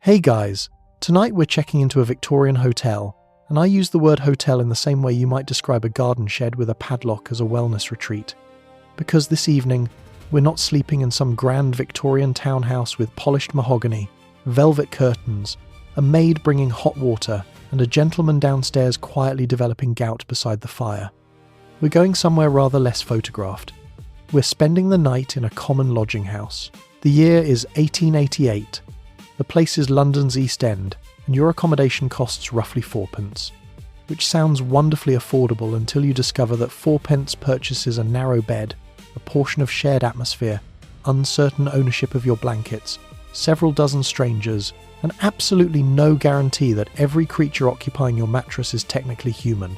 Hey guys, tonight we're checking into a Victorian hotel, and I use the word hotel in the same way you might describe a garden shed with a padlock as a wellness retreat. Because this evening, we're not sleeping in some grand Victorian townhouse with polished mahogany, velvet curtains, a maid bringing hot water, and a gentleman downstairs quietly developing gout beside the fire. We're going somewhere rather less photographed. We're spending the night in a common lodging house. The year is 1888. The place is London's East End, and your accommodation costs roughly fourpence, which sounds wonderfully affordable until you discover that fourpence purchases a narrow bed, a portion of shared atmosphere, uncertain ownership of your blankets, several dozen strangers, and absolutely no guarantee that every creature occupying your mattress is technically human.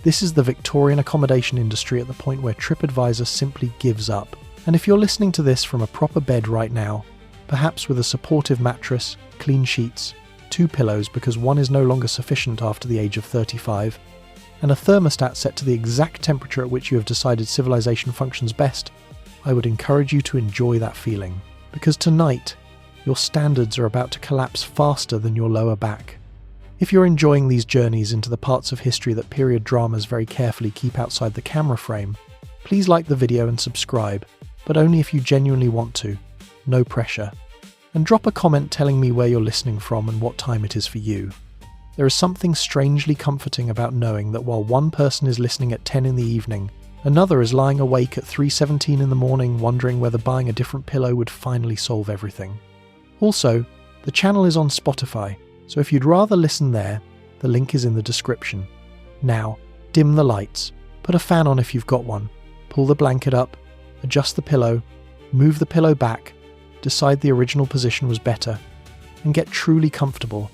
This is the Victorian accommodation industry at the point where TripAdvisor simply gives up. And if you're listening to this from a proper bed right now, perhaps with a supportive mattress, clean sheets, 2 pillows because one is no longer sufficient after the age of 35, and a thermostat set to the exact temperature at which you have decided civilization functions best, I would encourage you to enjoy that feeling. Because tonight, your standards are about to collapse faster than your lower back. If you're enjoying these journeys into the parts of history that period dramas very carefully keep outside the camera frame, please like the video and subscribe, but only if you genuinely want to. No pressure. And drop a comment telling me where you're listening from and what time it is for you. There is something strangely comforting about knowing that while one person is listening at 10 in the evening, another is lying awake at 3:17 in the morning wondering whether buying a different pillow would finally solve everything. Also, the channel is on Spotify, so if you'd rather listen there, the link is in the description. Now, dim the lights, put a fan on if you've got one, pull the blanket up, adjust the pillow, move the pillow back, decide the original position was better, and get truly comfortable,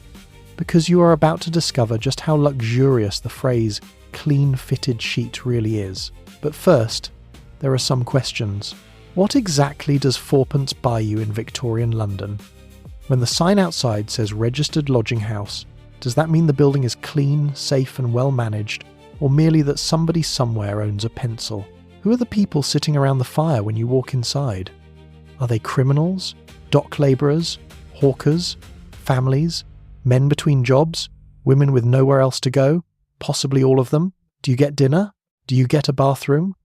because you are about to discover just how luxurious the phrase clean fitted sheet really is. But first, there are some questions. What exactly does fourpence buy you in Victorian London? When the sign outside says registered lodging house, does that mean the building is clean, safe and well managed, or merely that somebody somewhere owns a pencil? Who are the people sitting around the fire when you walk inside? Are they criminals, dock labourers, hawkers, families, men between jobs, women with nowhere else to go, possibly all of them? Do you get dinner? Do you get a bathroom?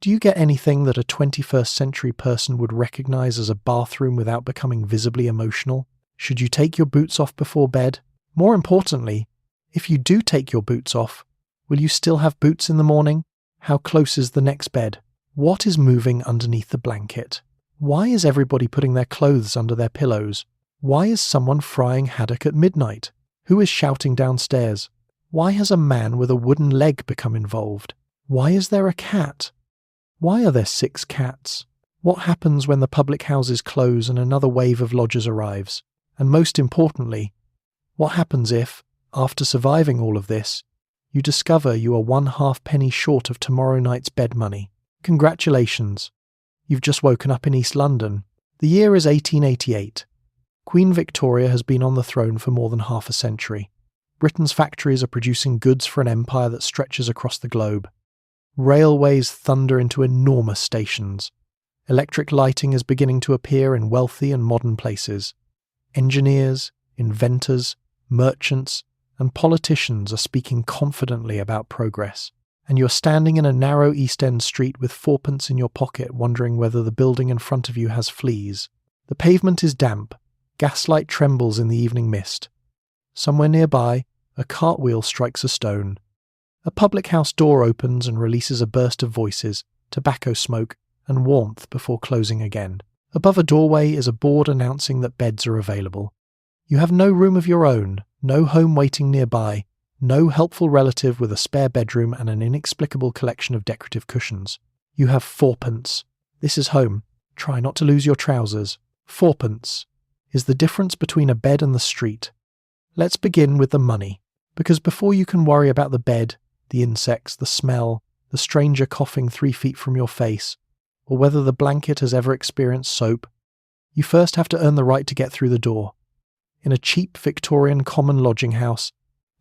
Do you get anything that a 21st century person would recognise as a bathroom without becoming visibly emotional? Should you take your boots off before bed? More importantly, if you do take your boots off, will you still have boots in the morning? How close is the next bed? What is moving underneath the blanket? Why is everybody putting their clothes under their pillows? Why is someone frying haddock at midnight? Who is shouting downstairs? Why has a man with a wooden leg become involved? Why is there a cat? Why are there 6 cats? What happens when the public houses close and another wave of lodgers arrives? And most importantly, what happens if, after surviving all of this, you discover you are 1/2 penny short of tomorrow night's bed money? Congratulations! You've just woken up in East London. The year is 1888. Queen Victoria has been on the throne for more than half a century. Britain's factories are producing goods for an empire that stretches across the globe. Railways thunder into enormous stations. Electric lighting is beginning to appear in wealthy and modern places. Engineers, inventors, merchants, and politicians are speaking confidently about progress. And you're standing in a narrow East End street with fourpence in your pocket wondering whether the building in front of you has fleas. The pavement is damp. Gaslight trembles in the evening mist. Somewhere nearby, a cartwheel strikes a stone. A public house door opens and releases a burst of voices, tobacco smoke, and warmth before closing again. Above a doorway is a board announcing that beds are available. You have no room of your own, no home waiting nearby, no helpful relative with a spare bedroom and an inexplicable collection of decorative cushions. You have fourpence. This is home. Try not to lose your trousers. Fourpence is the difference between a bed and the street. Let's begin with the money, because before you can worry about the bed, the insects, the smell, the stranger coughing 3 feet from your face, or whether the blanket has ever experienced soap, you first have to earn the right to get through the door. In a cheap Victorian common lodging house,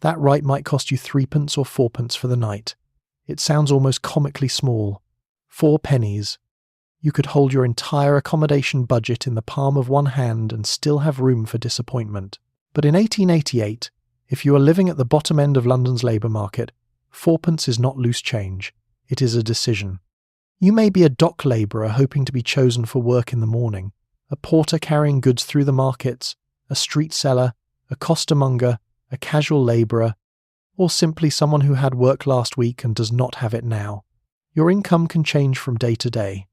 that right might cost you 3pence or 4pence for the night. It sounds almost comically small. 4 pennies. You could hold your entire accommodation budget in the palm of one hand and still have room for disappointment. But in 1888, if you are living at the bottom end of London's labour market, fourpence is not loose change, it is a decision. You may be a dock labourer hoping to be chosen for work in the morning, a porter carrying goods through the markets, a street seller, a costermonger, a casual labourer, or simply someone who had work last week and does not have it now. Your income can change from day to day.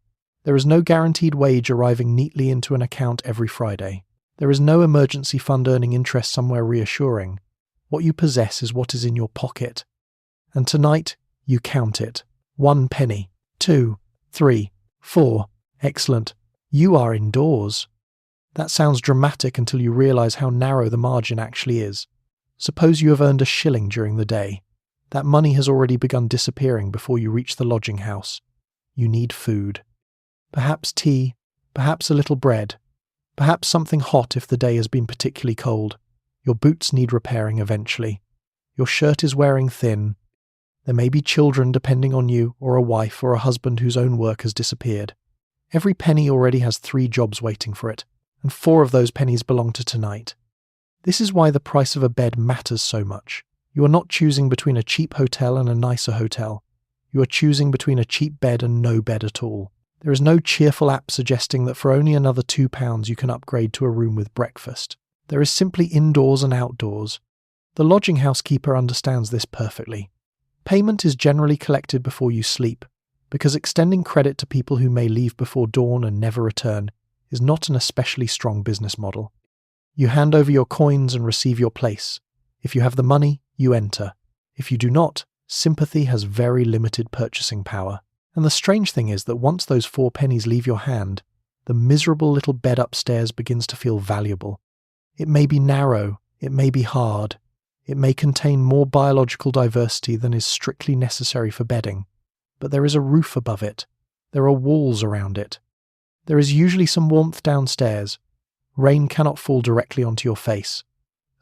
There is no guaranteed wage arriving neatly into an account every Friday. There is no emergency fund earning interest somewhere reassuring. What you possess is what is in your pocket. And tonight, you count it. 1 penny, 2, 3, 4. Excellent. You are indoors. That sounds dramatic until you realise how narrow the margin actually is. Suppose you have earned a shilling during the day. That money has already begun disappearing before you reach the lodging house. You need food. Perhaps tea, perhaps a little bread, perhaps something hot if the day has been particularly cold. Your boots need repairing eventually. Your shirt is wearing thin. There may be children depending on you, or a wife or a husband whose own work has disappeared. Every penny already has 3 jobs waiting for it, and 4 of those pennies belong to tonight. This is why the price of a bed matters so much. You are not choosing between a cheap hotel and a nicer hotel. You are choosing between a cheap bed and no bed at all. There is no cheerful app suggesting that for only another £2 you can upgrade to a room with breakfast. There is simply indoors and outdoors. The lodging house keeper understands this perfectly. Payment is generally collected before you sleep, because extending credit to people who may leave before dawn and never return is not an especially strong business model. You hand over your coins and receive your place. If you have the money, you enter. If you do not, sympathy has very limited purchasing power. And the strange thing is that once those 4 pennies leave your hand, the miserable little bed upstairs begins to feel valuable. It may be narrow, it may be hard, it may contain more biological diversity than is strictly necessary for bedding, but there is a roof above it, there are walls around it. There is usually some warmth downstairs. Rain cannot fall directly onto your face.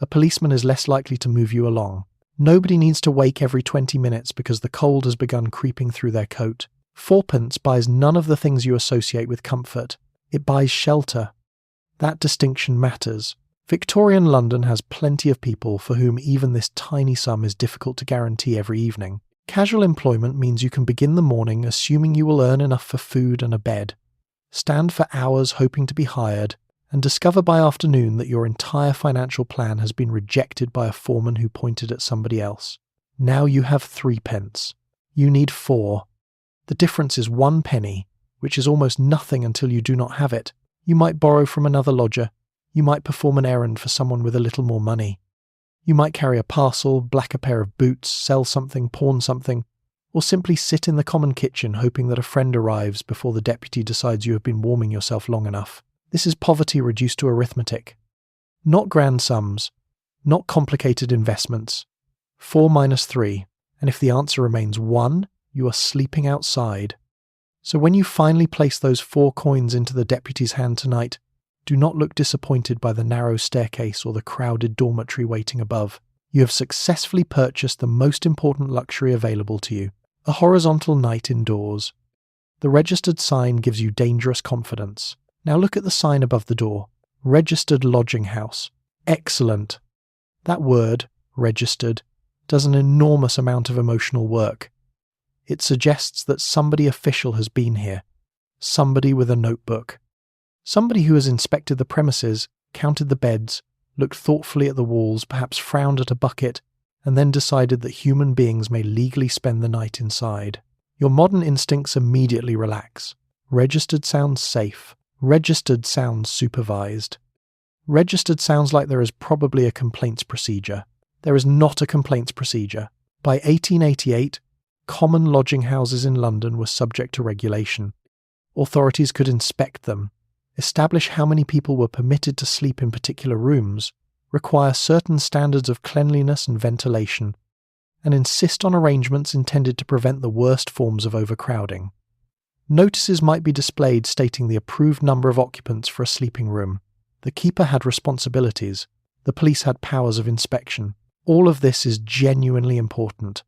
A policeman is less likely to move you along. Nobody needs to wake every 20 minutes because the cold has begun creeping through their coat. Fourpence buys none of the things you associate with comfort. It buys shelter. That distinction matters. Victorian London has plenty of people for whom even this tiny sum is difficult to guarantee every evening. Casual employment means you can begin the morning assuming you will earn enough for food and a bed, stand for hours hoping to be hired, and discover by afternoon that your entire financial plan has been rejected by a foreman who pointed at somebody else. Now you have 3 pence. You need 4. The difference is 1 penny, which is almost nothing until you do not have it. You might borrow from another lodger. You might perform an errand for someone with a little more money. You might carry a parcel, black a pair of boots, sell something, pawn something, or simply sit in the common kitchen hoping that a friend arrives before the deputy decides you have been warming yourself long enough. This is poverty reduced to arithmetic. Not grand sums, not complicated investments. 4 minus 3, and if the answer remains 1, you are sleeping outside. So when you finally place those 4 coins into the deputy's hand tonight, do not look disappointed by the narrow staircase or the crowded dormitory waiting above. You have successfully purchased the most important luxury available to you, a horizontal night indoors. The registered sign gives you dangerous confidence. Now look at the sign above the door. Registered lodging house. Excellent. That word, registered, does an enormous amount of emotional work. It suggests that somebody official has been here. Somebody with a notebook. Somebody who has inspected the premises, counted the beds, looked thoughtfully at the walls, perhaps frowned at a bucket, and then decided that human beings may legally spend the night inside. Your modern instincts immediately relax. Registered sounds safe. Registered sounds supervised. Registered sounds like there is probably a complaints procedure. There is not a complaints procedure. By 1888, common lodging houses in London were subject to regulation. Authorities could inspect them, establish how many people were permitted to sleep in particular rooms, require certain standards of cleanliness and ventilation, and insist on arrangements intended to prevent the worst forms of overcrowding. Notices might be displayed stating the approved number of occupants for a sleeping room. The keeper had responsibilities. The police had powers of inspection. All of this is genuinely important.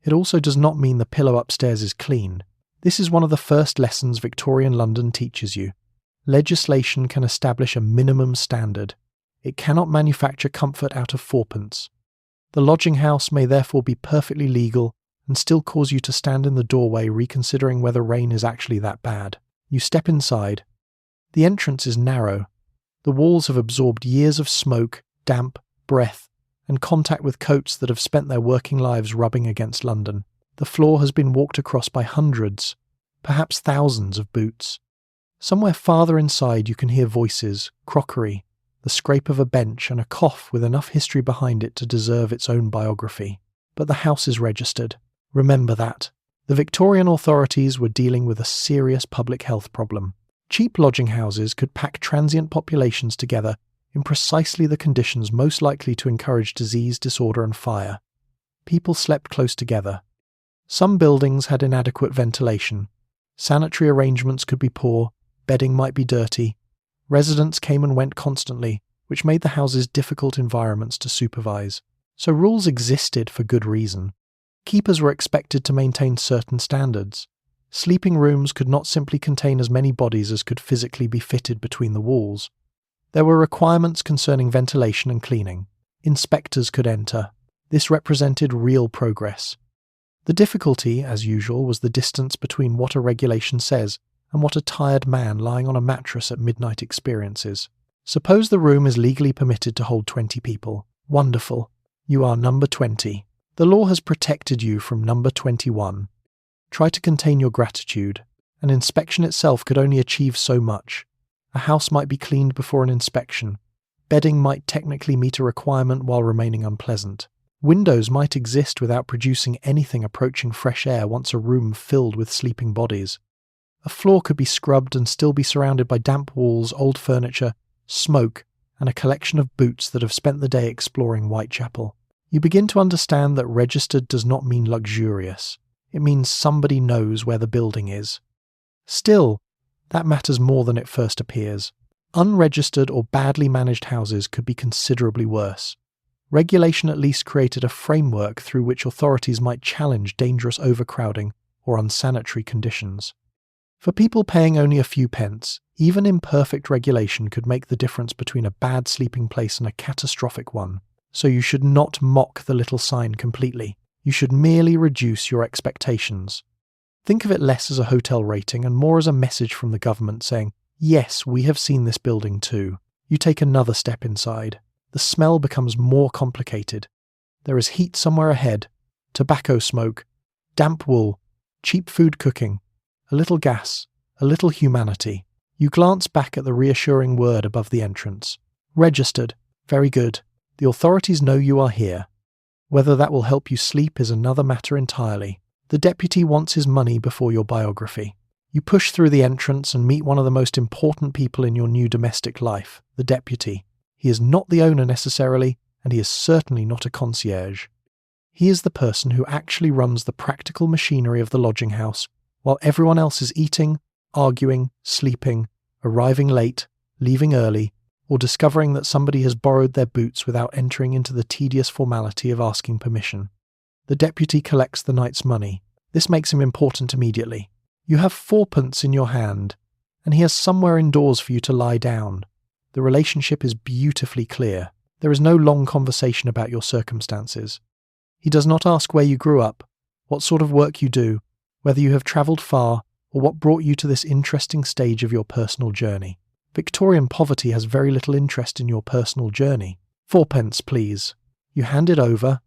It also does not mean the pillow upstairs is clean. This is one of the first lessons Victorian London teaches you. Legislation can establish a minimum standard. It cannot manufacture comfort out of fourpence. The lodging house may therefore be perfectly legal and still cause you to stand in the doorway reconsidering whether rain is actually that bad. You step inside. The entrance is narrow. The walls have absorbed years of smoke, damp, breath, and contact with coats that have spent their working lives rubbing against London. The floor has been walked across by hundreds, perhaps thousands of boots. Somewhere farther inside you can hear voices, crockery, the scrape of a bench, and a cough with enough history behind it to deserve its own biography. But the house is registered. Remember that. The Victorian authorities were dealing with a serious public health problem. Cheap lodging houses could pack transient populations together in precisely the conditions most likely to encourage disease, disorder, and fire. People slept close together. Some buildings had inadequate ventilation. Sanitary arrangements could be poor, bedding might be dirty. Residents came and went constantly, which made the houses difficult environments to supervise. So rules existed for good reason. Keepers were expected to maintain certain standards. Sleeping rooms could not simply contain as many bodies as could physically be fitted between the walls. There were requirements concerning ventilation and cleaning. Inspectors could enter. This represented real progress. The difficulty, as usual, was the distance between what a regulation says and what a tired man lying on a mattress at midnight experiences. Suppose the room is legally permitted to hold 20 people. Wonderful. You are number 20. The law has protected you from number 21. Try to contain your gratitude. An inspection itself could only achieve so much. A house might be cleaned before an inspection. Bedding might technically meet a requirement while remaining unpleasant. Windows might exist without producing anything approaching fresh air once a room filled with sleeping bodies. A floor could be scrubbed and still be surrounded by damp walls, old furniture, smoke, and a collection of boots that have spent the day exploring Whitechapel. You begin to understand that registered does not mean luxurious. It means somebody knows where the building is. Still, that matters more than it first appears. Unregistered or badly managed houses could be considerably worse. Regulation at least created a framework through which authorities might challenge dangerous overcrowding or unsanitary conditions. For people paying only a few pence, even imperfect regulation could make the difference between a bad sleeping place and a catastrophic one. So you should not mock the little sign completely. You should merely reduce your expectations. Think of it less as a hotel rating and more as a message from the government saying, yes, we have seen this building too. You take another step inside. The smell becomes more complicated. There is heat somewhere ahead, tobacco smoke, damp wool, cheap food cooking, a little gas, a little humanity. You glance back at the reassuring word above the entrance. Registered. Very good. The authorities know you are here. Whether that will help you sleep is another matter entirely. The deputy wants his money before your biography. You push through the entrance and meet one of the most important people in your new domestic life, the deputy. He is not the owner necessarily, and he is certainly not a concierge. He is the person who actually runs the practical machinery of the lodging house, while everyone else is eating, arguing, sleeping, arriving late, leaving early, or discovering that somebody has borrowed their boots without entering into the tedious formality of asking permission. The deputy collects the night's money. This makes him important immediately. You have fourpence in your hand, and he has somewhere indoors for you to lie down. The relationship is beautifully clear. There is no long conversation about your circumstances. He does not ask where you grew up, what sort of work you do, whether you have travelled far, or what brought you to this interesting stage of your personal journey. Victorian poverty has very little interest in your personal journey. Fourpence, please. You hand it over.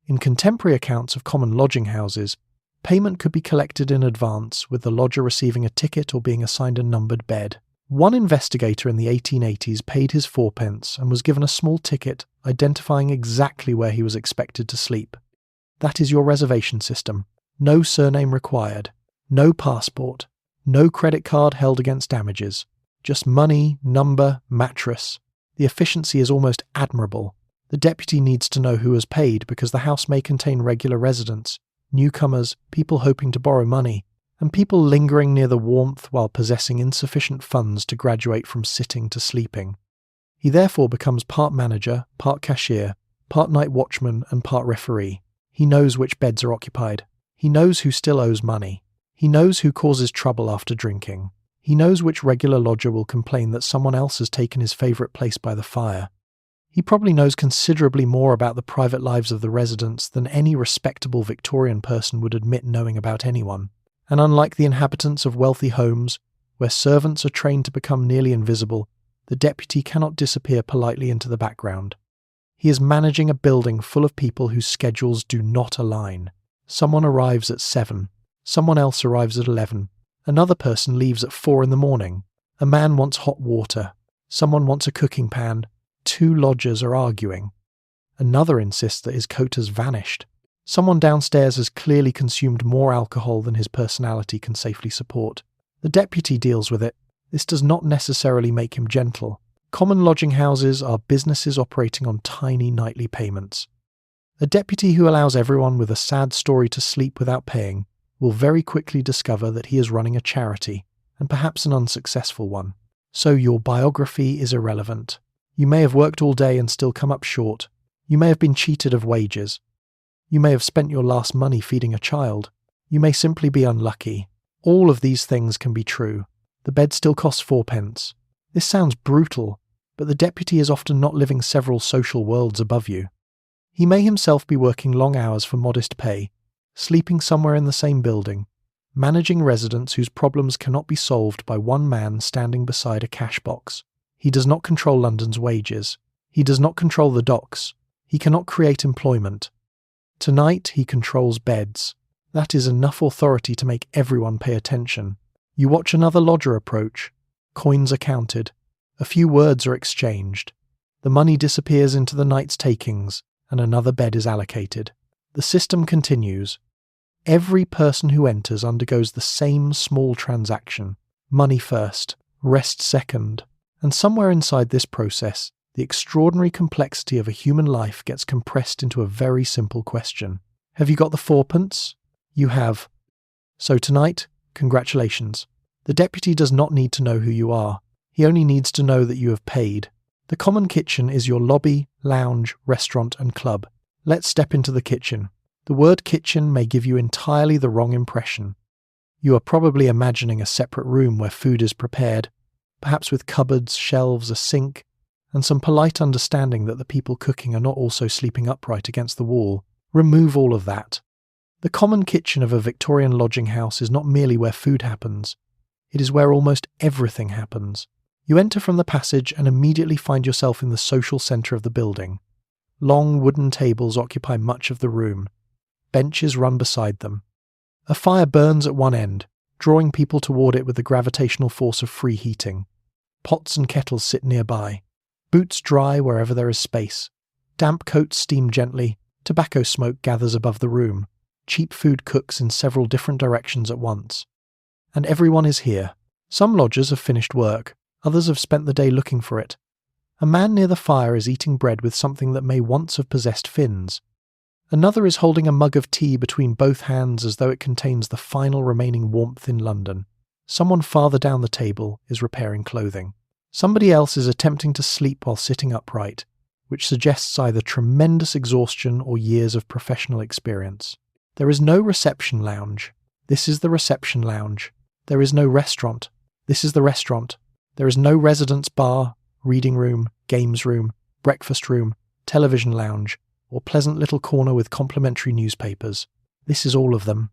In contemporary accounts of common lodging houses, payment could be collected in advance, with the lodger receiving a ticket or being assigned a numbered bed. One investigator in the 1880s paid his fourpence and was given a small ticket identifying exactly where he was expected to sleep. That is your reservation system. No surname required. No passport. No credit card held against damages. Just money, number, mattress. The efficiency is almost admirable. The deputy needs to know who has paid because the house may contain regular residents, newcomers, people hoping to borrow money, and people lingering near the warmth while possessing insufficient funds to graduate from sitting to sleeping. He therefore becomes part manager, part cashier, part night watchman, and part referee. He knows which beds are occupied. He knows who still owes money. He knows who causes trouble after drinking. He knows which regular lodger will complain that someone else has taken his favourite place by the fire. He probably knows considerably more about the private lives of the residents than any respectable Victorian person would admit knowing about anyone. And unlike the inhabitants of wealthy homes, where servants are trained to become nearly invisible, the deputy cannot disappear politely into the background. He is managing a building full of people whose schedules do not align. Someone arrives at 7, someone else arrives at 11, another person leaves at 4 in the morning. A man wants hot water, someone wants a cooking pan, 2 lodgers are arguing. Another insists that his coat has vanished. Someone downstairs has clearly consumed more alcohol than his personality can safely support. The deputy deals with it. This does not necessarily make him gentle. Common lodging houses are businesses operating on tiny nightly payments. A deputy who allows everyone with a sad story to sleep without paying will very quickly discover that he is running a charity, and perhaps an unsuccessful one. So your biography is irrelevant. You may have worked all day and still come up short. You may have been cheated of wages. You may have spent your last money feeding a child. You may simply be unlucky. All of these things can be true. The bed still costs 4pence. This sounds brutal, but the deputy is often not living several social worlds above you. He may himself be working long hours for modest pay, sleeping somewhere in the same building, managing residents whose problems cannot be solved by one man standing beside a cash box. He does not control London's wages. He does not control the docks. He cannot create employment. Tonight he controls beds. That is enough authority to make everyone pay attention. You watch another lodger approach. Coins are counted. A few words are exchanged. The money disappears into the night's takings, and another bed is allocated. The system continues. Every person who enters undergoes the same small transaction. Money first, rest second. And somewhere inside this process, the extraordinary complexity of a human life gets compressed into a very simple question. Have you got the 4pence? You have. So tonight, congratulations. The deputy does not need to know who you are. He only needs to know that you have paid. The common kitchen is your lobby, lounge, restaurant and club. Let's step into the kitchen. The word kitchen may give you entirely the wrong impression. You are probably imagining a separate room where food is prepared, perhaps with cupboards, shelves, a sink, and some polite understanding that the people cooking are not also sleeping upright against the wall. Remove all of that. The common kitchen of a Victorian lodging house is not merely where food happens. It is where almost everything happens. You enter from the passage and immediately find yourself in the social centre of the building. Long wooden tables occupy much of the room. Benches run beside them. A fire burns at one end, drawing people toward it with the gravitational force of free heating. Pots and kettles sit nearby. Boots dry wherever there is space. Damp coats steam gently. Tobacco smoke gathers above the room. Cheap food cooks in several different directions at once. And everyone is here. Some lodgers have finished work. Others have spent the day looking for it. A man near the fire is eating bread with something that may once have possessed fins. Another is holding a mug of tea between both hands as though it contains the final remaining warmth in London. Someone farther down the table is repairing clothing. Somebody else is attempting to sleep while sitting upright, which suggests either tremendous exhaustion or years of professional experience. There is no reception lounge. This is the reception lounge. There is no restaurant. This is the restaurant. There is no residence bar, reading room, games room, breakfast room, television lounge, or pleasant little corner with complimentary newspapers. This is all of them.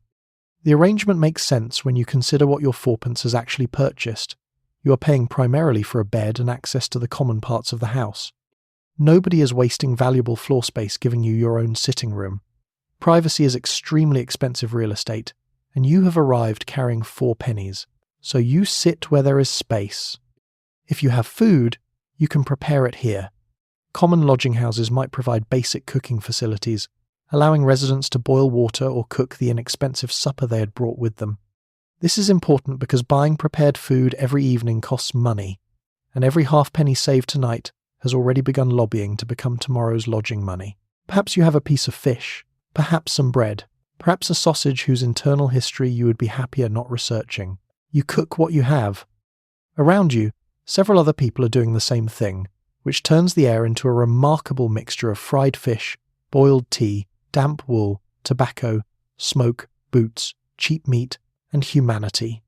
The arrangement makes sense when you consider what your 4pence has actually purchased. You are paying primarily for a bed and access to the common parts of the house. Nobody is wasting valuable floor space giving you your own sitting room. Privacy is extremely expensive real estate, and you have arrived carrying 4 pennies. So you sit where there is space. If you have food, you can prepare it here. Common lodging houses might provide basic cooking facilities, allowing residents to boil water or cook the inexpensive supper they had brought with them. This is important because buying prepared food every evening costs money, and every halfpenny saved tonight has already begun lobbying to become tomorrow's lodging money. Perhaps you have a piece of fish, perhaps some bread, perhaps a sausage whose internal history you would be happier not researching. You cook what you have. Around you, several other people are doing the same thing, which turns the air into a remarkable mixture of fried fish, boiled tea, damp wool, tobacco, smoke, boots, cheap meat, and humanity.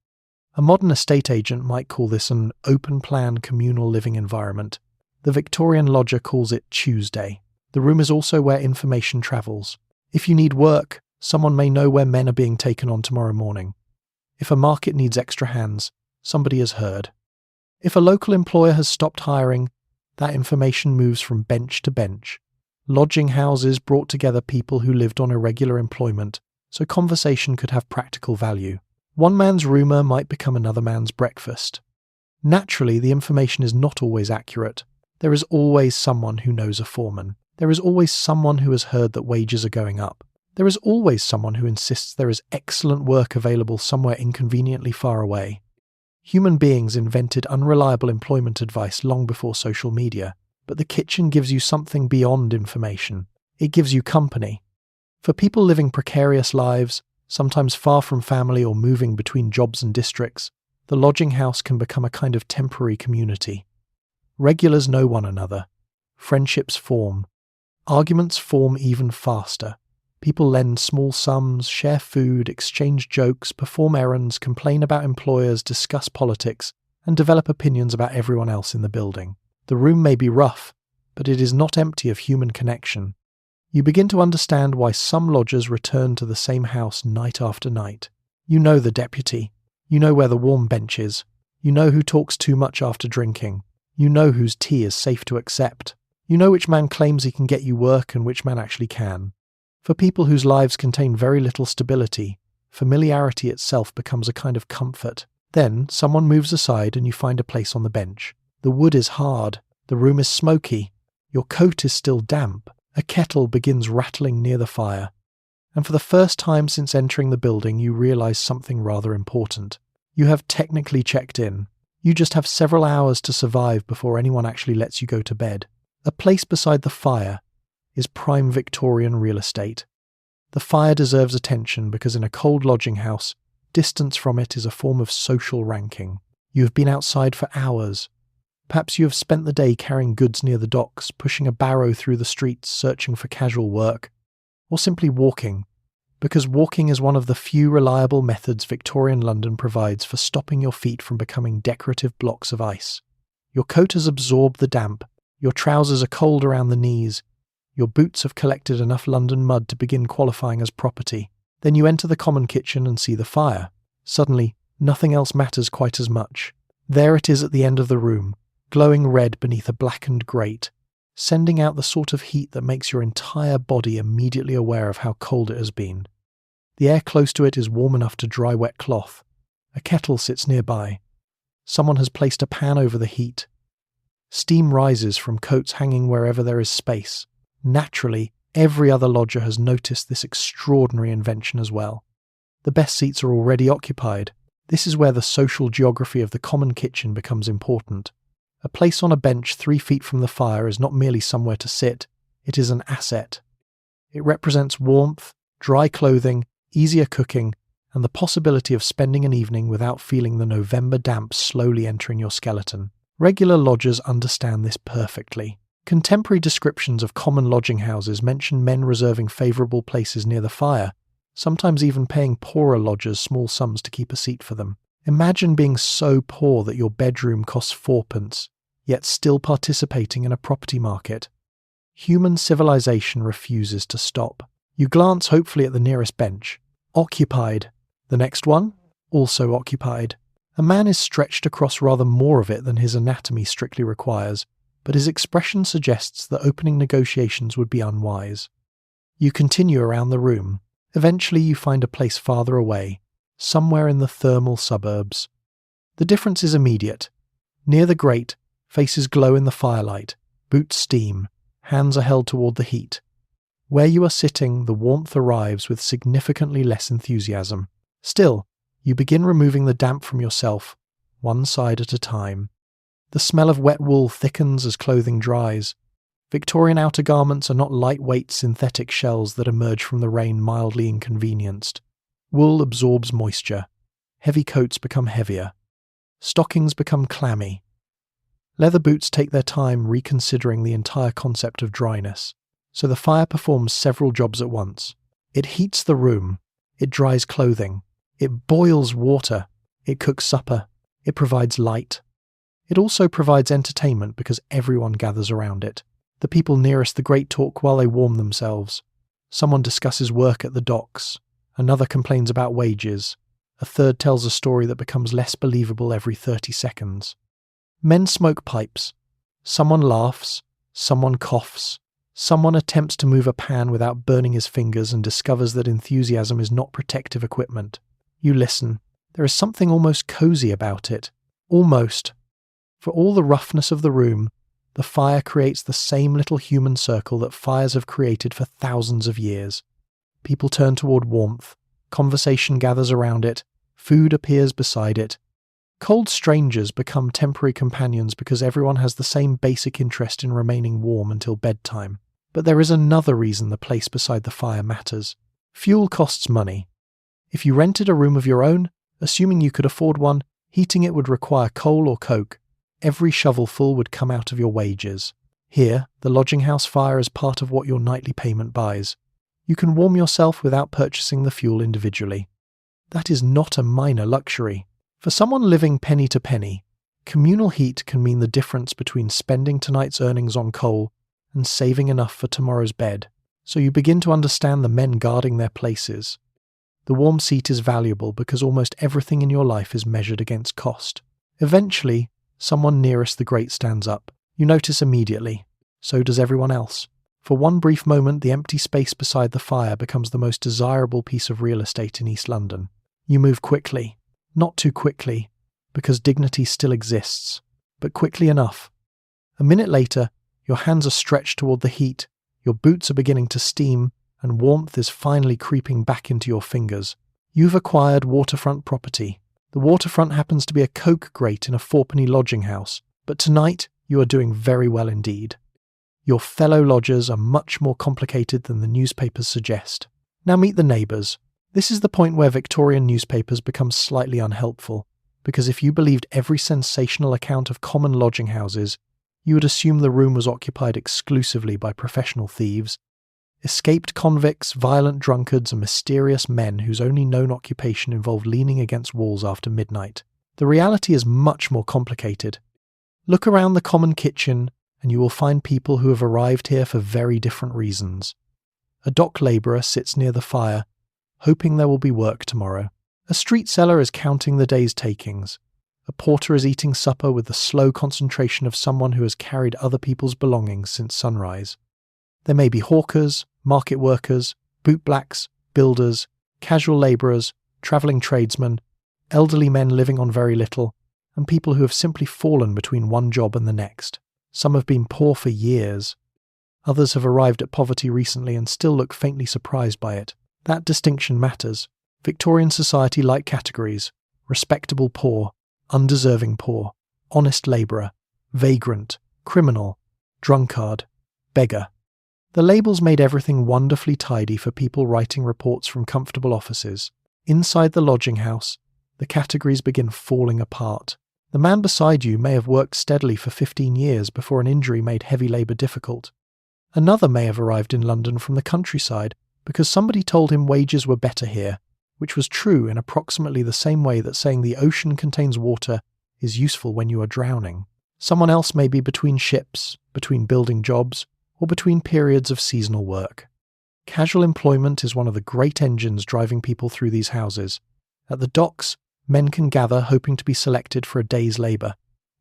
A modern estate agent might call this an open-plan communal living environment, The Victorian lodger calls it Tuesday. The room is also where information travels. If you need work, someone may know where men are being taken on tomorrow morning. If a market needs extra hands, somebody has heard. If a local employer has stopped hiring, that information moves from bench to bench. Lodging houses brought together people who lived on irregular employment, so conversation could have practical value. One man's rumour might become another man's breakfast. Naturally, the information is not always accurate. There is always someone who knows a foreman. There is always someone who has heard that wages are going up. There is always someone who insists there is excellent work available somewhere inconveniently far away. Human beings invented unreliable employment advice long before social media, but the kitchen gives you something beyond information. It gives you company. For people living precarious lives, sometimes far from family or moving between jobs and districts, the lodging house can become a kind of temporary community. Regulars know one another. Friendships form. Arguments form even faster. People lend small sums, share food, exchange jokes, perform errands, complain about employers, discuss politics, and develop opinions about everyone else in the building. The room may be rough, but it is not empty of human connection. You begin to understand why some lodgers return to the same house night after night. You know the deputy. You know where the warm bench is. You know who talks too much after drinking. You know whose tea is safe to accept. You know which man claims he can get you work and which man actually can. For people whose lives contain very little stability, familiarity itself becomes a kind of comfort. Then, someone moves aside and you find a place on the bench. The wood is hard. The room is smoky. Your coat is still damp. A kettle begins rattling near the fire. And for the first time since entering the building, you realize something rather important. You have technically checked in. You just have several hours to survive before anyone actually lets you go to bed. A place beside the fire is prime Victorian real estate. The fire deserves attention because in a cold lodging house, distance from it is a form of social ranking. You have been outside for hours. Perhaps you have spent the day carrying goods near the docks, pushing a barrow through the streets, searching for casual work, or simply walking, because walking is one of the few reliable methods Victorian London provides for stopping your feet from becoming decorative blocks of ice. Your coat has absorbed the damp, your trousers are cold around the knees, your boots have collected enough London mud to begin qualifying as property. Then you enter the common kitchen and see the fire. Suddenly, nothing else matters quite as much. There it is at the end of the room, glowing red beneath a blackened grate, sending out the sort of heat that makes your entire body immediately aware of how cold it has been. The air close to it is warm enough to dry wet cloth. A kettle sits nearby. Someone has placed a pan over the heat. Steam rises from coats hanging wherever there is space. Naturally, every other lodger has noticed this extraordinary invention as well. The best seats are already occupied. This is where the social geography of the common kitchen becomes important. A place on a bench 3 feet from the fire is not merely somewhere to sit, it is an asset. It represents warmth, dry clothing, easier cooking, and the possibility of spending an evening without feeling the November damp slowly entering your skeleton. Regular lodgers understand this perfectly. Contemporary descriptions of common lodging houses mention men reserving favourable places near the fire, sometimes even paying poorer lodgers small sums to keep a seat for them. Imagine being so poor that your bedroom costs fourpence, yet still participating in a property market. Human civilization refuses to stop. You glance hopefully at the nearest bench. Occupied. The next one? Also occupied. A man is stretched across rather more of it than his anatomy strictly requires, but his expression suggests that opening negotiations would be unwise. You continue around the room. Eventually you find a place farther away, somewhere in the thermal suburbs. The difference is immediate. Near the grate, faces glow in the firelight, boots steam, hands are held toward the heat. Where you are sitting, the warmth arrives with significantly less enthusiasm. Still, you begin removing the damp from yourself, one side at a time. The smell of wet wool thickens as clothing dries. Victorian outer garments are not lightweight synthetic shells that emerge from the rain mildly inconvenienced. Wool absorbs moisture. Heavy coats become heavier. Stockings become clammy. Leather boots take their time reconsidering the entire concept of dryness. So the fire performs several jobs at once. It heats the room. It dries clothing. It boils water. It cooks supper. It provides light. It also provides entertainment because everyone gathers around it. The people nearest the grate talk while they warm themselves. Someone discusses work at the docks. Another complains about wages. A third tells a story that becomes less believable every 30 seconds. Men smoke pipes. Someone laughs. Someone coughs. Someone attempts to move a pan without burning his fingers and discovers that enthusiasm is not protective equipment. You listen. There is something almost cozy about it. Almost. For all the roughness of the room, the fire creates the same little human circle that fires have created for thousands of years. People turn toward warmth. Conversation gathers around it. Food appears beside it. Cold strangers become temporary companions because everyone has the same basic interest in remaining warm until bedtime. But there is another reason the place beside the fire matters. Fuel costs money. If you rented a room of your own, assuming you could afford one, heating it would require coal or coke. Every shovelful would come out of your wages. Here, the lodging house fire is part of what your nightly payment buys. You can warm yourself without purchasing the fuel individually. That is not a minor luxury. For someone living penny to penny, communal heat can mean the difference between spending tonight's earnings on coal and saving enough for tomorrow's bed. So you begin to understand the men guarding their places. The warm seat is valuable because almost everything in your life is measured against cost. Eventually, someone nearest the grate stands up. You notice immediately. So does everyone else. For one brief moment, the empty space beside the fire becomes the most desirable piece of real estate in East London. You move quickly. Not too quickly, because dignity still exists, but quickly enough. A minute later, your hands are stretched toward the heat, your boots are beginning to steam, and warmth is finally creeping back into your fingers. You've acquired waterfront property. The waterfront happens to be a coke grate in a fourpenny lodging house, but tonight you are doing very well indeed. Your fellow lodgers are much more complicated than the newspapers suggest. Now meet the neighbours. This is the point where Victorian newspapers become slightly unhelpful, because if you believed every sensational account of common lodging houses, you would assume the room was occupied exclusively by professional thieves, escaped convicts, violent drunkards, and mysterious men whose only known occupation involved leaning against walls after midnight. The reality is much more complicated. Look around the common kitchen, and you will find people who have arrived here for very different reasons. A dock labourer sits near the fire, hoping there will be work tomorrow. A street seller is counting the day's takings. A porter is eating supper with the slow concentration of someone who has carried other people's belongings since sunrise. There may be hawkers, market workers, bootblacks, builders, casual labourers, travelling tradesmen, elderly men living on very little, and people who have simply fallen between one job and the next. Some have been poor for years. Others have arrived at poverty recently and still look faintly surprised by it. That distinction matters. Victorian society liked categories: respectable poor, undeserving poor, honest labourer, vagrant, criminal, drunkard, beggar. The labels made everything wonderfully tidy for people writing reports from comfortable offices. Inside the lodging house, the categories begin falling apart. The man beside you may have worked steadily for 15 years before an injury made heavy labour difficult. Another may have arrived in London from the countryside because somebody told him wages were better here, which was true in approximately the same way that saying the ocean contains water is useful when you are drowning. Someone else may be between ships, between building jobs, or between periods of seasonal work. Casual employment is one of the great engines driving people through these houses. At the docks, men can gather hoping to be selected for a day's labour.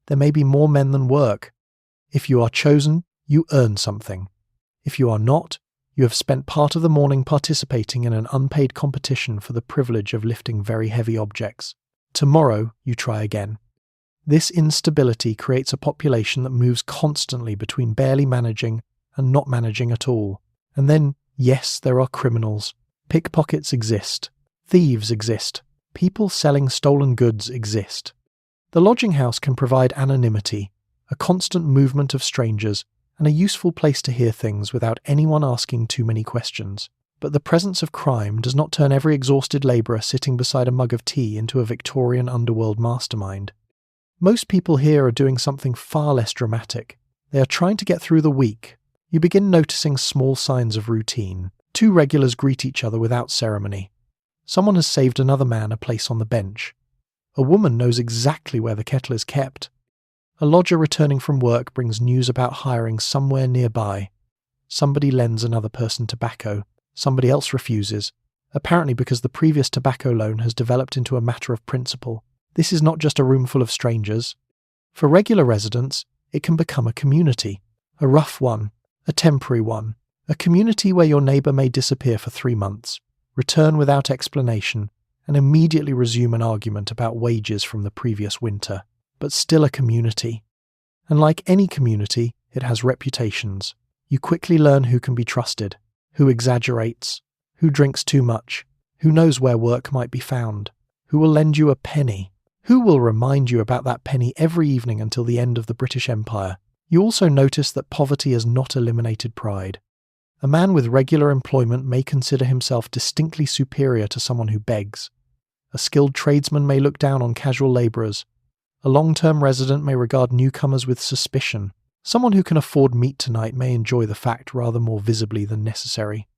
There may be more men than work. If you are chosen, you earn something. If you are not, you have spent part of the morning participating in an unpaid competition for the privilege of lifting very heavy objects. Tomorrow, you try again. This instability creates a population that moves constantly between barely managing and not managing at all. And then, yes, there are criminals. Pickpockets exist. Thieves exist. People selling stolen goods exist. The lodging house can provide anonymity, a constant movement of strangers, and a useful place to hear things without anyone asking too many questions. But the presence of crime does not turn every exhausted labourer sitting beside a mug of tea into a Victorian underworld mastermind. Most people here are doing something far less dramatic. They are trying to get through the week. You begin noticing small signs of routine. Two regulars greet each other without ceremony. Someone has saved another man a place on the bench. A woman knows exactly where the kettle is kept. A lodger returning from work brings news about hiring somewhere nearby. Somebody lends another person tobacco. Somebody else refuses, apparently because the previous tobacco loan has developed into a matter of principle. This is not just a room full of strangers. For regular residents, it can become a community. A rough one, a temporary one, a community where your neighbour may disappear for 3 months, return without explanation, and immediately resume an argument about wages from the previous winter. But still a community. And like any community, it has reputations. You quickly learn who can be trusted, who exaggerates, who drinks too much, who knows where work might be found, who will lend you a penny, who will remind you about that penny every evening until the end of the British Empire. You also notice that poverty has not eliminated pride. A man with regular employment may consider himself distinctly superior to someone who begs. A skilled tradesman may look down on casual labourers. A long-term resident may regard newcomers with suspicion. Someone who can afford meat tonight may enjoy the fact rather more visibly than necessary.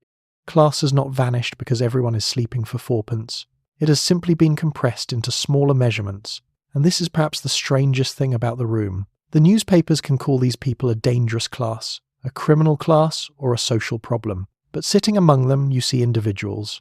Class has not vanished because everyone is sleeping for fourpence. It has simply been compressed into smaller measurements, and this is perhaps the strangest thing about the room. The newspapers can call these people a dangerous class, a criminal class, or a social problem. But sitting among them, you see individuals.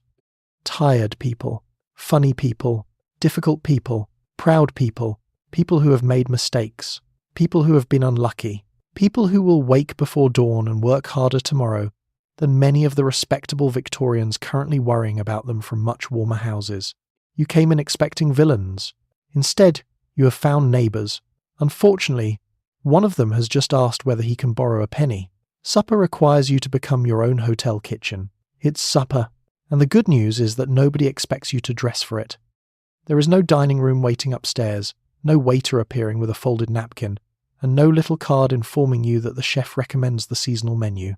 Tired people, funny people, difficult people, proud people, people who have made mistakes, people who have been unlucky, people who will wake before dawn and work harder tomorrow than many of the respectable Victorians currently worrying about them from much warmer houses. You came in expecting villains. Instead, you have found neighbours. Unfortunately, one of them has just asked whether he can borrow a penny. Supper requires you to become your own hotel kitchen. It's supper, and the good news is that nobody expects you to dress for it. There is no dining room waiting upstairs, no waiter appearing with a folded napkin, and no little card informing you that the chef recommends the seasonal menu.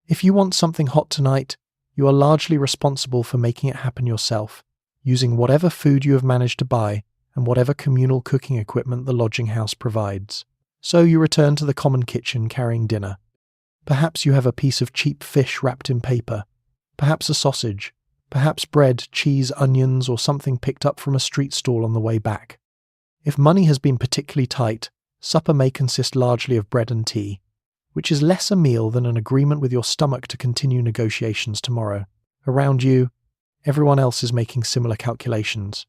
If you want something hot tonight, you are largely responsible for making it happen yourself, using whatever food you have managed to buy and whatever communal cooking equipment the lodging house provides. So you return to the common kitchen carrying dinner. Perhaps you have a piece of cheap fish wrapped in paper, perhaps a sausage, perhaps bread, cheese, onions, or something picked up from a street stall on the way back. If money has been particularly tight, supper may consist largely of bread and tea, which is less a meal than an agreement with your stomach to continue negotiations tomorrow. Around you, everyone else is making similar calculations.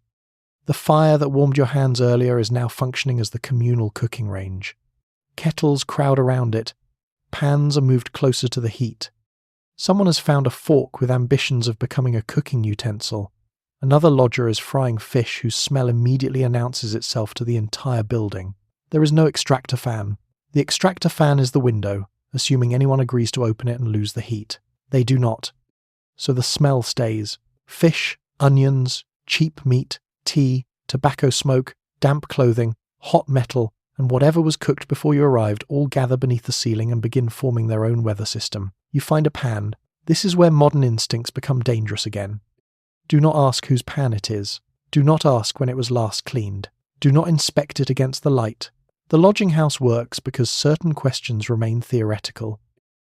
The fire that warmed your hands earlier is now functioning as the communal cooking range. Kettles crowd around it. Pans are moved closer to the heat. Someone has found a fork with ambitions of becoming a cooking utensil. Another lodger is frying fish whose smell immediately announces itself to the entire building. There is no extractor fan. The extractor fan is the window, assuming anyone agrees to open it and lose the heat. They do not. So the smell stays. Fish, onions, cheap meat, tea, tobacco smoke, damp clothing, hot metal, and whatever was cooked before you arrived all gather beneath the ceiling and begin forming their own weather system. You find a pan. This is where modern instincts become dangerous again. Do not ask whose pan it is. Do not ask when it was last cleaned. Do not inspect it against the light. The lodging house works because certain questions remain theoretical.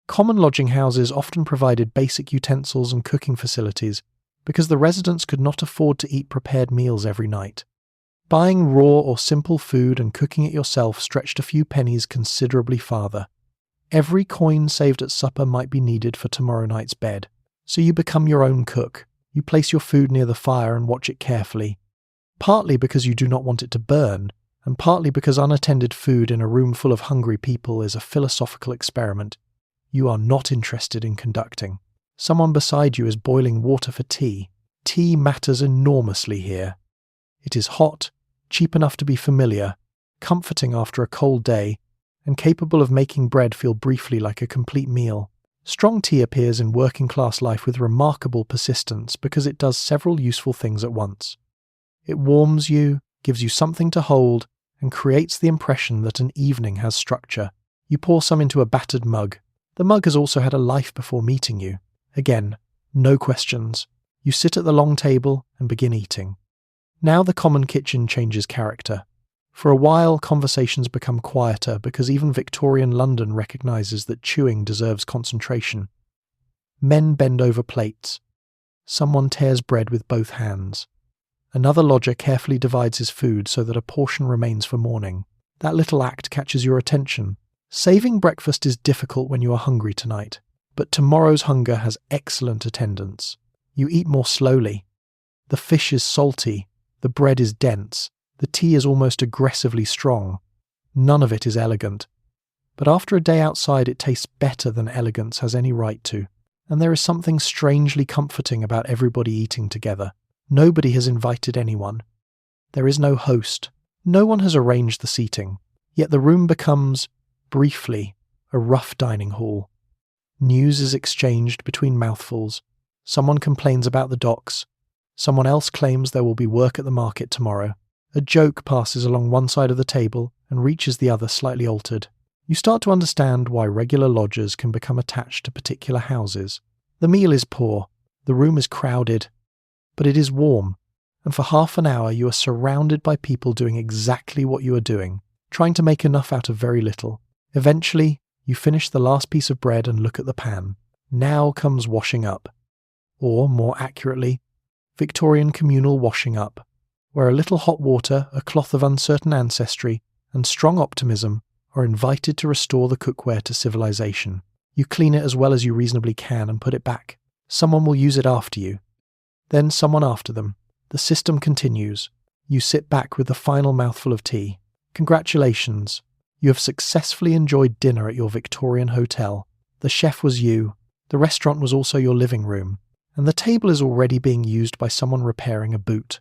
Common lodging houses often provided basic utensils and cooking facilities because the residents could not afford to eat prepared meals every night. Buying raw or simple food and cooking it yourself stretched a few pennies considerably farther. Every coin saved at supper might be needed for tomorrow night's bed, so you become your own cook. You place your food near the fire and watch it carefully, partly because you do not want it to burn, and partly because unattended food in a room full of hungry people is a philosophical experiment you are not interested in conducting. Someone beside you is boiling water for tea. Tea matters enormously here. It is hot, cheap enough to be familiar, comforting after a cold day, and capable of making bread feel briefly like a complete meal. Strong tea appears in working-class life with remarkable persistence because it does several useful things at once. It warms you, gives you something to hold, and creates the impression that an evening has structure. You pour some into a battered mug. The mug has also had a life before meeting you. Again, no questions. You sit at the long table and begin eating. Now the common kitchen changes character. For a while, conversations become quieter because even Victorian London recognises that chewing deserves concentration. Men bend over plates. Someone tears bread with both hands. Another lodger carefully divides his food so that a portion remains for morning. That little act catches your attention. Saving breakfast is difficult when you are hungry tonight, but tomorrow's hunger has excellent attendance. You eat more slowly. The fish is salty, the bread is dense, the tea is almost aggressively strong. None of it is elegant. But after a day outside, it tastes better than elegance has any right to. And there is something strangely comforting about everybody eating together. Nobody has invited anyone. There is no host. No one has arranged the seating. Yet the room becomes, briefly, a rough dining hall. News is exchanged between mouthfuls. Someone complains about the docks. Someone else claims there will be work at the market tomorrow. A joke passes along one side of the table and reaches the other slightly altered. You start to understand why regular lodgers can become attached to particular houses. The meal is poor, the room is crowded, but it is warm, and for half an hour you are surrounded by people doing exactly what you are doing, trying to make enough out of very little. Eventually, you finish the last piece of bread and look at the pan. Now comes washing up. Or, more accurately, Victorian communal washing up, where a little hot water, a cloth of uncertain ancestry, and strong optimism are invited to restore the cookware to civilization. You clean it as well as you reasonably can and put it back. Someone will use it after you. Then someone after them. The system continues. You sit back with the final mouthful of tea. Congratulations. You have successfully enjoyed dinner at your Victorian hotel. The chef was you. The restaurant was also your living room. And the table is already being used by someone repairing a boot.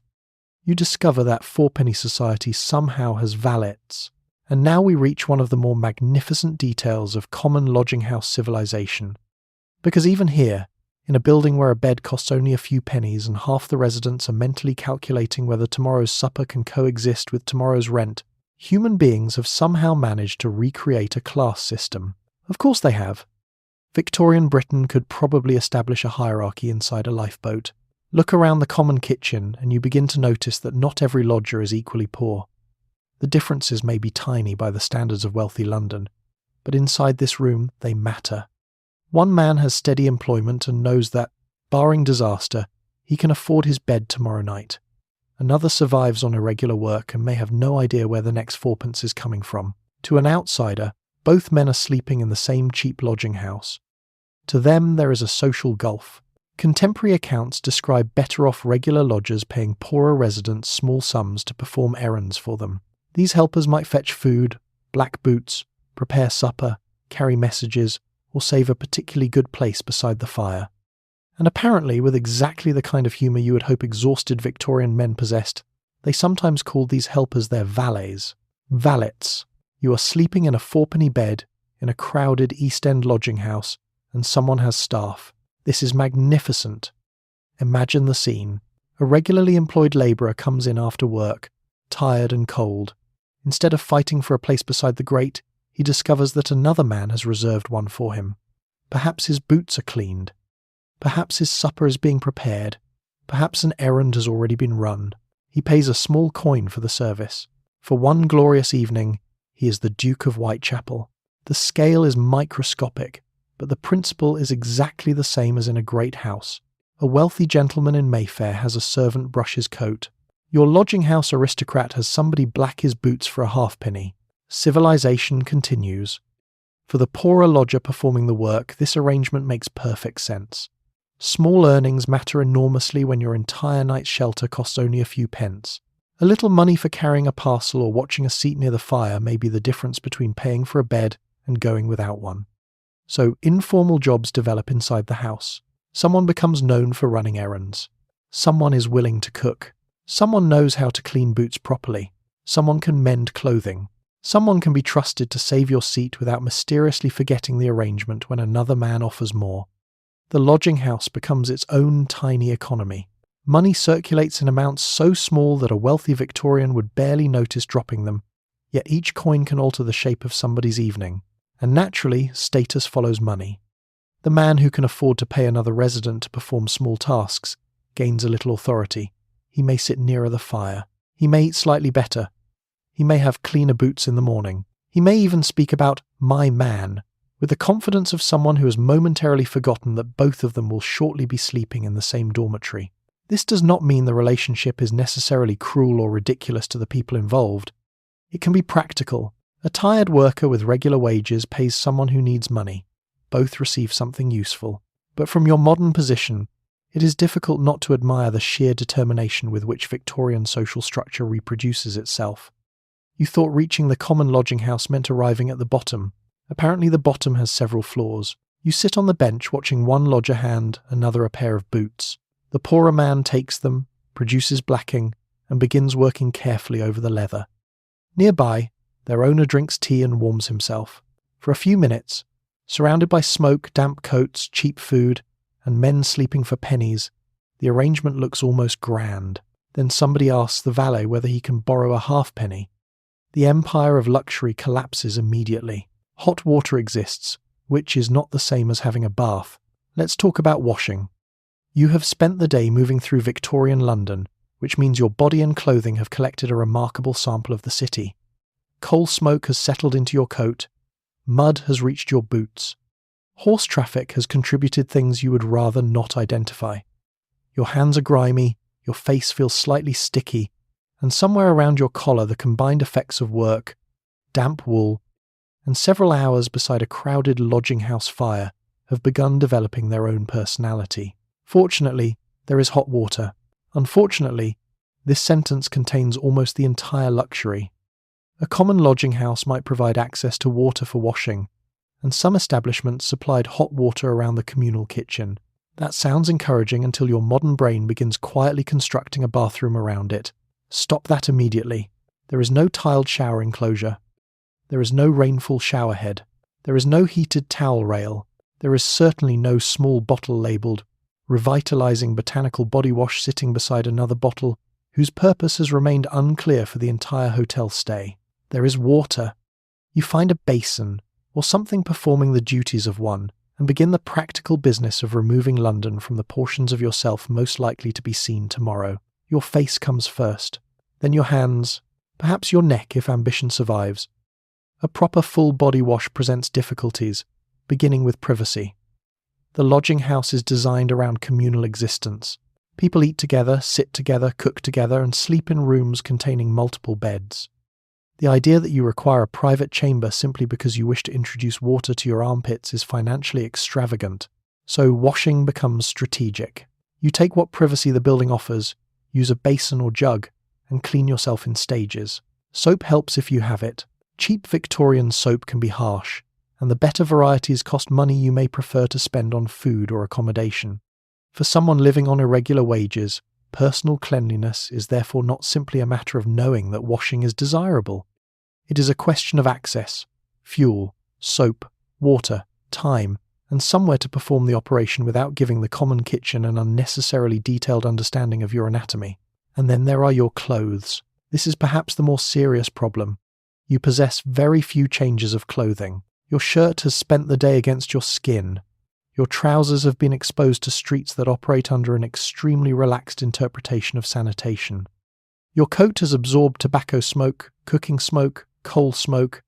You discover that fourpenny society somehow has valets. And now we reach one of the more magnificent details of common lodging house civilization. Because even here, in a building where a bed costs only a few pennies and half the residents are mentally calculating whether tomorrow's supper can coexist with tomorrow's rent, human beings have somehow managed to recreate a class system. Of course they have. Victorian Britain could probably establish a hierarchy inside a lifeboat. Look around the common kitchen and you begin to notice that not every lodger is equally poor. The differences may be tiny by the standards of wealthy London, but inside this room they matter. One man has steady employment and knows that, barring disaster, he can afford his bed tomorrow night. Another survives on irregular work and may have no idea where the next fourpence is coming from. To an outsider, both men are sleeping in the same cheap lodging house. To them there is a social gulf. Contemporary accounts describe better-off regular lodgers paying poorer residents small sums to perform errands for them. These helpers might fetch food, black boots, prepare supper, carry messages, or save a particularly good place beside the fire. And apparently, with exactly the kind of humour you would hope exhausted Victorian men possessed, they sometimes called these helpers their valets. Valets. You are sleeping in a fourpenny bed, in a crowded East End lodging house, and someone has staff. This is magnificent. Imagine the scene. A regularly employed labourer comes in after work, tired and cold. Instead of fighting for a place beside the grate, he discovers that another man has reserved one for him. Perhaps his boots are cleaned. Perhaps his supper is being prepared. Perhaps an errand has already been run. He pays a small coin for the service. For one glorious evening, he is the Duke of Whitechapel. The scale is microscopic, but the principle is exactly the same as in a great house. A wealthy gentleman in Mayfair has a servant brush his coat. Your lodging house aristocrat has somebody black his boots for a halfpenny. Civilization continues. For the poorer lodger performing the work, this arrangement makes perfect sense. Small earnings matter enormously when your entire night's shelter costs only a few pence. A little money for carrying a parcel or watching a seat near the fire may be the difference between paying for a bed and going without one. So informal jobs develop inside the house. Someone becomes known for running errands. Someone is willing to cook. Someone knows how to clean boots properly. Someone can mend clothing. Someone can be trusted to save your seat without mysteriously forgetting the arrangement when another man offers more. The lodging house becomes its own tiny economy. Money circulates in amounts so small that a wealthy Victorian would barely notice dropping them, yet each coin can alter the shape of somebody's evening. And naturally, status follows money. The man who can afford to pay another resident to perform small tasks gains a little authority. He may sit nearer the fire. He may eat slightly better. He may have cleaner boots in the morning. He may even speak about "my man" with the confidence of someone who has momentarily forgotten that both of them will shortly be sleeping in the same dormitory. This does not mean the relationship is necessarily cruel or ridiculous to the people involved. It can be practical. A tired worker with regular wages pays someone who needs money. Both receive something useful. But from your modern position, it is difficult not to admire the sheer determination with which Victorian social structure reproduces itself. You thought reaching the common lodging house meant arriving at the bottom. Apparently the bottom has several floors. You sit on the bench watching one lodger hand another a pair of boots. The poorer man takes them, produces blacking, and begins working carefully over the leather. Nearby, their owner drinks tea and warms himself. For a few minutes, surrounded by smoke, damp coats, cheap food, and men sleeping for pennies, the arrangement looks almost grand. Then somebody asks the valet whether he can borrow a halfpenny. The empire of luxury collapses immediately. Hot water exists, which is not the same as having a bath. Let's talk about washing. You have spent the day moving through Victorian London, which means your body and clothing have collected a remarkable sample of the city. Coal smoke has settled into your coat. Mud has reached your boots. Horse traffic has contributed things you would rather not identify. Your hands are grimy, your face feels slightly sticky, and somewhere around your collar the combined effects of work, damp wool, and several hours beside a crowded lodging house fire have begun developing their own personality. Fortunately, there is hot water. Unfortunately, this sentence contains almost the entire luxury. A common lodging house might provide access to water for washing, and some establishments supplied hot water around the communal kitchen. That sounds encouraging until your modern brain begins quietly constructing a bathroom around it. Stop that immediately. There is no tiled shower enclosure. There is no rainfall shower head. There is no heated towel rail. There is certainly no small bottle labelled revitalizing botanical body wash sitting beside another bottle whose purpose has remained unclear for the entire hotel stay. There is water. You find a basin, or something performing the duties of one, and begin the practical business of removing London from the portions of yourself most likely to be seen tomorrow. Your face comes first, then your hands, perhaps your neck if ambition survives. A proper full body wash presents difficulties, beginning with privacy. The lodging house is designed around communal existence. People eat together, sit together, cook together, and sleep in rooms containing multiple beds. The idea that you require a private chamber simply because you wish to introduce water to your armpits is financially extravagant, so washing becomes strategic. You take what privacy the building offers, use a basin or jug, and clean yourself in stages. Soap helps if you have it. Cheap Victorian soap can be harsh, and the better varieties cost money you may prefer to spend on food or accommodation. For someone living on irregular wages, personal cleanliness is therefore not simply a matter of knowing that washing is desirable. It is a question of access, fuel, soap, water, time, and somewhere to perform the operation without giving the common kitchen an unnecessarily detailed understanding of your anatomy. And then there are your clothes. This is perhaps the more serious problem. You possess very few changes of clothing. Your shirt has spent the day against your skin. Your trousers have been exposed to streets that operate under an extremely relaxed interpretation of sanitation. Your coat has absorbed tobacco smoke, cooking smoke, coal smoke,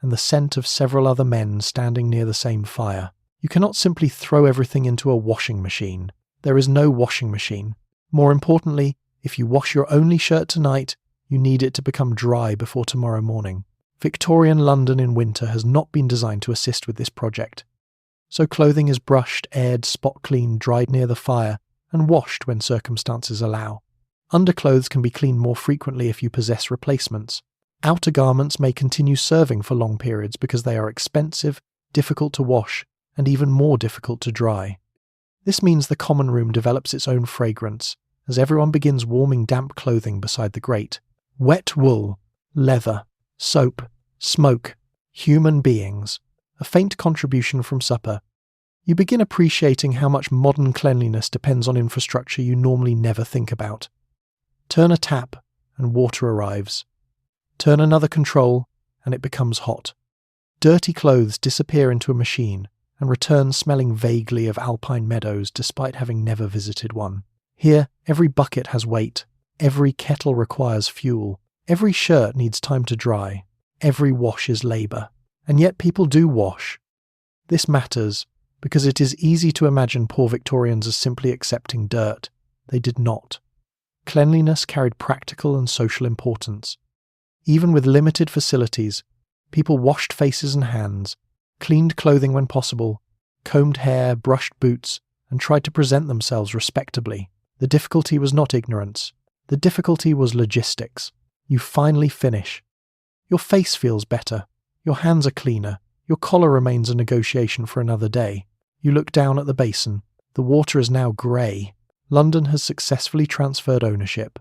and the scent of several other men standing near the same fire. You cannot simply throw everything into a washing machine. There is no washing machine. More importantly, if you wash your only shirt tonight, you need it to become dry before tomorrow morning. Victorian London in winter has not been designed to assist with this project. So clothing is brushed, aired, spot cleaned, dried near the fire, and washed when circumstances allow. Underclothes can be cleaned more frequently if you possess replacements. Outer garments may continue serving for long periods because they are expensive, difficult to wash, and even more difficult to dry. This means the common room develops its own fragrance, as everyone begins warming damp clothing beside the grate. Wet wool, leather, soap, smoke, human beings, a faint contribution from supper. You begin appreciating how much modern cleanliness depends on infrastructure you normally never think about. Turn a tap and water arrives. Turn another control and it becomes hot. Dirty clothes disappear into a machine and return smelling vaguely of alpine meadows despite having never visited one. Here, every bucket has weight, every kettle requires fuel, every shirt needs time to dry, every wash is labour. And yet people do wash. This matters because it is easy to imagine poor Victorians as simply accepting dirt. They did not. Cleanliness carried practical and social importance. Even with limited facilities, people washed faces and hands, cleaned clothing when possible, combed hair, brushed boots, and tried to present themselves respectably. The difficulty was not ignorance. The difficulty was logistics. You finally finish. Your face feels better. Your hands are cleaner. Your collar remains a negotiation for another day. You look down at the basin. The water is now grey. London has successfully transferred ownership.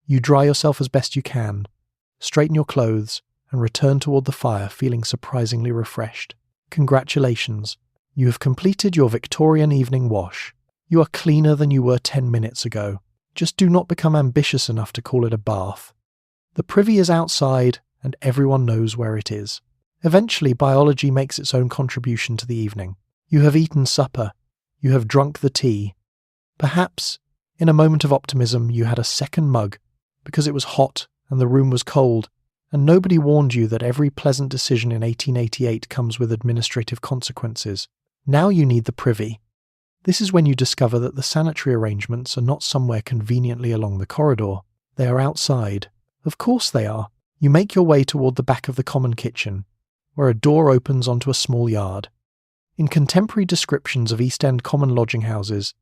You dry yourself as best you can, straighten your clothes, and return toward the fire feeling surprisingly refreshed. Congratulations. You have completed your Victorian evening wash. You are cleaner than you were 10 minutes ago. Just do not become ambitious enough to call it a bath. The privy is outside, and everyone knows where it is. Eventually, biology makes its own contribution to the evening. You have eaten supper. You have drunk the tea. Perhaps, in a moment of optimism, you had a second mug because it was hot and the room was cold, and nobody warned you that every pleasant decision in 1888 comes with administrative consequences. Now you need the privy. This is when you discover that the sanitary arrangements are not somewhere conveniently along the corridor. They are outside. Of course they are. You make your way toward the back of the common kitchen, where a door opens onto a small yard. In contemporary descriptions of East End common lodging houses,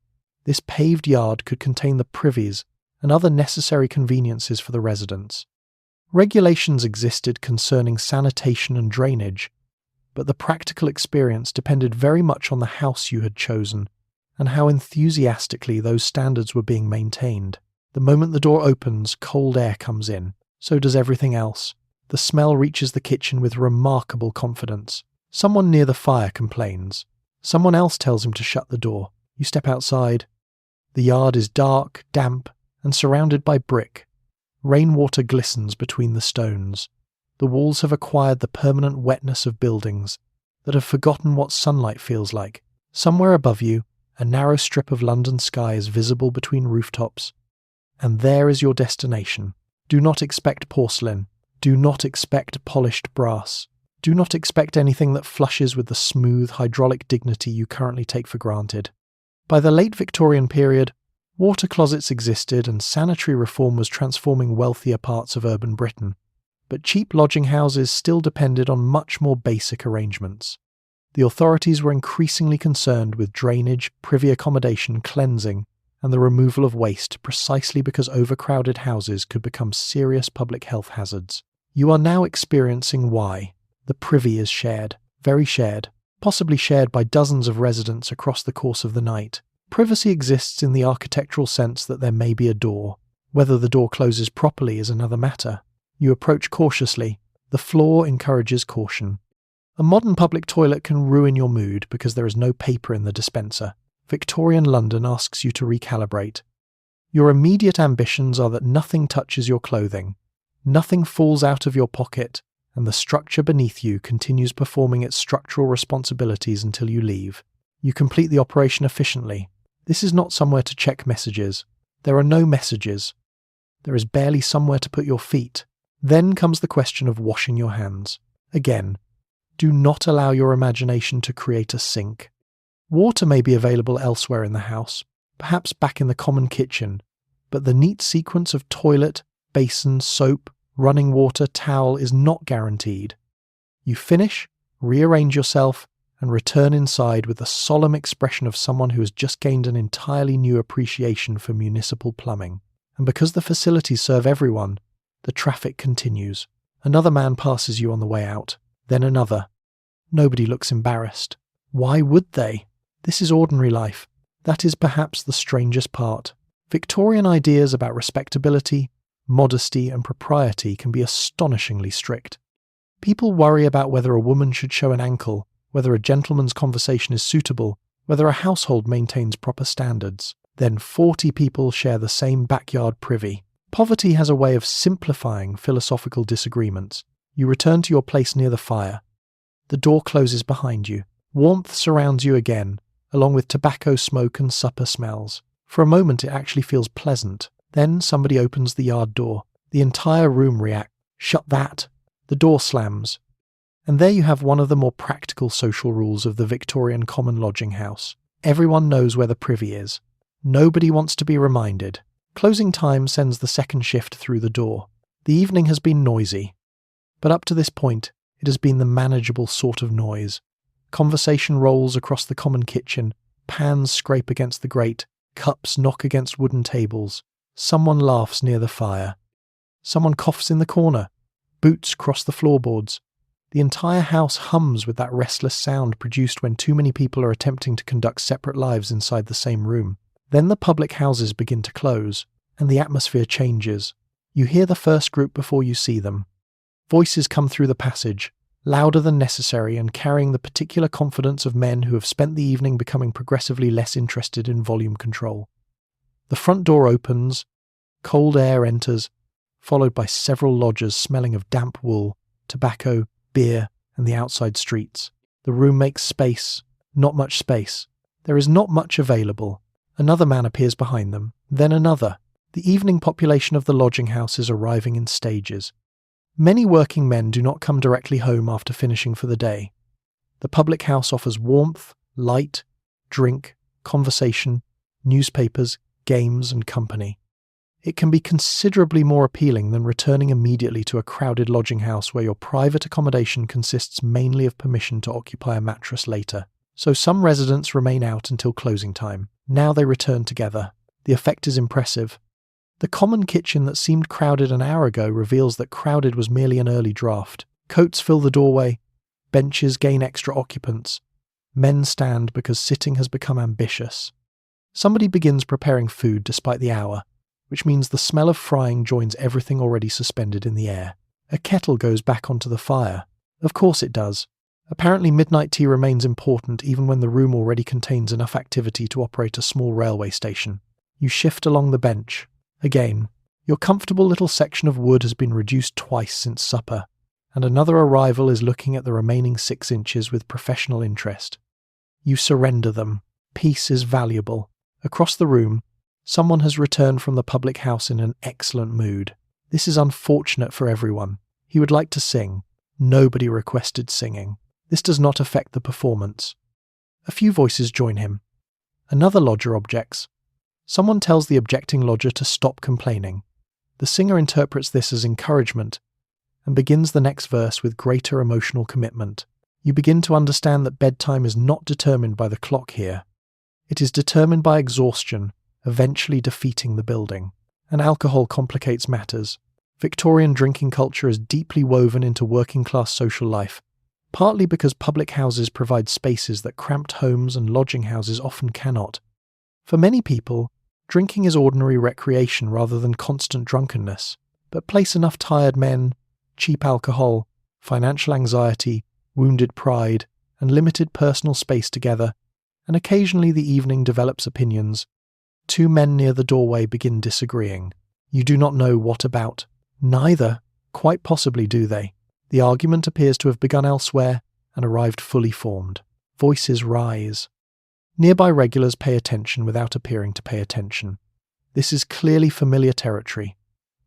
this paved yard could contain the privies and other necessary conveniences for the residents. Regulations existed concerning sanitation and drainage, but the practical experience depended very much on the house you had chosen and how enthusiastically those standards were being maintained. The moment the door opens, cold air comes in. So does everything else. The smell reaches the kitchen with remarkable confidence. Someone near the fire complains. Someone else tells him to shut the door. You step outside. The yard is dark, damp, and surrounded by brick. Rainwater glistens between the stones. The walls have acquired the permanent wetness of buildings that have forgotten what sunlight feels like. Somewhere above you, a narrow strip of London sky is visible between rooftops. And there is your destination. Do not expect porcelain. Do not expect polished brass. Do not expect anything that flushes with the smooth, hydraulic dignity you currently take for granted. By the late Victorian period, water closets existed and sanitary reform was transforming wealthier parts of urban Britain. But cheap lodging houses still depended on much more basic arrangements. The authorities were increasingly concerned with drainage, privy accommodation, cleansing, and the removal of waste precisely because overcrowded houses could become serious public health hazards. You are now experiencing why. The privy is shared, very shared, possibly shared by dozens of residents across the course of the night. Privacy exists in the architectural sense that there may be a door. Whether the door closes properly is another matter. You approach cautiously. The floor encourages caution. A modern public toilet can ruin your mood because there is no paper in the dispenser. Victorian London asks you to recalibrate. Your immediate ambitions are that nothing touches your clothing, nothing falls out of your pocket, and the structure beneath you continues performing its structural responsibilities until you leave. You complete the operation efficiently. This is not somewhere to check messages. There are no messages. There is barely somewhere to put your feet. Then comes the question of washing your hands. Again, do not allow your imagination to create a sink. Water may be available elsewhere in the house, perhaps back in the common kitchen, but the neat sequence of toilet, basin, soap, running water, towel is not guaranteed. You finish, rearrange yourself, and return inside with the solemn expression of someone who has just gained an entirely new appreciation for municipal plumbing. And because the facilities serve everyone, the traffic continues. Another man passes you on the way out, then another. Nobody looks embarrassed. Why would they? This is ordinary life. That is perhaps the strangest part. Victorian ideas about respectability, modesty, and propriety can be astonishingly strict. People worry about whether a woman should show an ankle, whether a gentleman's conversation is suitable, whether a household maintains proper standards. Then 40 people share the same backyard privy. Poverty has a way of simplifying philosophical disagreements. You return to your place near the fire. The door closes behind you. Warmth surrounds you again, along with tobacco smoke and supper smells. For a moment it actually feels pleasant. Then somebody opens the yard door. The entire room reacts. Shut that. The door slams. And there you have one of the more practical social rules of the Victorian common lodging house. Everyone knows where the privy is. Nobody wants to be reminded. Closing time sends the second shift through the door. The evening has been noisy, but up to this point, it has been the manageable sort of noise. Conversation rolls across the common kitchen, pans scrape against the grate, cups knock against wooden tables. Someone laughs near the fire. Someone coughs in the corner. Boots cross the floorboards. The entire house hums with that restless sound produced when too many people are attempting to conduct separate lives inside the same room. Then the public houses begin to close, and the atmosphere changes. You hear the first group before you see them. Voices come through the passage, louder than necessary and carrying the particular confidence of men who have spent the evening becoming progressively less interested in volume control. The front door opens, cold air enters, followed by several lodgers smelling of damp wool, tobacco, beer, and the outside streets. The room makes space, not much space. There is not much available. Another man appears behind them, then another. The evening population of the lodging house is arriving in stages. Many working men do not come directly home after finishing for the day. The public house offers warmth, light, drink, conversation, newspapers, games, and company. It can be considerably more appealing than returning immediately to a crowded lodging house where your private accommodation consists mainly of permission to occupy a mattress later. So some residents remain out until closing time. Now they return together. The effect is impressive. The common kitchen that seemed crowded an hour ago reveals that crowded was merely an early draft. Coats fill the doorway. Benches gain extra occupants. Men stand because sitting has become ambitious. Somebody begins preparing food despite the hour, which means the smell of frying joins everything already suspended in the air. A kettle goes back onto the fire. Of course it does. Apparently midnight tea remains important even when the room already contains enough activity to operate a small railway station. You shift along the bench. Again, your comfortable little section of wood has been reduced twice since supper, and another arrival is looking at the remaining 6 inches with professional interest. You surrender them. Peace is valuable. Across the room, someone has returned from the public house in an excellent mood. This is unfortunate for everyone. He would like to sing. Nobody requested singing. This does not affect the performance. A few voices join him. Another lodger objects. Someone tells the objecting lodger to stop complaining. The singer interprets this as encouragement and begins the next verse with greater emotional commitment. You begin to understand that bedtime is not determined by the clock here. It is determined by exhaustion, eventually defeating the building. And alcohol complicates matters. Victorian drinking culture is deeply woven into working-class social life, partly because public houses provide spaces that cramped homes and lodging houses often cannot. For many people, drinking is ordinary recreation rather than constant drunkenness, but place enough tired men, cheap alcohol, financial anxiety, wounded pride, and limited personal space together, and occasionally the evening develops opinions. 2 men near the doorway begin disagreeing. You do not know what about. Neither, quite possibly, do they. The argument appears to have begun elsewhere and arrived fully formed. Voices rise. Nearby regulars pay attention without appearing to pay attention. This is clearly familiar territory.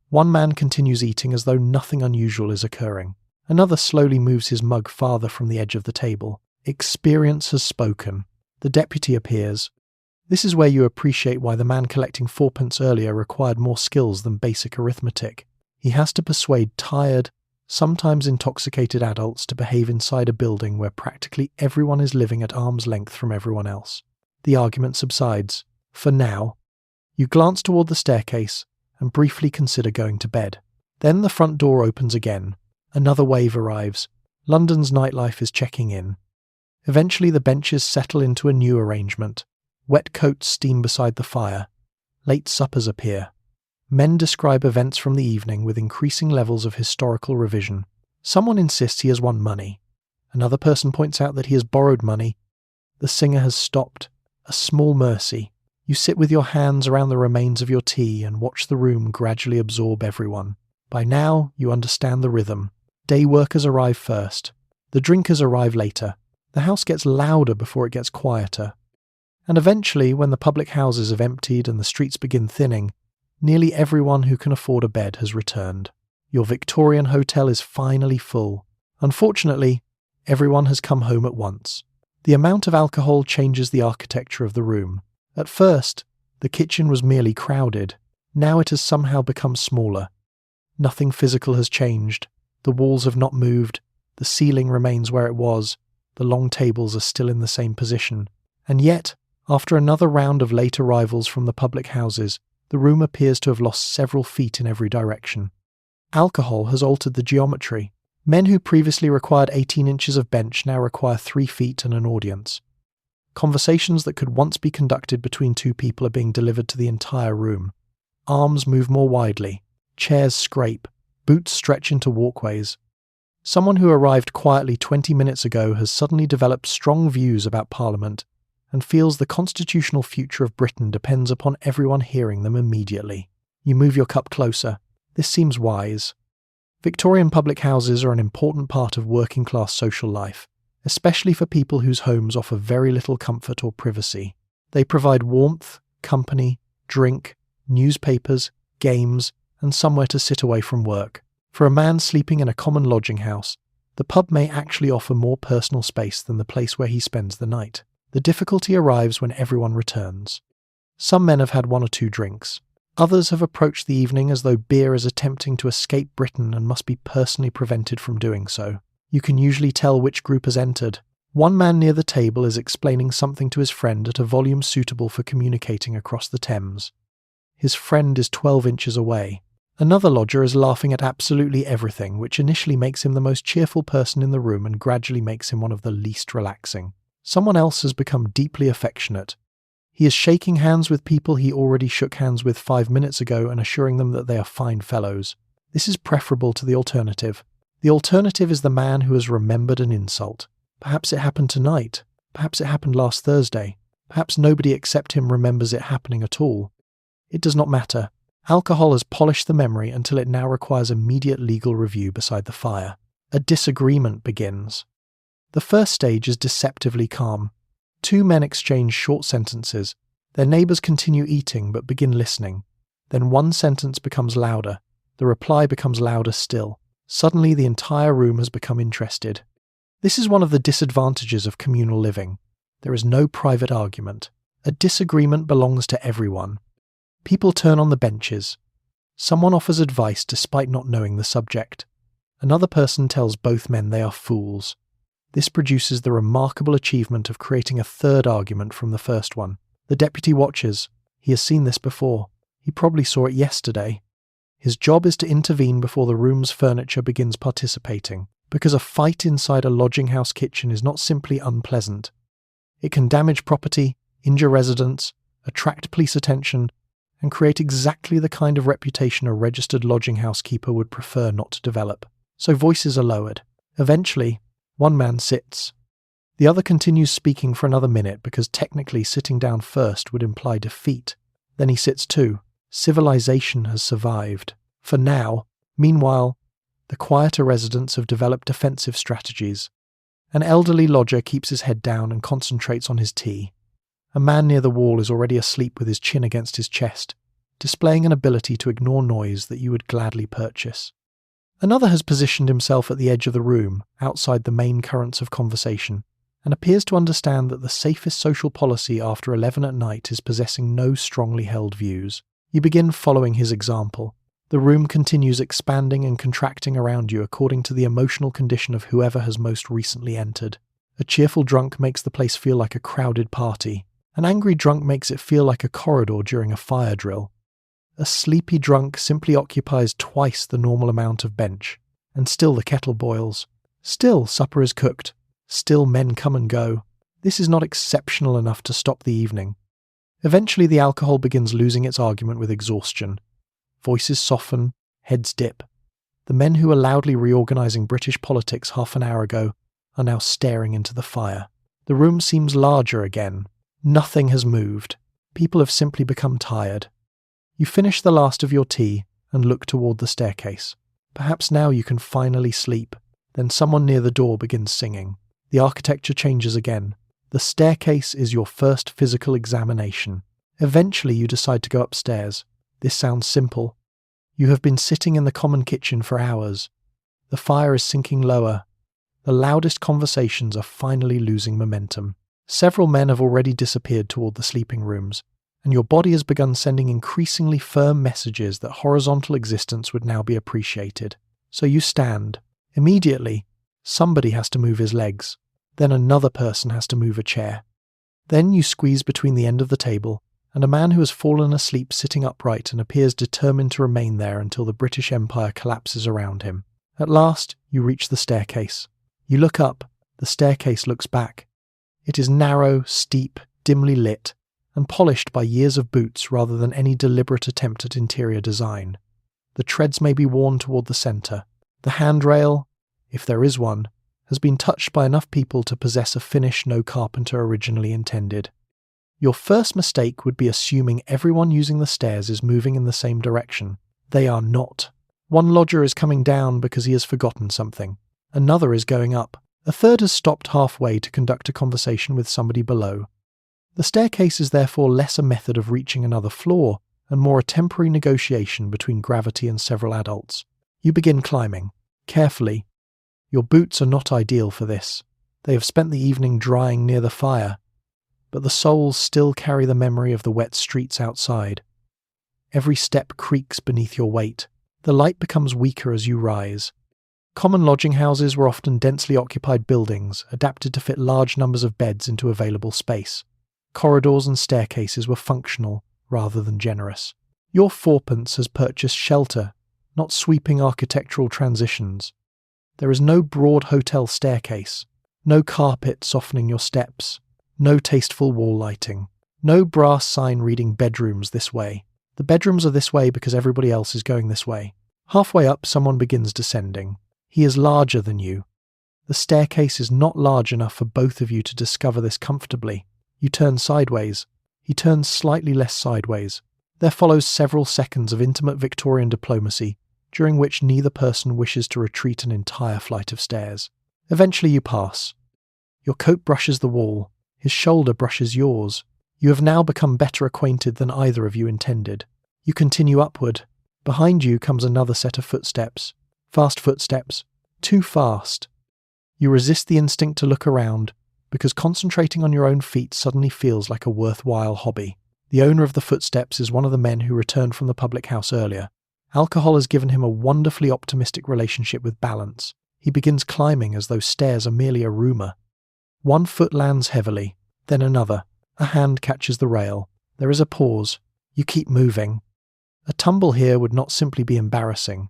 One man continues eating as though nothing unusual is occurring. Another slowly moves his mug farther from the edge of the table. Experience has spoken. The deputy appears. This is where you appreciate why the man collecting 4pence earlier required more skills than basic arithmetic. He has to persuade tired, sometimes intoxicated adults to behave inside a building where practically everyone is living at arm's length from everyone else. The argument subsides. For now, you glance toward the staircase and briefly consider going to bed. Then the front door opens again. Another wave arrives. London's nightlife is checking in. Eventually the benches settle into a new arrangement. Wet coats steam beside the fire. Late suppers appear. Men describe events from the evening with increasing levels of historical revision. Someone insists he has won money. Another person points out that he has borrowed money. The singer has stopped. A small mercy. You sit with your hands around the remains of your tea and watch the room gradually absorb everyone. By now, you understand the rhythm. Day workers arrive first. The drinkers arrive later. The house gets louder before it gets quieter. And eventually, when the public houses have emptied and the streets begin thinning, nearly everyone who can afford a bed has returned. Your Victorian hotel is finally full. Unfortunately, everyone has come home at once. The amount of alcohol changes the architecture of the room. At first, the kitchen was merely crowded. Now it has somehow become smaller. Nothing physical has changed. The walls have not moved. The ceiling remains where it was. The long tables are still in the same position. And yet, after another round of late arrivals from the public houses, the room appears to have lost several feet in every direction. Alcohol has altered the geometry. Men who previously required 18 inches of bench now require 3 feet and an audience. Conversations that could once be conducted between two people are being delivered to the entire room. Arms move more widely. Chairs scrape. Boots stretch into walkways. Someone who arrived quietly 20 minutes ago has suddenly developed strong views about Parliament and feels the constitutional future of Britain depends upon everyone hearing them immediately. You move your cup closer. This seems wise. Victorian public houses are an important part of working-class social life, especially for people whose homes offer very little comfort or privacy. They provide warmth, company, drink, newspapers, games, and somewhere to sit away from work. For a man sleeping in a common lodging house, the pub may actually offer more personal space than the place where he spends the night. The difficulty arrives when everyone returns. Some men have had 1 or 2 drinks. Others have approached the evening as though beer is attempting to escape Britain and must be personally prevented from doing so. You can usually tell which group has entered. One man near the table is explaining something to his friend at a volume suitable for communicating across the Thames. His friend is 12 inches away. Another lodger is laughing at absolutely everything, which initially makes him the most cheerful person in the room and gradually makes him one of the least relaxing. Someone else has become deeply affectionate. He is shaking hands with people he already shook hands with 5 minutes ago and assuring them that they are fine fellows. This is preferable to the alternative. The alternative is the man who has remembered an insult. Perhaps it happened tonight. Perhaps it happened last Thursday. Perhaps nobody except him remembers it happening at all. It does not matter. Alcohol has polished the memory until it now requires immediate legal review beside the fire. A disagreement begins. The first stage is deceptively calm. 2 men exchange short sentences. Their neighbours continue eating but begin listening. Then one sentence becomes louder. The reply becomes louder still. Suddenly the entire room has become interested. This is one of the disadvantages of communal living. There is no private argument. A disagreement belongs to everyone. People turn on the benches. Someone offers advice despite not knowing the subject. Another person tells both men they are fools. This produces the remarkable achievement of creating a third argument from the first one. The deputy watches. He has seen this before. He probably saw it yesterday. His job is to intervene before the room's furniture begins participating, because a fight inside a lodging house kitchen is not simply unpleasant. It can damage property, injure residents, attract police attention, and create exactly the kind of reputation a registered lodging house keeper would prefer not to develop. So voices are lowered. Eventually, one man sits. The other continues speaking for another minute because technically sitting down first would imply defeat. Then he sits too. Civilization has survived. For now. Meanwhile, the quieter residents have developed defensive strategies. An elderly lodger keeps his head down and concentrates on his tea. A man near the wall is already asleep with his chin against his chest, displaying an ability to ignore noise that you would gladly purchase. Another has positioned himself at the edge of the room, outside the main currents of conversation, and appears to understand that the safest social policy after 11 at night is possessing no strongly held views. You begin following his example. The room continues expanding and contracting around you according to the emotional condition of whoever has most recently entered. A cheerful drunk makes the place feel like a crowded party. An angry drunk makes it feel like a corridor during a fire drill. A sleepy drunk simply occupies twice the normal amount of bench, and still the kettle boils. Still supper is cooked. Still men come and go. This is not exceptional enough to stop the evening. Eventually the alcohol begins losing its argument with exhaustion. Voices soften, heads dip. The men who were loudly reorganising British politics half an hour ago are now staring into the fire. The room seems larger again. Nothing has moved. People have simply become tired. You finish the last of your tea and look toward the staircase. Perhaps now you can finally sleep. Then someone near the door begins singing. The architecture changes again. The staircase is your first physical examination. Eventually you decide to go upstairs. This sounds simple. You have been sitting in the common kitchen for hours. The fire is sinking lower. The loudest conversations are finally losing momentum. Several men have already disappeared toward the sleeping rooms. and your body has begun sending increasingly firm messages that horizontal existence would now be appreciated. So you stand. Immediately, somebody has to move his legs. Then another person has to move a chair. Then you squeeze between the end of the table and a man who has fallen asleep sitting upright and appears determined to remain there until the British Empire collapses around him. At last, you reach the staircase. You look up. The staircase looks back. It is narrow, steep, dimly lit, and polished by years of boots rather than any deliberate attempt at interior design. The treads may be worn toward the centre. The handrail, if there is one, has been touched by enough people to possess a finish no carpenter originally intended. Your first mistake would be assuming everyone using the stairs is moving in the same direction. They are not. One lodger is coming down because he has forgotten something. Another is going up. A third has stopped halfway to conduct a conversation with somebody below. The staircase is therefore less a method of reaching another floor and more a temporary negotiation between gravity and several adults. You begin climbing. Carefully. Your boots are not ideal for this. They have spent the evening drying near the fire, but the soles still carry the memory of the wet streets outside. Every step creaks beneath your weight. The light becomes weaker as you rise. Common lodging houses were often densely occupied buildings, adapted to fit large numbers of beds into available space. Corridors and staircases were functional rather than generous. Your fourpence has purchased shelter, not sweeping architectural transitions. There is no broad hotel staircase, no carpet softening your steps, no tasteful wall lighting, no brass sign reading bedrooms this way. The bedrooms are this way because everybody else is going this way. Halfway up, someone begins descending. He is larger than you. The staircase is not large enough for both of you to discover this comfortably. You turn sideways. He turns slightly less sideways. There follows several seconds of intimate Victorian diplomacy, during which neither person wishes to retreat an entire flight of stairs. Eventually you pass. Your coat brushes the wall. His shoulder brushes yours. You have now become better acquainted than either of you intended. You continue upward. Behind you comes another set of footsteps. Fast footsteps. Too fast. You resist the instinct to look around, because concentrating on your own feet suddenly feels like a worthwhile hobby. The owner of the footsteps is one of the men who returned from the public house earlier. Alcohol has given him a wonderfully optimistic relationship with balance. He begins climbing as though stairs are merely a rumour. One foot lands heavily, then another. A hand catches the rail. There is a pause. You keep moving. A tumble here would not simply be embarrassing.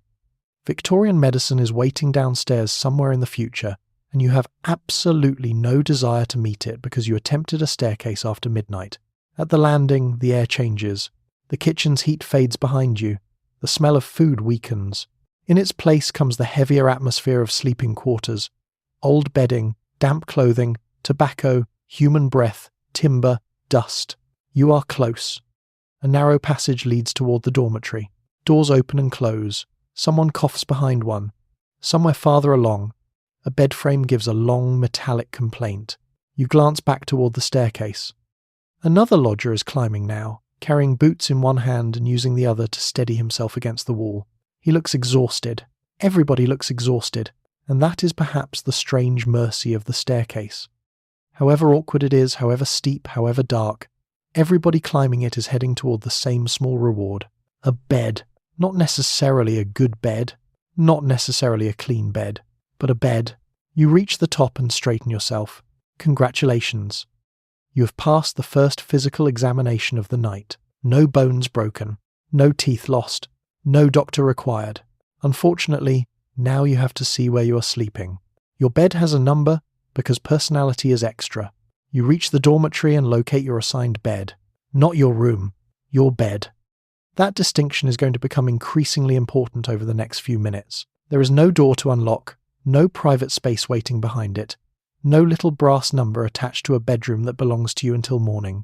Victorian medicine is waiting downstairs somewhere in the future, and you have absolutely no desire to meet it because you attempted a staircase after midnight. At the landing, the air changes. The kitchen's heat fades behind you. The smell of food weakens. In its place comes the heavier atmosphere of sleeping quarters. Old bedding, damp clothing, tobacco, human breath, timber, dust. You are close. A narrow passage leads toward the dormitory. Doors open and close. Someone coughs behind one. Somewhere farther along, a bed frame gives a long metallic complaint. You glance back toward the staircase. Another lodger is climbing now, carrying boots in one hand and using the other to steady himself against the wall. He looks exhausted. Everybody looks exhausted, and that is perhaps the strange mercy of the staircase. However awkward it is, however steep, however dark, everybody climbing it is heading toward the same small reward. A bed. Not necessarily a good bed, not necessarily a clean bed, but a bed. You reach the top and straighten yourself. Congratulations. You have passed the first physical examination of the night. No bones broken, no teeth lost, no doctor required. Unfortunately, now you have to see where you are sleeping. Your bed has a number because personality is extra. You reach the dormitory and locate your assigned bed. Not your room, your bed. That distinction is going to become increasingly important over the next few minutes. There is no door to unlock, no private space waiting behind it, no little brass number attached to a bedroom that belongs to you until morning.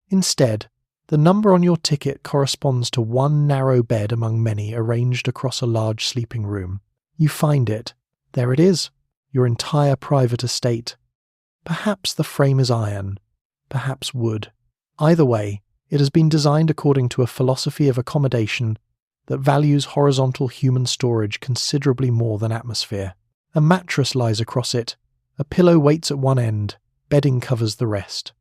Instead, the number on your ticket corresponds to one narrow bed among many arranged across a large sleeping room. You find it. There it is, your entire private estate. Perhaps the frame is iron, perhaps wood. Either way, it has been designed according to a philosophy of accommodation that values horizontal human storage considerably more than atmosphere. A mattress lies across it, a pillow waits at one end, bedding covers the rest.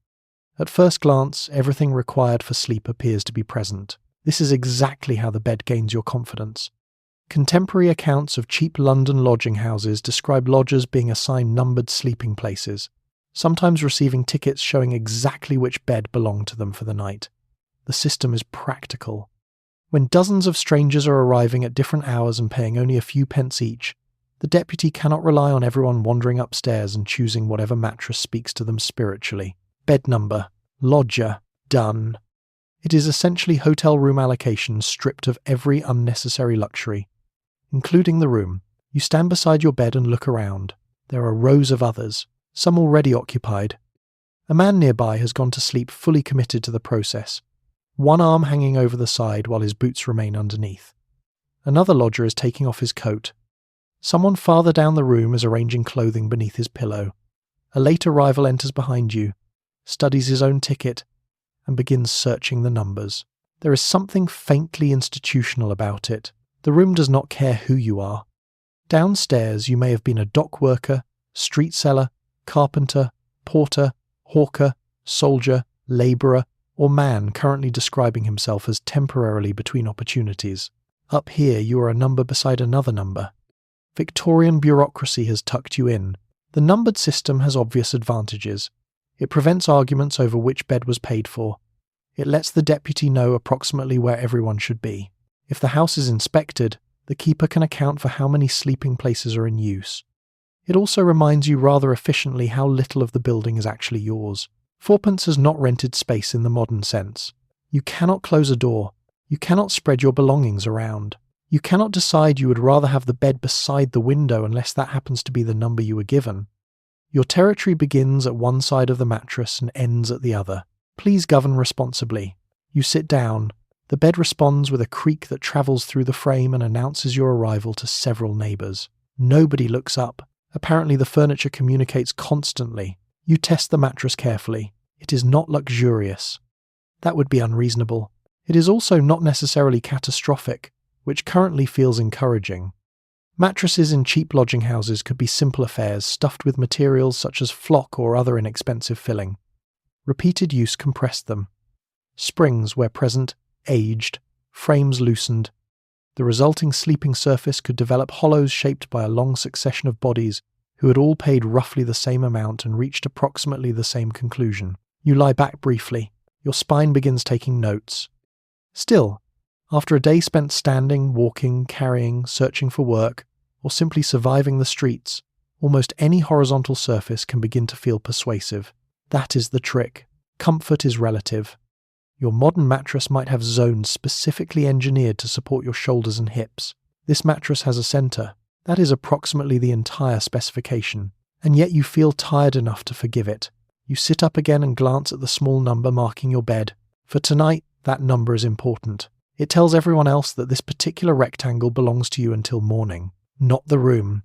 At first glance, everything required for sleep appears to be present. This is exactly how the bed gains your confidence. Contemporary accounts of cheap London lodging houses describe lodgers being assigned numbered sleeping places, sometimes receiving tickets showing exactly which bed belonged to them for the night. The system is practical. When dozens of strangers are arriving at different hours and paying only a few pence each, the deputy cannot rely on everyone wandering upstairs and choosing whatever mattress speaks to them spiritually. Bed number, lodger, done. It is essentially hotel room allocation stripped of every unnecessary luxury, including the room. You stand beside your bed and look around. There are rows of others, some already occupied. A man nearby has gone to sleep fully committed to the process, one arm hanging over the side while his boots remain underneath. Another lodger is taking off his coat. Someone farther down the room is arranging clothing beneath his pillow. A late arrival enters behind you, studies his own ticket, and begins searching the numbers. There is something faintly institutional about it. The room does not care who you are. Downstairs you may have been a dock worker, street seller, carpenter, porter, hawker, soldier, labourer, or man currently describing himself as temporarily between opportunities. Up here you are a number beside another number. Victorian bureaucracy has tucked you in. The numbered system has obvious advantages. It prevents arguments over which bed was paid for. It lets the deputy know approximately where everyone should be. If the house is inspected, the keeper can account for how many sleeping places are in use. It also reminds you rather efficiently how little of the building is actually yours. Fourpence has not rented space in the modern sense. You cannot close a door. You cannot spread your belongings around. You cannot decide you would rather have the bed beside the window unless that happens to be the number you were given. Your territory begins at one side of the mattress and ends at the other. Please govern responsibly. You sit down. The bed responds with a creak that travels through the frame and announces your arrival to several neighbours. Nobody looks up. Apparently the furniture communicates constantly. You test the mattress carefully. It is not luxurious. That would be unreasonable. It is also not necessarily catastrophic, which currently feels encouraging. Mattresses in cheap lodging houses could be simple affairs stuffed with materials such as flock or other inexpensive filling. Repeated use compressed them. Springs, where present, aged, frames loosened. The resulting sleeping surface could develop hollows shaped by a long succession of bodies who had all paid roughly the same amount and reached approximately the same conclusion. You lie back briefly. Your spine begins taking notes. Still, after a day spent standing, walking, carrying, searching for work, or simply surviving the streets, almost any horizontal surface can begin to feel persuasive. That is the trick. Comfort is relative. Your modern mattress might have zones specifically engineered to support your shoulders and hips. This mattress has a centre. That is approximately the entire specification. And yet you feel tired enough to forgive it. You sit up again and glance at the small number marking your bed. For tonight, that number is important. It tells everyone else that this particular rectangle belongs to you until morning. Not the room.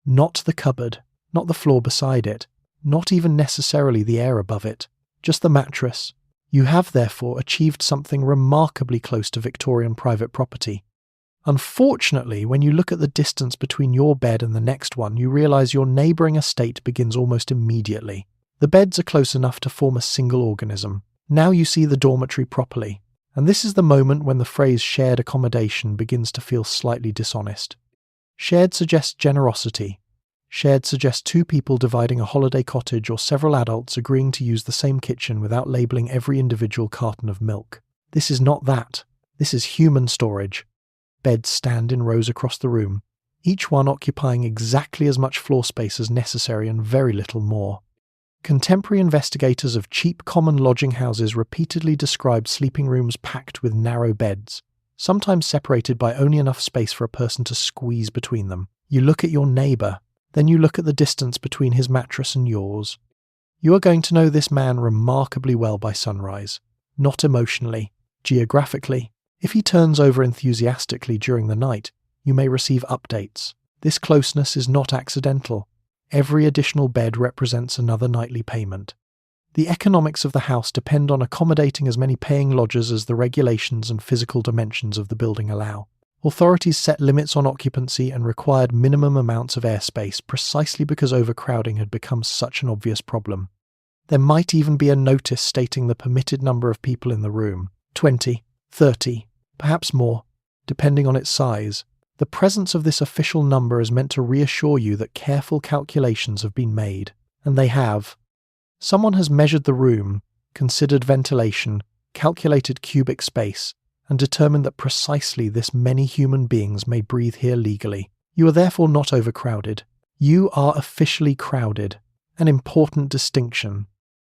Not the cupboard. Not the floor beside it. Not even necessarily the air above it. Just the mattress. You have, therefore, achieved something remarkably close to Victorian private property. Unfortunately, when you look at the distance between your bed and the next one, you realise your neighbouring estate begins almost immediately. The beds are close enough to form a single organism. Now you see the dormitory properly. And this is the moment when the phrase shared accommodation begins to feel slightly dishonest. Shared suggests generosity. Shared suggests two people dividing a holiday cottage or several adults agreeing to use the same kitchen without labelling every individual carton of milk. This is not that. This is human storage. Beds stand in rows across the room, each one occupying exactly as much floor space as necessary and very little more. Contemporary investigators of cheap common lodging houses repeatedly describe sleeping rooms packed with narrow beds, sometimes separated by only enough space for a person to squeeze between them. You look at your neighbour, then you look at the distance between his mattress and yours. You are going to know this man remarkably well by sunrise, not emotionally, geographically. If he turns over enthusiastically during the night, you may receive updates. This closeness is not accidental. Every additional bed represents another nightly payment. The economics of the house depend on accommodating as many paying lodgers as the regulations and physical dimensions of the building allow. Authorities set limits on occupancy and required minimum amounts of airspace precisely because overcrowding had become such an obvious problem. There might even be a notice stating the permitted number of people in the room, 20, 30, perhaps more, depending on its size. The presence of this official number is meant to reassure you that careful calculations have been made, and they have. Someone has measured the room, considered ventilation, calculated cubic space, and determined that precisely this many human beings may breathe here legally. You are therefore not overcrowded. You are officially crowded, an important distinction.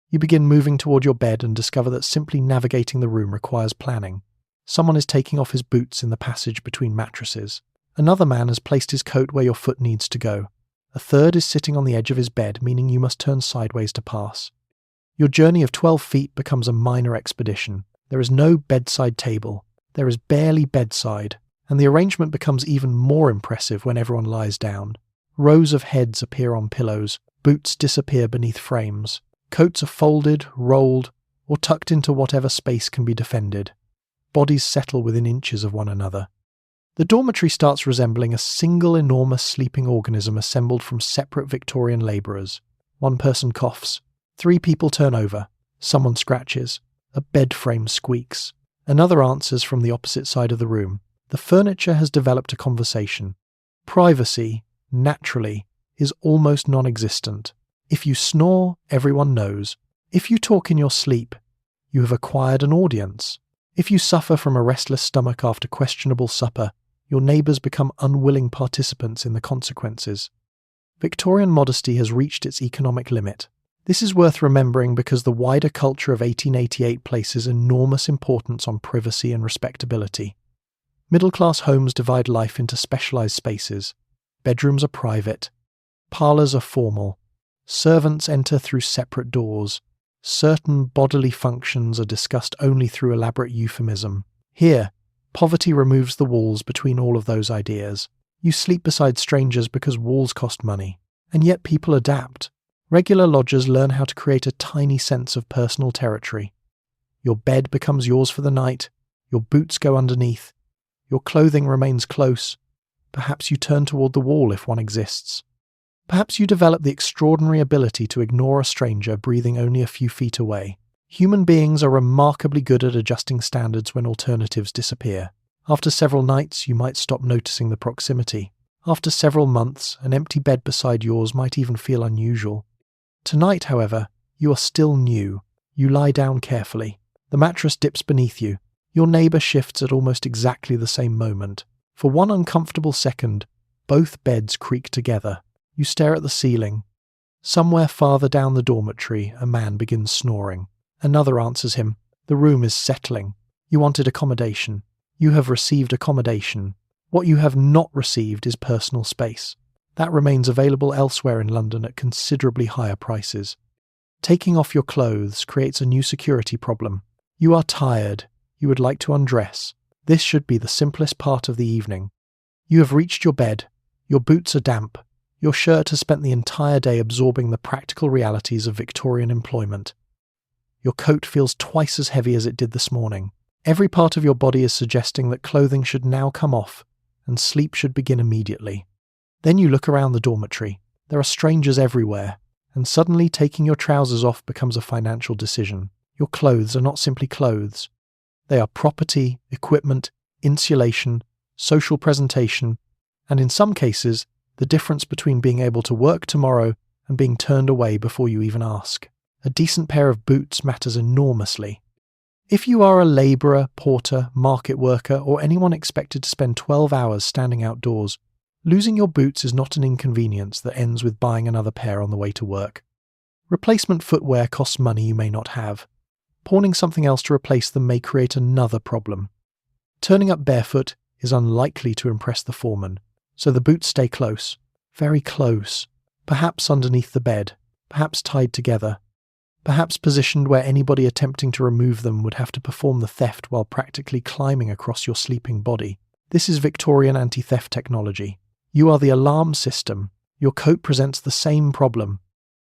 You begin moving toward your bed and discover that simply navigating the room requires planning. Someone is taking off his boots in the passage between mattresses. Another man has placed his coat where your foot needs to go. A third is sitting on the edge of his bed, meaning you must turn sideways to pass. Your journey of 12 feet becomes a minor expedition. There is no bedside table. There is barely bedside, and the arrangement becomes even more impressive when everyone lies down. Rows of heads appear on pillows, boots disappear beneath frames. Coats are folded, rolled, or tucked into whatever space can be defended. Bodies settle within inches of one another. The dormitory starts resembling a single enormous sleeping organism assembled from separate Victorian labourers. One person coughs. 3 people turn over. Someone scratches. A bed frame squeaks. Another answers from the opposite side of the room. The furniture has developed a conversation. Privacy, naturally, is almost non-existent. If you snore, everyone knows. If you talk in your sleep, you have acquired an audience. If you suffer from a restless stomach after questionable supper, your neighbours become unwilling participants in the consequences. Victorian modesty has reached its economic limit. This is worth remembering because the wider culture of 1888 places enormous importance on privacy and respectability. Middle-class homes divide life into specialised spaces. Bedrooms are private. Parlours are formal. Servants enter through separate doors. Certain bodily functions are discussed only through elaborate euphemism. Here, poverty removes the walls between all of those ideas. You sleep beside strangers because walls cost money. And yet people adapt. Regular lodgers learn how to create a tiny sense of personal territory. Your bed becomes yours for the night. Your boots go underneath. Your clothing remains close. Perhaps you turn toward the wall if one exists. Perhaps you develop the extraordinary ability to ignore a stranger breathing only a few feet away. Human beings are remarkably good at adjusting standards when alternatives disappear. After several nights, you might stop noticing the proximity. After several months, an empty bed beside yours might even feel unusual. Tonight, however, you are still new. You lie down carefully. The mattress dips beneath you. Your neighbour shifts at almost exactly the same moment. For one uncomfortable second, both beds creak together. You stare at the ceiling. Somewhere farther down the dormitory, a man begins snoring. Another answers him. The room is settling. You wanted accommodation. You have received accommodation. What you have not received is personal space. That remains available elsewhere in London at considerably higher prices. Taking off your clothes creates a new security problem. You are tired. You would like to undress. This should be the simplest part of the evening. You have reached your bed. Your boots are damp. Your shirt has spent the entire day absorbing the practical realities of Victorian employment. Your coat feels twice as heavy as it did this morning. Every part of your body is suggesting that clothing should now come off, and sleep should begin immediately. Then you look around the dormitory. There are strangers everywhere, and suddenly taking your trousers off becomes a financial decision. Your clothes are not simply clothes. They are property, equipment, insulation, social presentation, and in some cases, the difference between being able to work tomorrow and being turned away before you even ask. A decent pair of boots matters enormously. If you are a labourer, porter, market worker, or anyone expected to spend 12 hours standing outdoors, losing your boots is not an inconvenience that ends with buying another pair on the way to work. Replacement footwear costs money you may not have. Pawning something else to replace them may create another problem. Turning up barefoot is unlikely to impress the foreman, so the boots stay close, very close, perhaps underneath the bed, perhaps tied together, perhaps positioned where anybody attempting to remove them would have to perform the theft while practically climbing across your sleeping body. This is Victorian anti-theft technology. You are the alarm system. Your coat presents the same problem.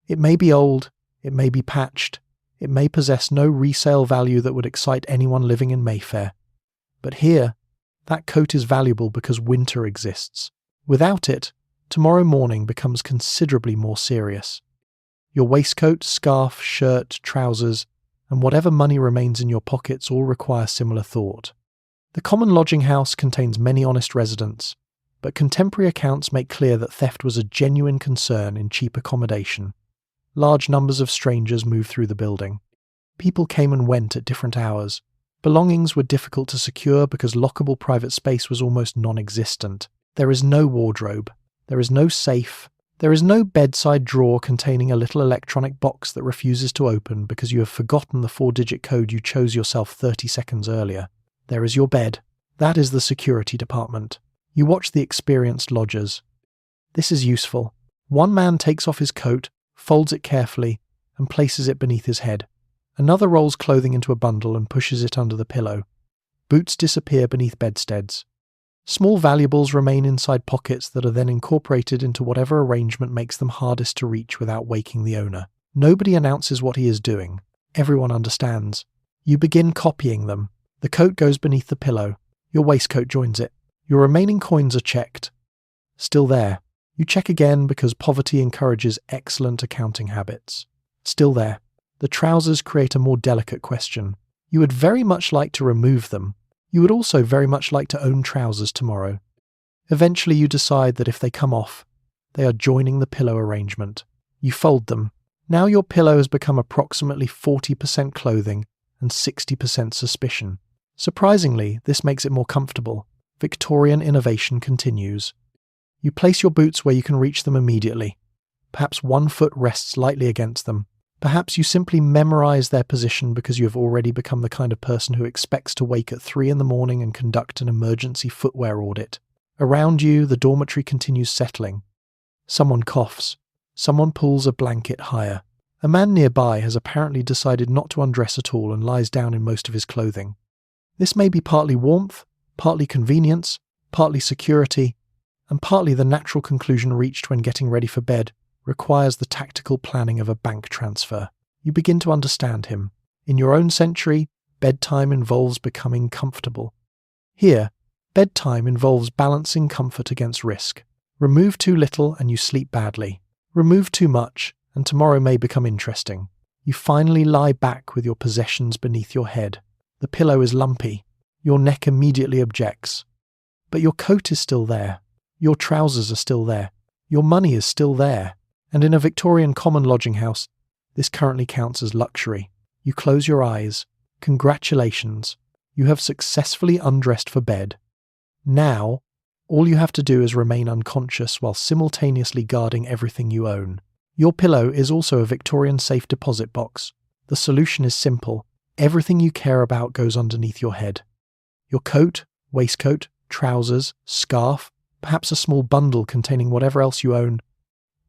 It may be old, it may be patched, it may possess no resale value that would excite anyone living in Mayfair. But here, that coat is valuable because winter exists. Without it, tomorrow morning becomes considerably more serious. Your waistcoat, scarf, shirt, trousers, and whatever money remains in your pockets all require similar thought. The common lodging house contains many honest residents, but contemporary accounts make clear that theft was a genuine concern in cheap accommodation. Large numbers of strangers moved through the building. People came and went at different hours. Belongings were difficult to secure because lockable private space was almost non-existent. There is no wardrobe. There is no safe. There is no bedside drawer containing a little electronic box that refuses to open because you have forgotten the 4-digit code you chose yourself 30 seconds earlier. There is your bed. That is the security department. You watch the experienced lodgers. This is useful. One man takes off his coat, folds it carefully, and places it beneath his head. Another rolls clothing into a bundle and pushes it under the pillow. Boots disappear beneath bedsteads. Small valuables remain inside pockets that are then incorporated into whatever arrangement makes them hardest to reach without waking the owner. Nobody announces what he is doing. Everyone understands. You begin copying them. The coat goes beneath the pillow. Your waistcoat joins it. Your remaining coins are checked. Still there. You check again because poverty encourages excellent accounting habits. Still there. The trousers create a more delicate question. You would very much like to remove them. You would also very much like to own trousers tomorrow. Eventually you decide that if they come off, they are joining the pillow arrangement. You fold them. Now your pillow has become approximately 40% clothing and 60% suspicion. Surprisingly, this makes it more comfortable. Victorian innovation continues. You place your boots where you can reach them immediately. Perhaps one foot rests lightly against them. Perhaps you simply memorize their position because you have already become the kind of person who expects to wake at 3 a.m. and conduct an emergency footwear audit. Around you, the dormitory continues settling. Someone coughs. Someone pulls a blanket higher. A man nearby has apparently decided not to undress at all and lies down in most of his clothing. This may be partly warmth, partly convenience, partly security, and partly the natural conclusion reached when getting ready for bed requires the tactical planning of a bank transfer. You begin to understand him. In your own century, bedtime involves becoming comfortable. Here, bedtime involves balancing comfort against risk. Remove too little and you sleep badly. Remove too much and tomorrow may become interesting. You finally lie back with your possessions beneath your head. The pillow is lumpy. Your neck immediately objects. But your coat is still there. Your trousers are still there. Your money is still there. And in a Victorian common lodging house, this currently counts as luxury. You close your eyes. Congratulations. You have successfully undressed for bed. Now, all you have to do is remain unconscious while simultaneously guarding everything you own. Your pillow is also a Victorian safe deposit box. The solution is simple. Everything you care about goes underneath your head. Your coat, waistcoat, trousers, scarf, perhaps a small bundle containing whatever else you own.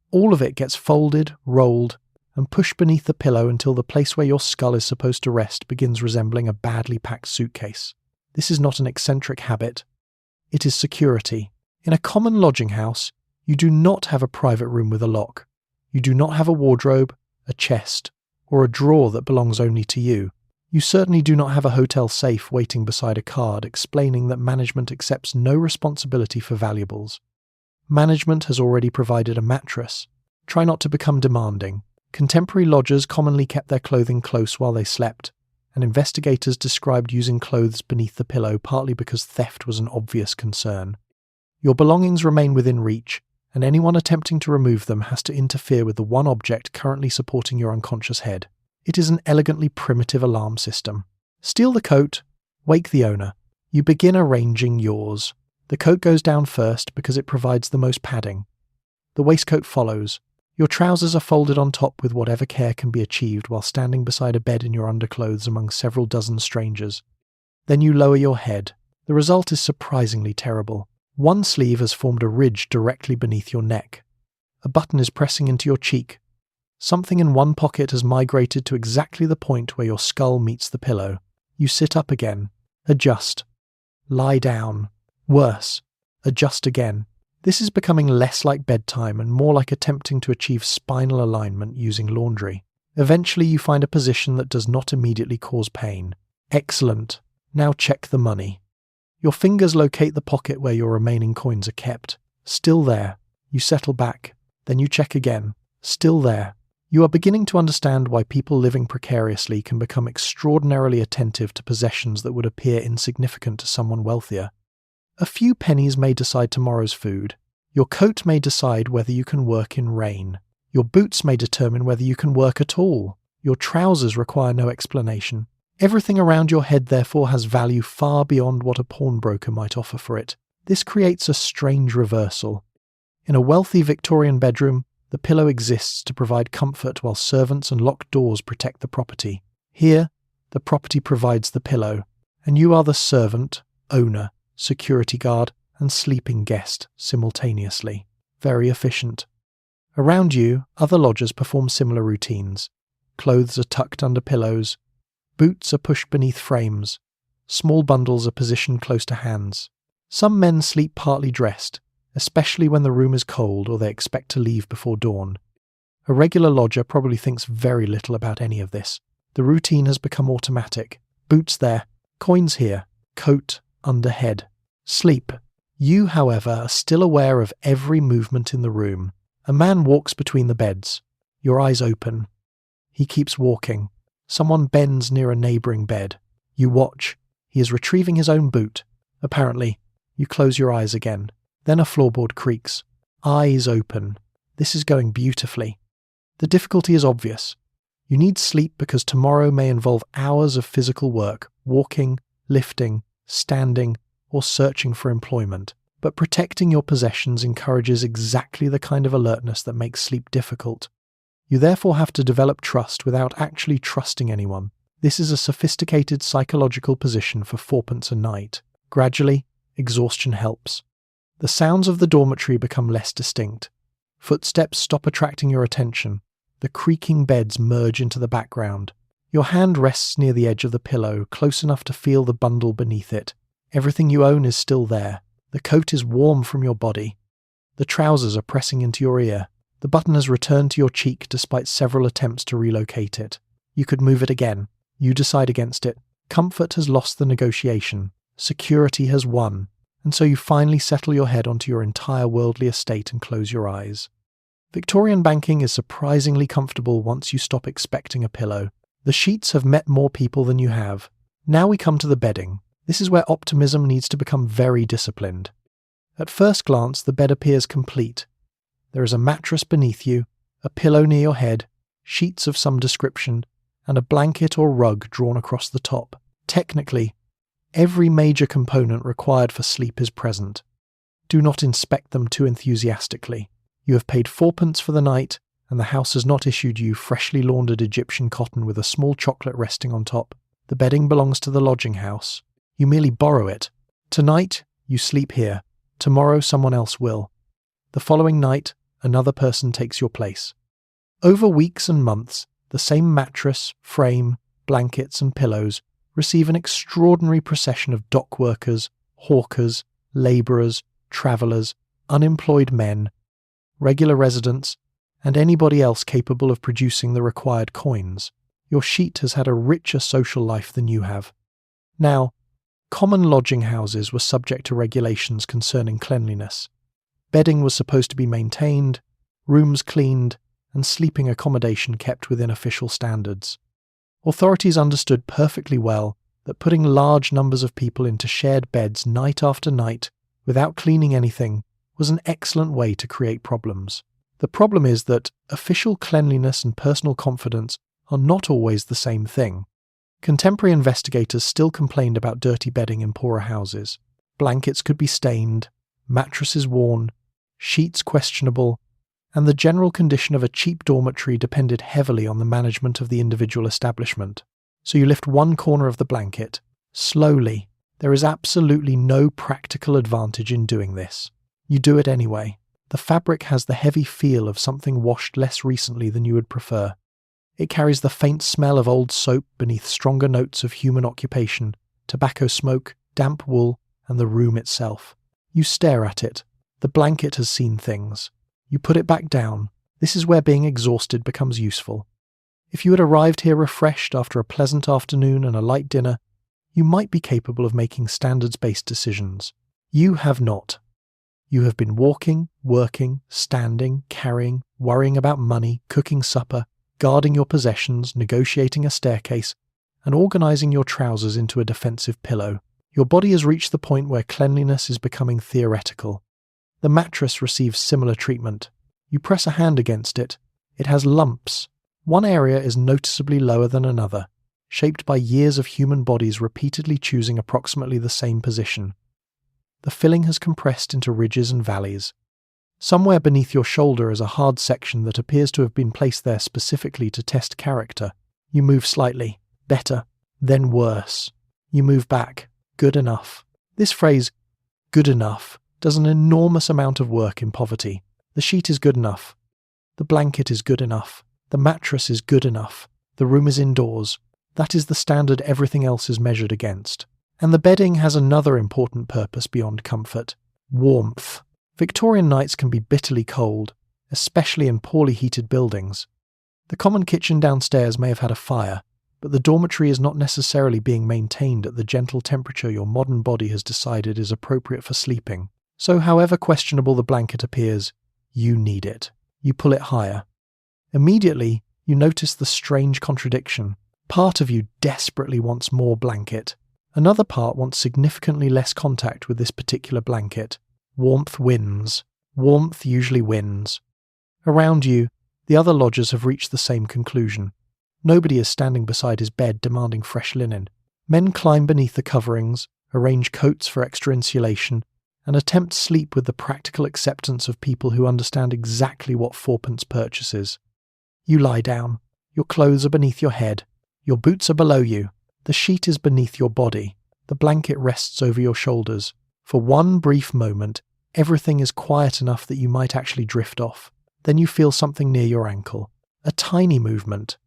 All of it gets folded, rolled, and pushed beneath the pillow until the place where your skull is supposed to rest begins resembling a badly packed suitcase. This is not an eccentric habit. It is security. In a common lodging house, you do not have a private room with a lock. You do not have a wardrobe, a chest, or a drawer that belongs only to you. You certainly do not have a hotel safe waiting beside a card explaining that management accepts no responsibility for valuables. Management has already provided a mattress. Try not to become demanding. Contemporary lodgers commonly kept their clothing close while they slept, and investigators described using clothes beneath the pillow partly because theft was an obvious concern. Your belongings remain within reach, and anyone attempting to remove them has to interfere with the one object currently supporting your unconscious head. It is an elegantly primitive alarm system. Steal the coat, wake the owner. You begin arranging yours. The coat goes down first because it provides the most padding. The waistcoat follows. Your trousers are folded on top with whatever care can be achieved while standing beside a bed in your underclothes among several dozen strangers. Then you lower your head. The result is surprisingly terrible. One sleeve has formed a ridge directly beneath your neck. A button is pressing into your cheek. Something in one pocket has migrated to exactly the point where your skull meets the pillow. You sit up again. Adjust. Lie down. Worse. Adjust again. This is becoming less like bedtime and more like attempting to achieve spinal alignment using laundry. Eventually you find a position that does not immediately cause pain. Excellent. Now check the money. Your fingers locate the pocket where your remaining coins are kept. Still there. You settle back. Then you check again. Still there. You are beginning to understand why people living precariously can become extraordinarily attentive to possessions that would appear insignificant to someone wealthier. A few pennies may decide tomorrow's food. Your coat may decide whether you can work in rain. Your boots may determine whether you can work at all. Your trousers require no explanation. Everything around your head, therefore, has value far beyond what a pawnbroker might offer for it. This creates a strange reversal. In a wealthy Victorian bedroom, the pillow exists to provide comfort while servants and locked doors protect the property. Here, the property provides the pillow, and you are the servant, owner, security guard, and sleeping guest simultaneously. Very efficient. Around you, other lodgers perform similar routines. Clothes are tucked under pillows. Boots are pushed beneath frames. Small bundles are positioned close to hands. Some men sleep partly dressed, especially when the room is cold or they expect to leave before dawn. A regular lodger probably thinks very little about any of this. The routine has become automatic. Boots there, coins here, coat under head. Sleep. You, however, are still aware of every movement in the room. A man walks between the beds. Your eyes open. He keeps walking. Someone bends near a neighbouring bed. You watch. He is retrieving his own boot. Apparently, you close your eyes again. Then a floorboard creaks. Eyes open. This is going beautifully. The difficulty is obvious. You need sleep because tomorrow may involve hours of physical work, walking, lifting, standing, or searching for employment. But protecting your possessions encourages exactly the kind of alertness that makes sleep difficult. You therefore have to develop trust without actually trusting anyone. This is a sophisticated psychological position for fourpence a night. Gradually, exhaustion helps. The sounds of the dormitory become less distinct. Footsteps stop attracting your attention. The creaking beds merge into the background. Your hand rests near the edge of the pillow, close enough to feel the bundle beneath it. Everything you own is still there. The coat is warm from your body. The trousers are pressing into your ear. The button has returned to your cheek despite several attempts to relocate it. You could move it again. You decide against it. Comfort has lost the negotiation. Security has won. And so you finally settle your head onto your entire worldly estate and close your eyes. Victorian banking is surprisingly comfortable once you stop expecting a pillow. The sheets have met more people than you have. Now we come to the bedding. This is where optimism needs to become very disciplined. At first glance, the bed appears complete. There is a mattress beneath you, a pillow near your head, sheets of some description, and a blanket or rug drawn across the top. Technically, every major component required for sleep is present. Do not inspect them too enthusiastically. You have paid fourpence for the night, and the house has not issued you freshly laundered Egyptian cotton with a small chocolate resting on top. The bedding belongs to the lodging house. You merely borrow it. Tonight, you sleep here. Tomorrow, someone else will. The following night, another person takes your place. Over weeks and months, the same mattress, frame, blankets, and pillows receive an extraordinary procession of dock workers, hawkers, labourers, travellers, unemployed men, regular residents, and anybody else capable of producing the required coins. Your sheet has had a richer social life than you have. Now, common lodging houses were subject to regulations concerning cleanliness. Bedding was supposed to be maintained, rooms cleaned, and sleeping accommodation kept within official standards. Authorities understood perfectly well that putting large numbers of people into shared beds night after night without cleaning anything was an excellent way to create problems. The problem is that official cleanliness and personal confidence are not always the same thing. Contemporary investigators still complained about dirty bedding in poorer houses. Blankets could be stained, mattresses worn, sheets questionable, and the general condition of a cheap dormitory depended heavily on the management of the individual establishment. So you lift one corner of the blanket, slowly. There is absolutely no practical advantage in doing this. You do it anyway. The fabric has the heavy feel of something washed less recently than you would prefer. It carries the faint smell of old soap beneath stronger notes of human occupation, tobacco smoke, damp wool, and the room itself. You stare at it. The blanket has seen things. You put it back down. This is where being exhausted becomes useful. If you had arrived here refreshed after a pleasant afternoon and a light dinner, you might be capable of making standards-based decisions. You have not. You have been walking, working, standing, carrying, worrying about money, cooking supper, guarding your possessions, negotiating a staircase, and organizing your trousers into a defensive pillow. Your body has reached the point where cleanliness is becoming theoretical. The mattress receives similar treatment. You press a hand against it. It has lumps. One area is noticeably lower than another, shaped by years of human bodies repeatedly choosing approximately the same position. The filling has compressed into ridges and valleys. Somewhere beneath your shoulder is a hard section that appears to have been placed there specifically to test character. You move slightly. Better. Then worse. You move back. Good enough. This phrase, good enough, does an enormous amount of work in poverty. The sheet is good enough. The blanket is good enough. The mattress is good enough. The room is indoors. That is the standard everything else is measured against. And the bedding has another important purpose beyond comfort. Warmth. Victorian nights can be bitterly cold, especially in poorly heated buildings. The common kitchen downstairs may have had a fire, but the dormitory is not necessarily being maintained at the gentle temperature your modern body has decided is appropriate for sleeping. So however questionable the blanket appears, you need it. You pull it higher. Immediately, you notice the strange contradiction. Part of you desperately wants more blanket. Another part wants significantly less contact with this particular blanket. Warmth wins. Warmth usually wins. Around you, the other lodgers have reached the same conclusion. Nobody is standing beside his bed demanding fresh linen. Men climb beneath the coverings, arrange coats for extra insulation, and attempt sleep with the practical acceptance of people who understand exactly what fourpence purchases. You lie down. Your clothes are beneath your head. Your boots are below you. The sheet is beneath your body. The blanket rests over your shoulders. For one brief moment, everything is quiet enough that you might actually drift off. Then you feel something near your ankle. A tiny movement.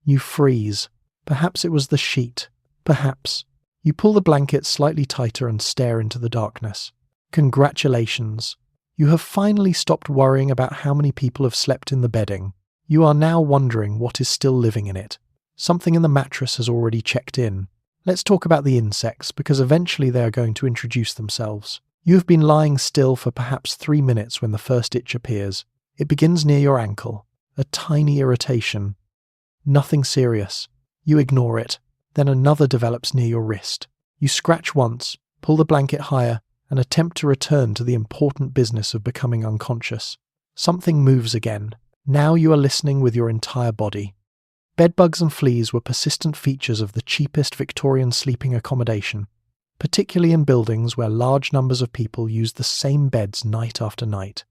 You freeze. Perhaps it was the sheet. Perhaps. You pull the blanket slightly tighter and stare into the darkness. Congratulations. You have finally stopped worrying about how many people have slept in the bedding. You are now wondering what is still living in it. Something in the mattress has already checked in. Let's talk about the insects, because eventually they are going to introduce themselves. You have been lying still for perhaps 3 minutes when the first itch appears. It begins near your ankle. A tiny irritation. Nothing serious. You ignore it. Then another develops near your wrist. You scratch once, pull the blanket higher, and attempt to return to the important business of becoming unconscious. Something moves again. Now you are listening with your entire body. Bedbugs and fleas were persistent features of the cheapest Victorian sleeping accommodation, particularly in buildings where large numbers of people used the same beds night after night.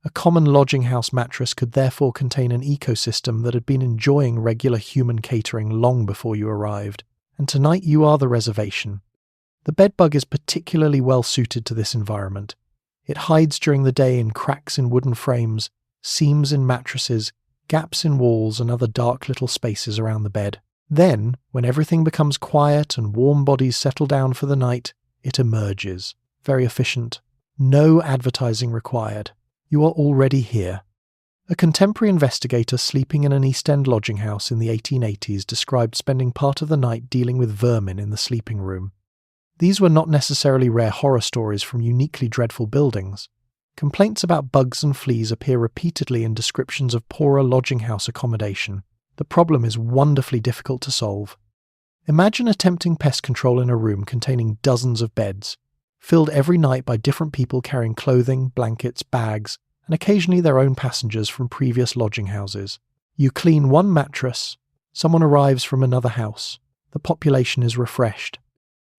A common lodging house mattress could therefore contain an ecosystem that had been enjoying regular human catering long before you arrived, and tonight you are the reservation. The bedbug is particularly well suited to this environment. It hides during the day in cracks in wooden frames, seams in mattresses, gaps in walls and other dark little spaces around the bed. Then, when everything becomes quiet and warm bodies settle down for the night, it emerges. Very efficient. No advertising required. You are already here. A contemporary investigator sleeping in an East End lodging house in the 1880s described spending part of the night dealing with vermin in the sleeping room. These were not necessarily rare horror stories from uniquely dreadful buildings. Complaints about bugs and fleas appear repeatedly in descriptions of poorer lodging house accommodation. The problem is wonderfully difficult to solve. Imagine attempting pest control in a room containing dozens of beds, filled every night by different people carrying clothing, blankets, bags, and occasionally their own passengers from previous lodging houses. You clean one mattress, someone arrives from another house. The population is refreshed.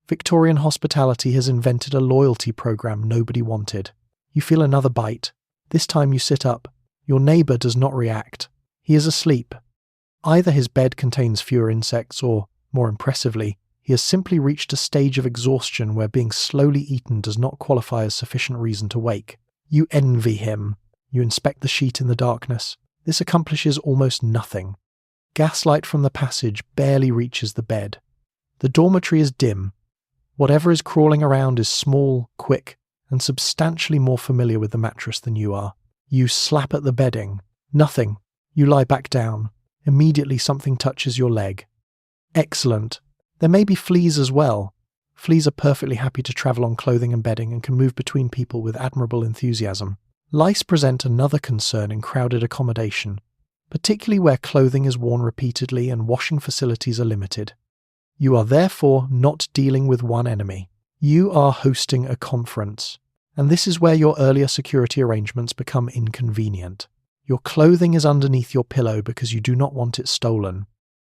Victorian hospitality has invented a loyalty program nobody wanted. You feel another bite. This time you sit up. Your neighbour does not react. He is asleep. Either his bed contains fewer insects or, more impressively, he has simply reached a stage of exhaustion where being slowly eaten does not qualify as sufficient reason to wake. You envy him. You inspect the sheet in the darkness. This accomplishes almost nothing. Gaslight from the passage barely reaches the bed. The dormitory is dim. Whatever is crawling around is small, quick, and substantially more familiar with the mattress than you are. You slap at the bedding. Nothing. You lie back down. Immediately something touches your leg. Excellent. There may be fleas as well. Fleas are perfectly happy to travel on clothing and bedding and can move between people with admirable enthusiasm. Lice present another concern in crowded accommodation. particularly where clothing is worn repeatedly and washing facilities are limited. You are therefore not dealing with one enemy. You are hosting a conference, and this is where your earlier security arrangements become inconvenient. Your clothing is underneath your pillow because you do not want it stolen.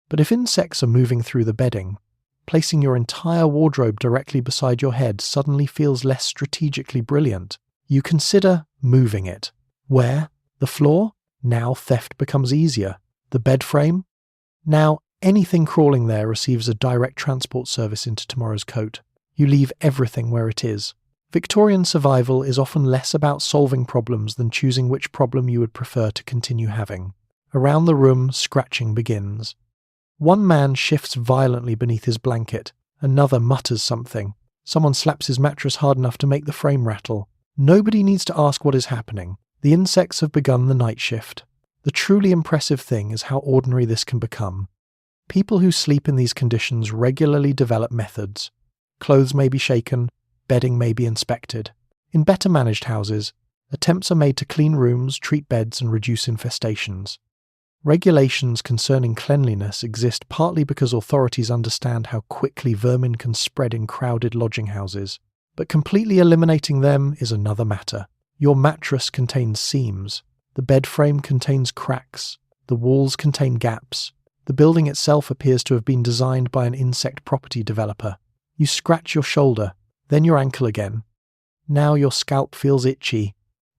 But if insects are moving through the bedding, placing your entire wardrobe directly beside your head suddenly feels less strategically brilliant. You consider moving it. Where? The floor? Now theft becomes easier. The bed frame? Now anything crawling there receives a direct transport service into tomorrow's coat. You leave everything where it is. Victorian survival is often less about solving problems than choosing which problem you would prefer to continue having. Around the room, scratching begins. One man shifts violently beneath his blanket. Another mutters something. Someone slaps his mattress hard enough to make the frame rattle. Nobody needs to ask what is happening. The insects have begun the night shift. The truly impressive thing is how ordinary this can become. People who sleep in these conditions regularly develop methods. Clothes may be shaken, bedding may be inspected. In better managed houses, attempts are made to clean rooms, treat beds, and reduce infestations. Regulations concerning cleanliness exist partly because authorities understand how quickly vermin can spread in crowded lodging houses, but completely eliminating them is another matter. Your mattress contains seams, the bed frame contains cracks, the walls contain gaps. The building itself appears to have been designed by an insect property developer. You scratch your shoulder, then your ankle again. Now your scalp feels itchy,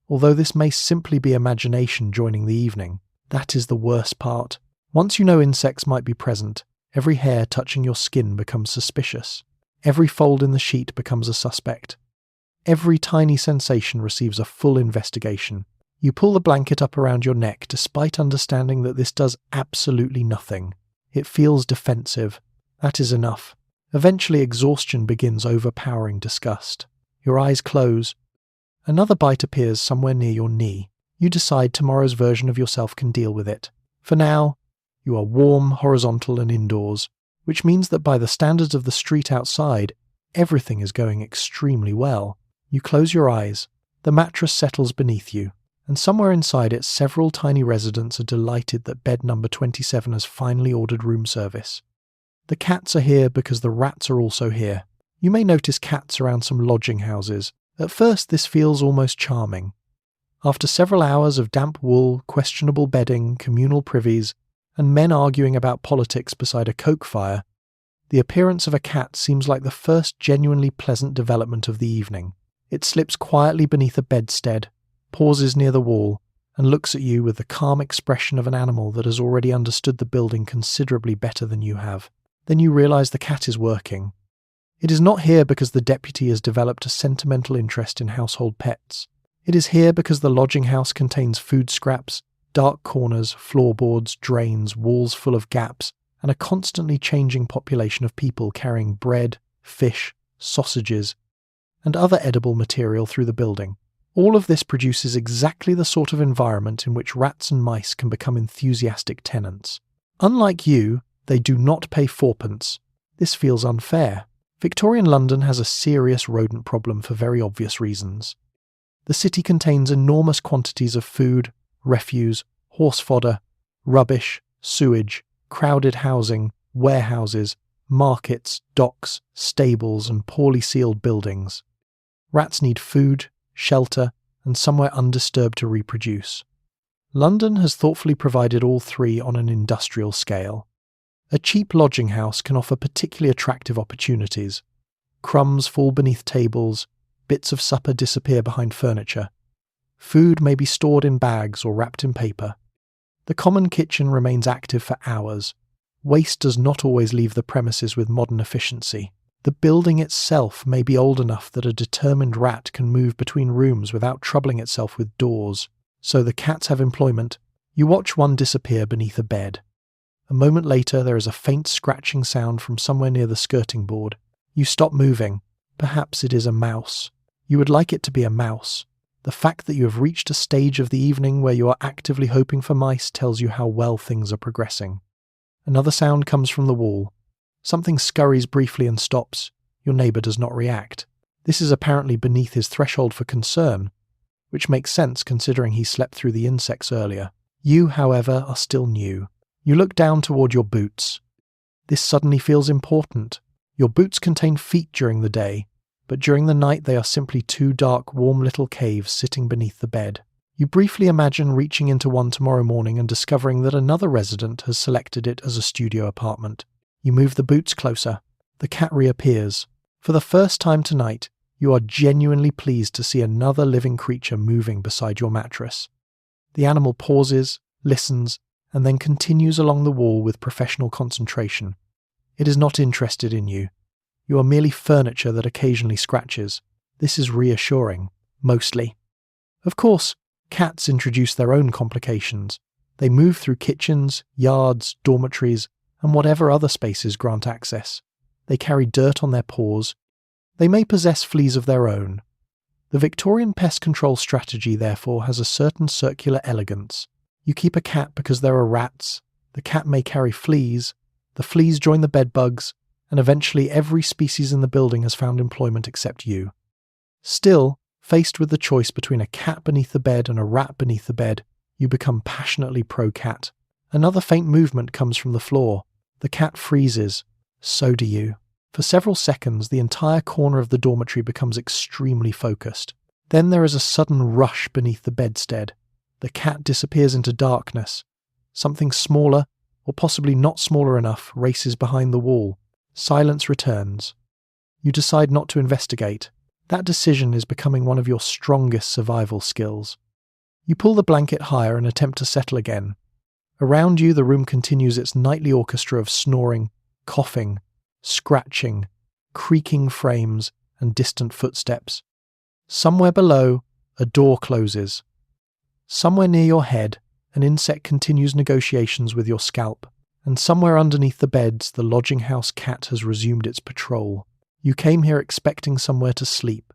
although this may simply be imagination joining the evening. That is the worst part. Once you know insects might be present, every hair touching your skin becomes suspicious. Every fold in the sheet becomes a suspect. Every tiny sensation receives a full investigation. You pull the blanket up around your neck despite understanding that this does absolutely nothing. It feels defensive. That is enough. Eventually exhaustion begins overpowering disgust. Your eyes close. Another bite appears somewhere near your knee. You decide tomorrow's version of yourself can deal with it. For now, you are warm, horizontal, and indoors, which means that by the standards of the street outside, everything is going extremely well. You close your eyes. The mattress settles beneath you, and somewhere inside it several tiny residents are delighted that bed number 27 has finally ordered room service. The cats are here because the rats are also here. You may notice cats around some lodging houses. At first this feels almost charming. After several hours of damp wool, questionable bedding, communal privies, and men arguing about politics beside a coke fire, the appearance of a cat seems like the first genuinely pleasant development of the evening. It slips quietly beneath a bedstead, pauses near the wall, and looks at you with the calm expression of an animal that has already understood the building considerably better than you have. Then you realise the cat is working. It is not here because the deputy has developed a sentimental interest in household pets. It is here because the lodging house contains food scraps, dark corners, floorboards, drains, walls full of gaps, and a constantly changing population of people carrying bread, fish, sausages, and other edible material through the building. All of this produces exactly the sort of environment in which rats and mice can become enthusiastic tenants. Unlike you, they do not pay fourpence. This feels unfair. Victorian London has a serious rodent problem for very obvious reasons. The city contains enormous quantities of food, refuse, horse fodder, rubbish, sewage, crowded housing, warehouses, markets, docks, stables, and poorly sealed buildings. Rats need food, shelter, and somewhere undisturbed to reproduce. London has thoughtfully provided all three on an industrial scale. A cheap lodging house can offer particularly attractive opportunities. Crumbs fall beneath tables, bits of supper disappear behind furniture. Food may be stored in bags or wrapped in paper. The common kitchen remains active for hours. Waste does not always leave the premises with modern efficiency. The building itself may be old enough that a determined rat can move between rooms without troubling itself with doors. So the cats have employment. You watch one disappear beneath a bed. A moment later there is a faint scratching sound from somewhere near the skirting board. You stop moving. Perhaps it is a mouse. You would like it to be a mouse. The fact that you have reached a stage of the evening where you are actively hoping for mice tells you how well things are progressing. Another sound comes from the wall. Something scurries briefly and stops. Your neighbour does not react. This is apparently beneath his threshold for concern, which makes sense considering he slept through the insects earlier. You, however, are still new. You look down toward your boots. This suddenly feels important. Your boots contain feet during the day, but during the night they are simply two dark, warm little caves sitting beneath the bed. You briefly imagine reaching into one tomorrow morning and discovering that another resident has selected it as a studio apartment. You move the boots closer. The cat reappears. For the first time tonight, you are genuinely pleased to see another living creature moving beside your mattress. The animal pauses, listens, and then continues along the wall with professional concentration. It is not interested in you. You are merely furniture that occasionally scratches. This is reassuring, mostly. Of course, cats introduce their own complications. They move through kitchens, yards, dormitories, and whatever other spaces grant access. They carry dirt on their paws. They may possess fleas of their own. The Victorian pest control strategy, therefore, has a certain circular elegance. You keep a cat because there are rats. The cat may carry fleas. The fleas join the bedbugs, and eventually every species in the building has found employment except you. Still, faced with the choice between a cat beneath the bed and a rat beneath the bed, you become passionately pro-cat. Another faint movement comes from the floor. The cat freezes. So do you. For several seconds, the entire corner of the dormitory becomes extremely focused. Then there is a sudden rush beneath the bedstead. The cat disappears into darkness. Something smaller, or possibly not smaller enough, races behind the wall. Silence returns. You decide not to investigate. That decision is becoming one of your strongest survival skills. You pull the blanket higher and attempt to settle again. Around you, the room continues its nightly orchestra of snoring, coughing, scratching, creaking frames, and distant footsteps. Somewhere below, a door closes. Somewhere near your head, an insect continues negotiations with your scalp, and somewhere underneath the beds, the lodging house cat has resumed its patrol. You came here expecting somewhere to sleep.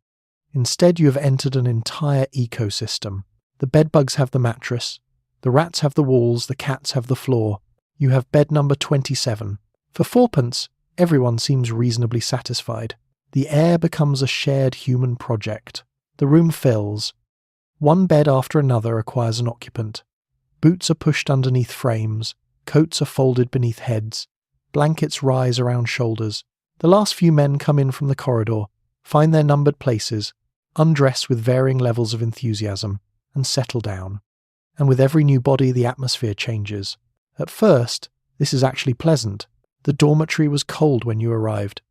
Instead, you have entered an entire ecosystem. The bedbugs have the mattress, the rats have the walls, the cats have the floor. You have bed number 27. For fourpence, everyone seems reasonably satisfied. The air becomes a shared human project. The room fills. One bed after another requires an occupant. Boots are pushed underneath frames, coats are folded beneath heads, blankets rise around shoulders. The last few men come in from the corridor, find their numbered places, undress with varying levels of enthusiasm, and settle down. And with every new body, the atmosphere changes. At first, this is actually pleasant. The dormitory was cold when you arrived.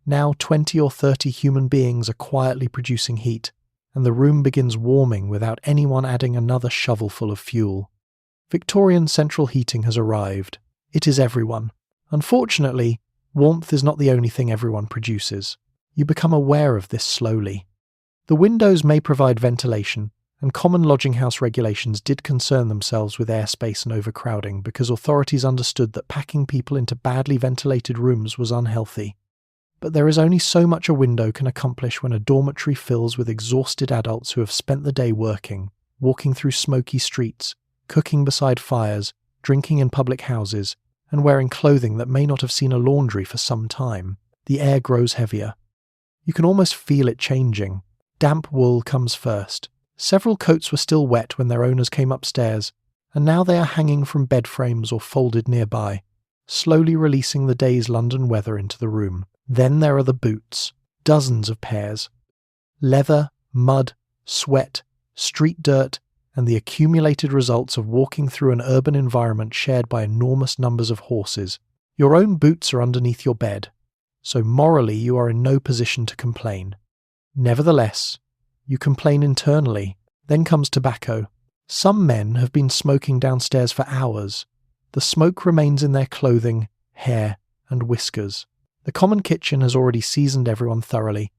Now 20 or 30 human beings are quietly producing heat, and the room begins warming without anyone adding another shovelful of fuel. Victorian central heating has arrived. It is everyone. Unfortunately, warmth is not the only thing everyone produces. You become aware of this slowly. The windows may provide ventilation, and common lodging house regulations did concern themselves with airspace and overcrowding because authorities understood that packing people into badly ventilated rooms was unhealthy. But there is only so much a window can accomplish when a dormitory fills with exhausted adults who have spent the day working, walking through smoky streets, cooking beside fires, drinking in public houses, and wearing clothing that may not have seen a laundry for some time. The air grows heavier. You can almost feel it changing. Damp wool comes first. Several coats were still wet when their owners came upstairs, and now they are hanging from bed frames or folded nearby, slowly releasing the day's London weather into the room. Then there are the boots, dozens of pairs. Leather, mud, sweat, street dirt, and the accumulated results of walking through an urban environment shared by enormous numbers of horses. Your own boots are underneath your bed, so morally you are in no position to complain. Nevertheless, you complain internally. Then comes tobacco. Some men have been smoking downstairs for hours. The smoke remains in their clothing, hair, and whiskers. The common kitchen has already seasoned everyone thoroughly,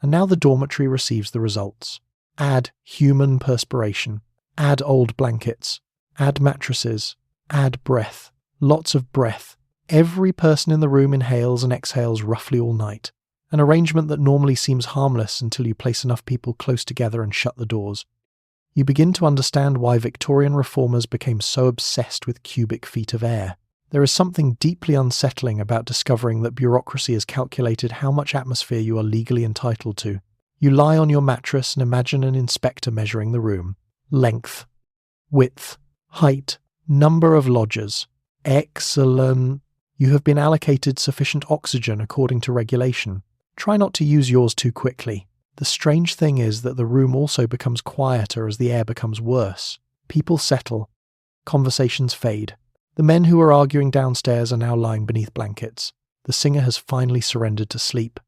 and now the dormitory receives the results. Add human perspiration. Add old blankets. Add mattresses. Add breath. Lots of breath. Every person in the room inhales and exhales roughly all night. An arrangement that normally seems harmless until you place enough people close together and shut the doors. You begin to understand why Victorian reformers became so obsessed with cubic feet of air. There is something deeply unsettling about discovering that bureaucracy has calculated how much atmosphere you are legally entitled to. You lie on your mattress and imagine an inspector measuring the room. Length, width, height, Number of lodgers. Excellent. You have been allocated sufficient oxygen according to regulation. Try not to use yours too quickly. The strange thing is that the room also becomes quieter as the air becomes worse. People settle. Conversations fade. The men who were arguing downstairs are now lying beneath blankets. The singer has finally surrendered to sleep.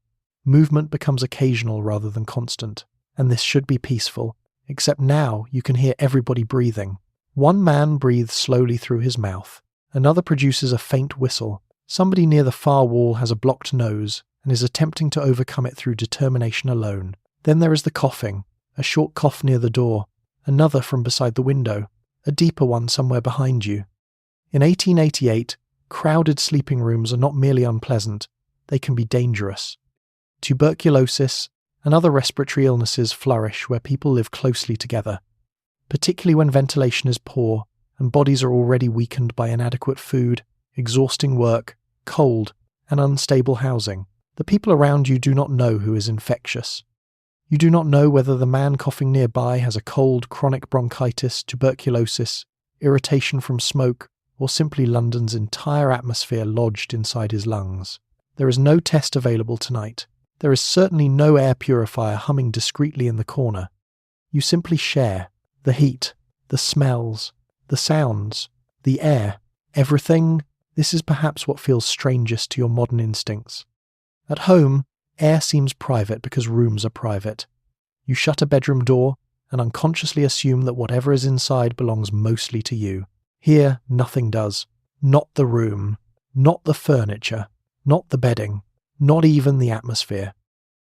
Movement becomes occasional rather than constant. And this should be peaceful. Except now you can hear everybody breathing. One man breathes slowly through his mouth. Another produces a faint whistle. Somebody near the far wall has a blocked nose and is attempting to overcome it through determination alone. Then there is the coughing, a short cough near the door, another from beside the window, a deeper one somewhere behind you. In 1888, crowded sleeping rooms are not merely unpleasant, they can be dangerous. Tuberculosis and other respiratory illnesses flourish where people live closely together, particularly when ventilation is poor and bodies are already weakened by inadequate food, exhausting work, cold, and unstable housing. The people around you do not know who is infectious. You do not know whether the man coughing nearby has a cold, chronic bronchitis, tuberculosis, irritation from smoke, or simply London's entire atmosphere lodged inside his lungs. There is no test available tonight. There is certainly no air purifier humming discreetly in the corner. You simply share the heat, the smells, the sounds, the air, everything. This is perhaps what feels strangest to your modern instincts. At home, air seems private because rooms are private. You shut a bedroom door and unconsciously assume that whatever is inside belongs mostly to you. Here, nothing does. Not the room, not the furniture, not the bedding, not even the atmosphere.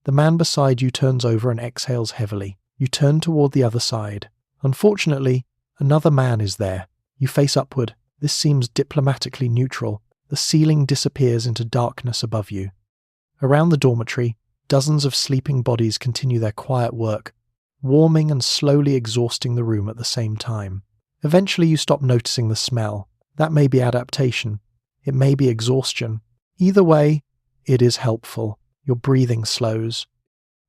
The man beside you turns over and exhales heavily. You turn toward the other side. Unfortunately, another man is there. You face upward. This seems diplomatically neutral. The ceiling disappears into darkness above you. Around the dormitory, dozens of sleeping bodies continue their quiet work, warming and slowly exhausting the room at the same time. Eventually you stop noticing the smell. That may be adaptation. It may be exhaustion. Either way, it is helpful. Your breathing slows.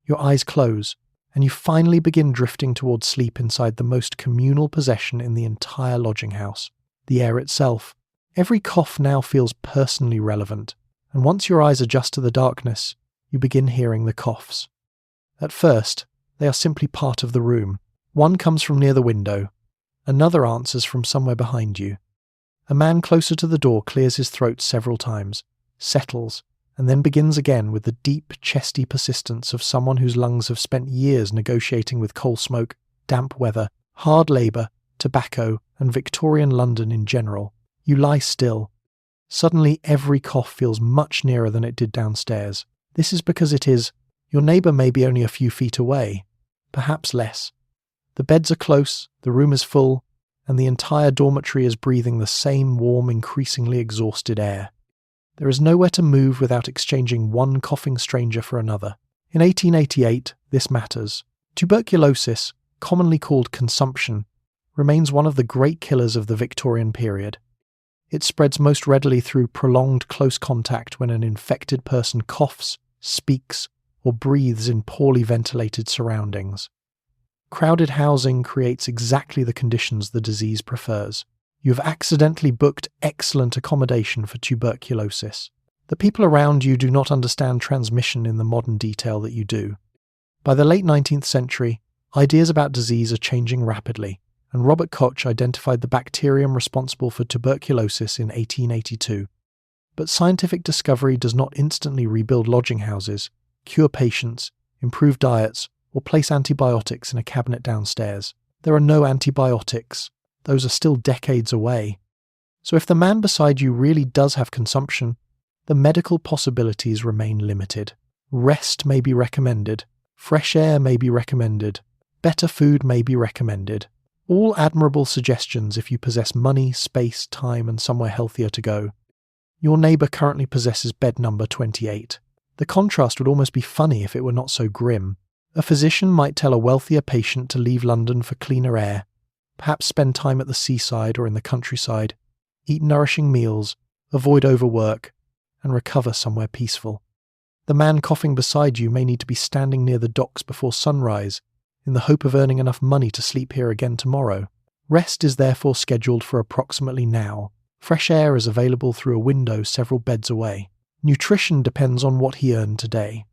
Your eyes close, and you finally begin drifting towards sleep inside the most communal possession in the entire lodging house, the air itself. Every cough now feels personally relevant, and once your eyes adjust to the darkness, you begin hearing the coughs. At first, they are simply part of the room. One comes from near the window. Another answers from somewhere behind you. A man closer to the door clears his throat several times, settles, and then begins again with the deep, chesty persistence of someone whose lungs have spent years negotiating with coal smoke, damp weather, hard labour, tobacco, and Victorian London in general. You lie still. Suddenly every cough feels much nearer than it did downstairs. This is because it is. Your neighbour may be only a few feet away, perhaps less. The beds are close, the room is full, and the entire dormitory is breathing the same warm, increasingly exhausted air. There is nowhere to move without exchanging one coughing stranger for another. In 1888, this matters. Tuberculosis, commonly called consumption, remains one of the great killers of the Victorian period. It spreads most readily through prolonged close contact when an infected person coughs, speaks, or breathes in poorly ventilated surroundings. Crowded housing creates exactly the conditions the disease prefers. You have accidentally booked excellent accommodation for tuberculosis. The people around you do not understand transmission in the modern detail that you do. By the late 19th century, ideas about disease are changing rapidly, and Robert Koch identified the bacterium responsible for tuberculosis in 1882. But scientific discovery does not instantly rebuild lodging houses, cure patients, improve diets, or place antibiotics in a cabinet downstairs. There are no antibiotics. Those are still decades away. So if the man beside you really does have consumption, the medical possibilities remain limited. Rest may be recommended. Fresh air may be recommended. Better food may be recommended. All admirable suggestions if you possess money, space, time, and somewhere healthier to go. Your neighbour currently possesses bed number 28. The contrast would almost be funny if it were not so grim. A physician might tell a wealthier patient to leave London for cleaner air, perhaps spend time at the seaside or in the countryside, eat nourishing meals, avoid overwork, and recover somewhere peaceful. The man coughing beside you may need to be standing near the docks before sunrise, in the hope of earning enough money to sleep here again tomorrow. Rest is therefore scheduled for approximately now. Fresh air is available through a window several beds away. Nutrition depends on what he earned today.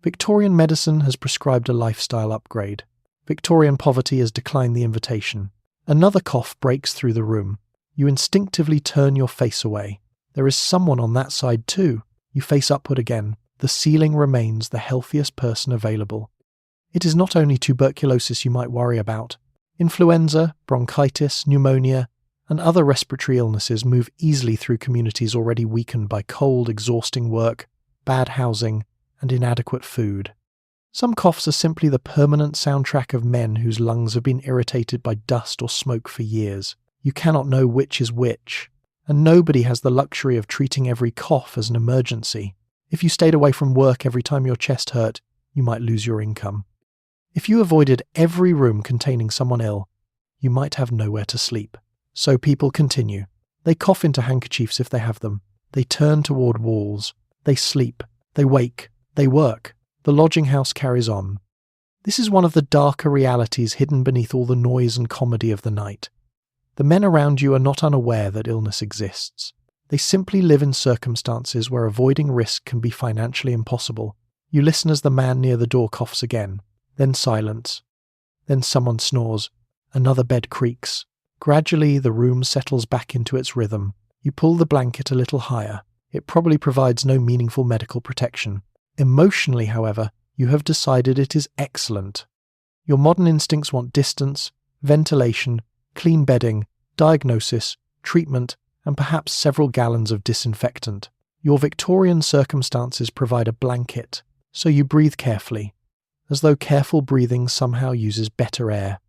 Victorian medicine has prescribed a lifestyle upgrade. Victorian poverty has declined the invitation. Another cough breaks through the room. You instinctively turn your face away. There is someone on that side too. You face upward again. The ceiling remains the healthiest person available. It is not only tuberculosis you might worry about. Influenza, bronchitis, pneumonia, and other respiratory illnesses move easily through communities already weakened by cold, exhausting work, bad housing, and inadequate food. Some coughs are simply the permanent soundtrack of men whose lungs have been irritated by dust or smoke for years. You cannot know which is which, and nobody has the luxury of treating every cough as an emergency. If you stayed away from work every time your chest hurt, you might lose your income. If you avoided every room containing someone ill, you might have nowhere to sleep. So people continue. They cough into handkerchiefs if they have them. They turn toward walls. They sleep. They wake. They work. The lodging house carries on. This is one of the darker realities hidden beneath all the noise and comedy of the night. The men around you are not unaware that illness exists. They simply live in circumstances where avoiding risk can be financially impossible. You listen as the man near the door coughs again. Then silence. Then someone snores. Another bed creaks. Gradually, the room settles back into its rhythm. You pull the blanket a little higher. It probably provides no meaningful medical protection. Emotionally, however, you have decided it is excellent. Your modern instincts want distance, ventilation, clean bedding, diagnosis, treatment, and perhaps several gallons of disinfectant. Your Victorian circumstances provide a blanket, so you breathe carefully, as though careful breathing somehow uses better air.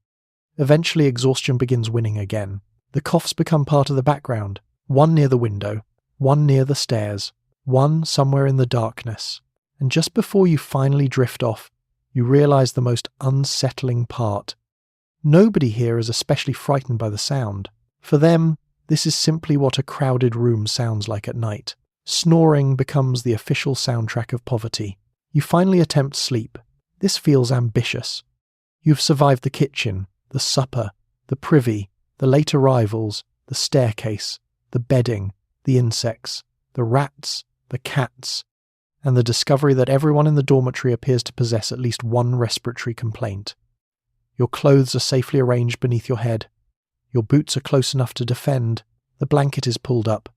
Eventually, exhaustion begins winning again. The coughs become part of the background, one near the window, one near the stairs, one somewhere in the darkness. And just before you finally drift off, you realize the most unsettling part. Nobody here is especially frightened by the sound. For them, this is simply what a crowded room sounds like at night. Snoring becomes the official soundtrack of poverty. You finally attempt sleep. This feels ambitious. You've survived the kitchen, the supper, the privy, the late arrivals, the staircase, the bedding, the insects, the rats, the cats, and the discovery that everyone in the dormitory appears to possess at least one respiratory complaint. Your clothes are safely arranged beneath your head. Your boots are close enough to defend. The blanket is pulled up.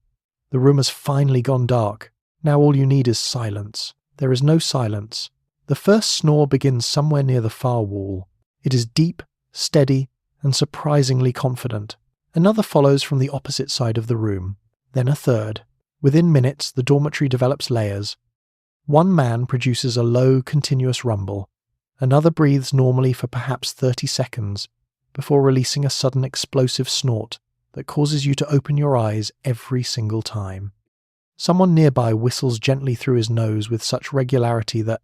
The room has finally gone dark. Now all you need is silence. There is no silence. The first snore begins somewhere near the far wall. It is deep, steady, and surprisingly confident. Another follows from the opposite side of the room. Then a third. Within minutes, the dormitory develops layers. One man produces a low, continuous rumble. Another breathes normally for perhaps 30 seconds, before releasing a sudden explosive snort that causes you to open your eyes every single time. Someone nearby whistles gently through his nose with such regularity that,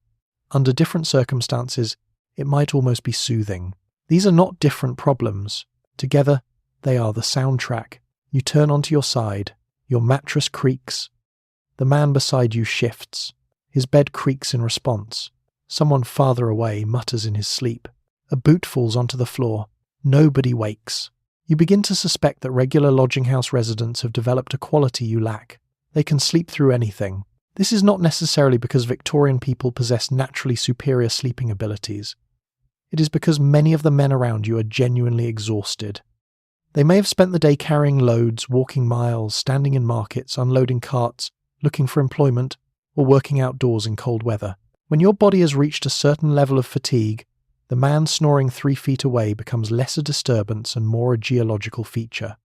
under different circumstances, it might almost be soothing. These are not different problems. Together, they are the soundtrack. You turn onto your side. Your mattress creaks. The man beside you shifts. His bed creaks in response. Someone farther away mutters in his sleep. A boot falls onto the floor. Nobody wakes. You begin to suspect that regular lodging house residents have developed a quality you lack. They can sleep through anything. This is not necessarily because Victorian people possess naturally superior sleeping abilities. It is because many of the men around you are genuinely exhausted. They may have spent the day carrying loads, walking miles, standing in markets, unloading carts, looking for employment, or working outdoors in cold weather. When your body has reached a certain level of fatigue, the man snoring 3 feet away becomes less a disturbance and more a geological feature.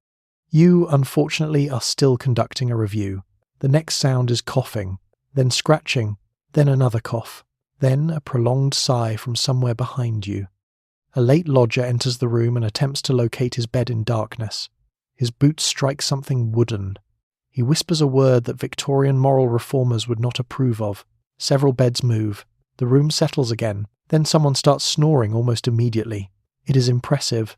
You, unfortunately, are still conducting a review. The next sound is coughing, then scratching, then another cough, then a prolonged sigh from somewhere behind you. A late lodger enters the room and attempts to locate his bed in darkness. His boots strike something wooden. He whispers a word that Victorian moral reformers would not approve of. Several beds move. The room settles again. Then someone starts snoring almost immediately. It is impressive.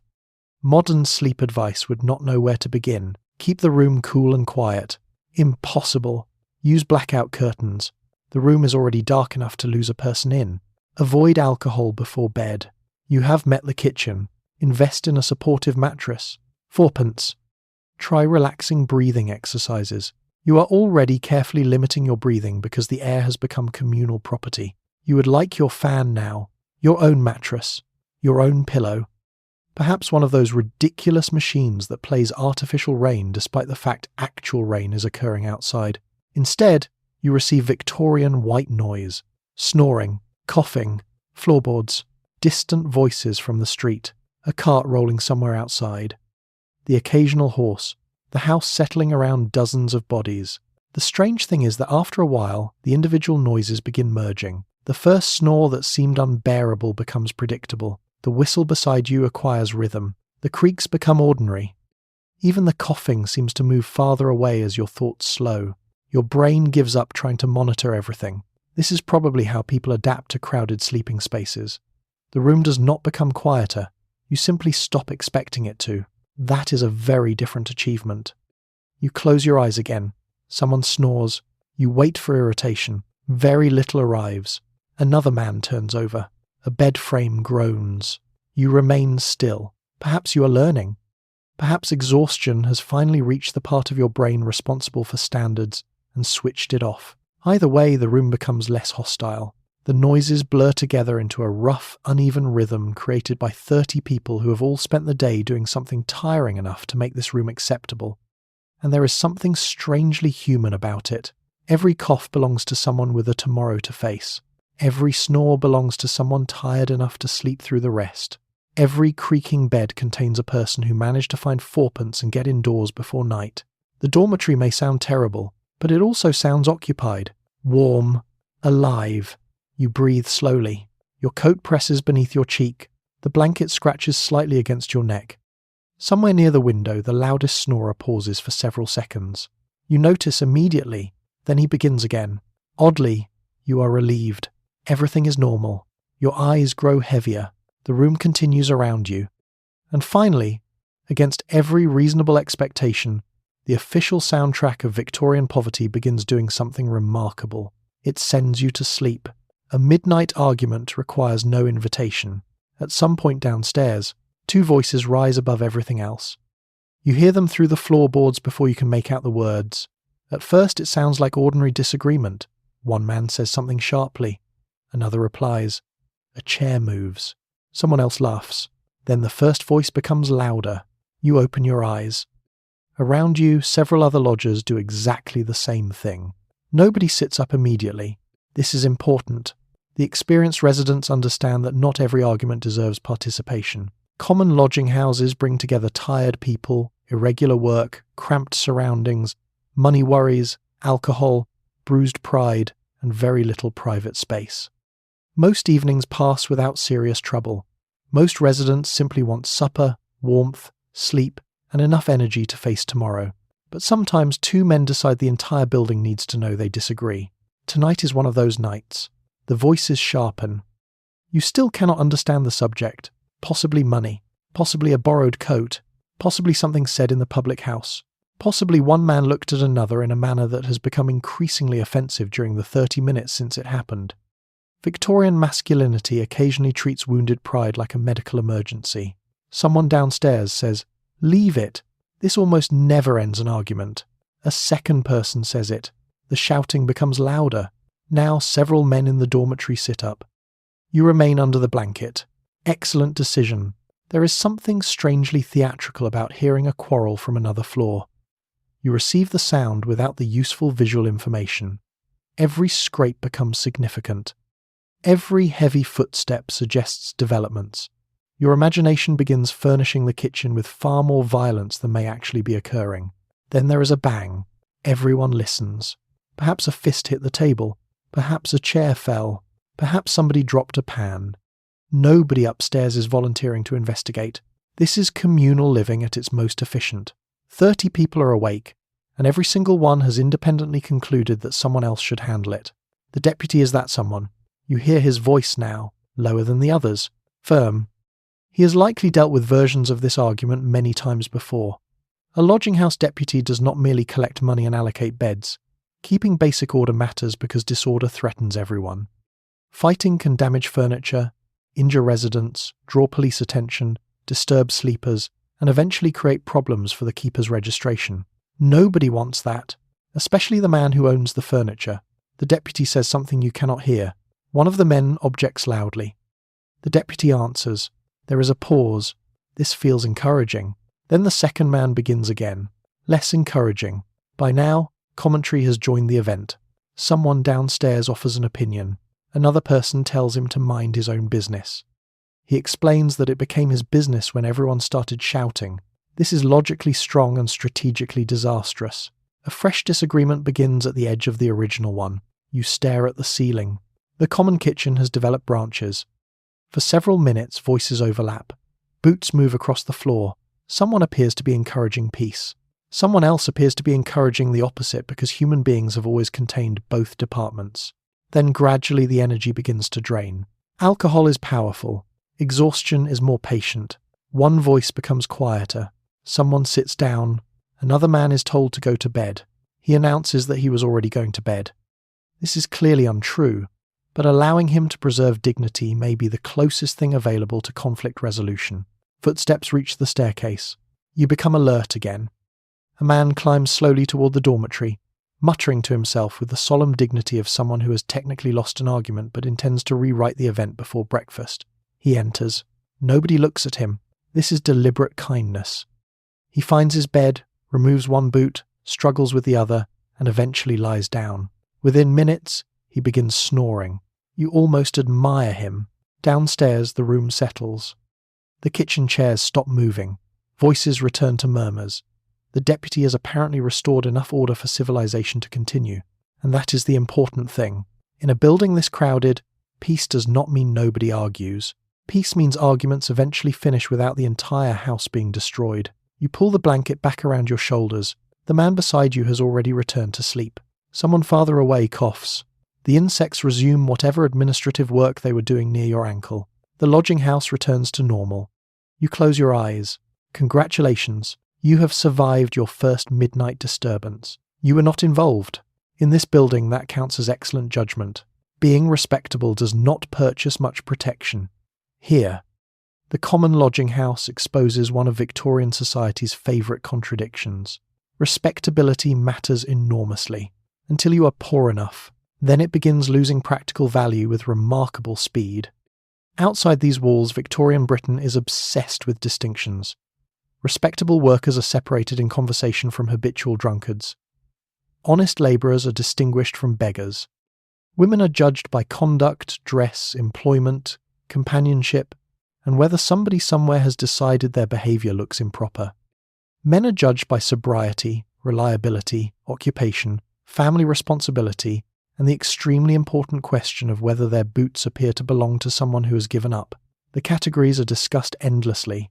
Modern sleep advice would not know where to begin. Keep the room cool and quiet. Impossible. Use blackout curtains. The room is already dark enough to lose a person in. Avoid alcohol before bed. You have met the kitchen. Invest in a supportive mattress. Fourpence. Try relaxing breathing exercises. You are already carefully limiting your breathing because the air has become communal property. You would like your fan now, your own mattress, your own pillow. Perhaps one of those ridiculous machines that plays artificial rain despite the fact actual rain is occurring outside. Instead, you receive Victorian white noise, snoring, coughing, floorboards, distant voices from the street, a cart rolling somewhere outside, the occasional horse, the house settling around dozens of bodies. The strange thing is that after a while, the individual noises begin merging. The first snore that seemed unbearable becomes predictable. The whistle beside you acquires rhythm. The creaks become ordinary. Even the coughing seems to move farther away as your thoughts slow. Your brain gives up trying to monitor everything. This is probably how people adapt to crowded sleeping spaces. The room does not become quieter. You simply stop expecting it to. That is a very different achievement. You close your eyes again. Someone snores. You wait for irritation. Very little arrives. Another man turns over. A bed frame groans. You remain still. Perhaps you are learning. Perhaps exhaustion has finally reached the part of your brain responsible for standards and switched it off. Either way, the room becomes less hostile. The noises blur together into a rough, uneven rhythm created by 30 people who have all spent the day doing something tiring enough to make this room acceptable. And there is something strangely human about it. Every cough belongs to someone with a tomorrow to face. Every snore belongs to someone tired enough to sleep through the rest. Every creaking bed contains a person who managed to find fourpence and get indoors before night. The dormitory may sound terrible, but it also sounds occupied, warm, alive. You breathe slowly. Your coat presses beneath your cheek. The blanket scratches slightly against your neck. Somewhere near the window, the loudest snorer pauses for several seconds. You notice immediately, then he begins again. Oddly, you are relieved. Everything is normal. Your eyes grow heavier. The room continues around you. And finally, against every reasonable expectation, the official soundtrack of Victorian poverty begins doing something remarkable. It sends you to sleep. A midnight argument requires no invitation. At some point downstairs, two voices rise above everything else. You hear them through the floorboards before you can make out the words. At first it sounds like ordinary disagreement. One man says something sharply. Another replies. A chair moves. Someone else laughs. Then the first voice becomes louder. You open your eyes. Around you, several other lodgers do exactly the same thing. Nobody sits up immediately. This is important. The experienced residents understand that not every argument deserves participation. Common lodging houses bring together tired people, irregular work, cramped surroundings, money worries, alcohol, bruised pride, and very little private space. Most evenings pass without serious trouble. Most residents simply want supper, warmth, sleep, and enough energy to face tomorrow. But sometimes two men decide the entire building needs to know they disagree. Tonight is one of those nights. The voices sharpen. You still cannot understand the subject. Possibly money. Possibly a borrowed coat. Possibly something said in the public house. Possibly one man looked at another in a manner that has become increasingly offensive during the 30 minutes since it happened. Victorian masculinity occasionally treats wounded pride like a medical emergency. Someone downstairs says, "Leave it." This almost never ends an argument. A second person says it. The shouting becomes louder. Now several men in the dormitory sit up. You remain under the blanket. Excellent decision. There is something strangely theatrical about hearing a quarrel from another floor. You receive the sound without the useful visual information. Every scrape becomes significant. Every heavy footstep suggests developments. Your imagination begins furnishing the kitchen with far more violence than may actually be occurring. Then there is a bang. Everyone listens. Perhaps a fist hit the table. Perhaps a chair fell. Perhaps somebody dropped a pan. Nobody upstairs is volunteering to investigate. This is communal living at its most efficient. 30 people are awake, and every single one has independently concluded that someone else should handle it. The deputy is that someone. You hear his voice now, lower than the others, firm. He has likely dealt with versions of this argument many times before. A lodging house deputy does not merely collect money and allocate beds. Keeping basic order matters because disorder threatens everyone. Fighting can damage furniture, injure residents, draw police attention, disturb sleepers, and eventually create problems for the keeper's registration. Nobody wants that, especially the man who owns the furniture. The deputy says something you cannot hear. One of the men objects loudly. The deputy answers. There is a pause. This feels encouraging. Then the second man begins again. Less encouraging. By now, commentary has joined the event. Someone downstairs offers an opinion. Another person tells him to mind his own business. He explains that it became his business when everyone started shouting. This is logically strong and strategically disastrous. A fresh disagreement begins at the edge of the original one. You stare at the ceiling. The common kitchen has developed branches. For several minutes, voices overlap. Boots move across the floor. Someone appears to be encouraging peace. Someone else appears to be encouraging the opposite because human beings have always contained both departments. Then gradually the energy begins to drain. Alcohol is powerful. Exhaustion is more patient. One voice becomes quieter. Someone sits down. Another man is told to go to bed. He announces that he was already going to bed. This is clearly untrue, but allowing him to preserve dignity may be the closest thing available to conflict resolution. Footsteps reach the staircase. You become alert again. A man climbs slowly toward the dormitory, muttering to himself with the solemn dignity of someone who has technically lost an argument but intends to rewrite the event before breakfast. He enters. Nobody looks at him. This is deliberate kindness. He finds his bed, removes one boot, struggles with the other, and eventually lies down. Within minutes, he begins snoring. You almost admire him. Downstairs, the room settles. The kitchen chairs stop moving. Voices return to murmurs. The deputy has apparently restored enough order for civilization to continue, and that is the important thing. In a building this crowded, peace does not mean nobody argues. Peace means arguments eventually finish without the entire house being destroyed. You pull the blanket back around your shoulders. The man beside you has already returned to sleep. Someone farther away coughs. The insects resume whatever administrative work they were doing near your ankle. The lodging house returns to normal. You close your eyes. Congratulations. You have survived your first midnight disturbance. You were not involved. In this building, that counts as excellent judgment. Being respectable does not purchase much protection. Here, the common lodging house exposes one of Victorian society's favourite contradictions. Respectability matters enormously, until you are poor enough. Then it begins losing practical value with remarkable speed. Outside these walls, Victorian Britain is obsessed with distinctions. Respectable workers are separated in conversation from habitual drunkards. Honest labourers are distinguished from beggars. Women are judged by conduct, dress, employment, companionship, and whether somebody somewhere has decided their behaviour looks improper. Men are judged by sobriety, reliability, occupation, family responsibility, and the extremely important question of whether their boots appear to belong to someone who has given up. The categories are discussed endlessly.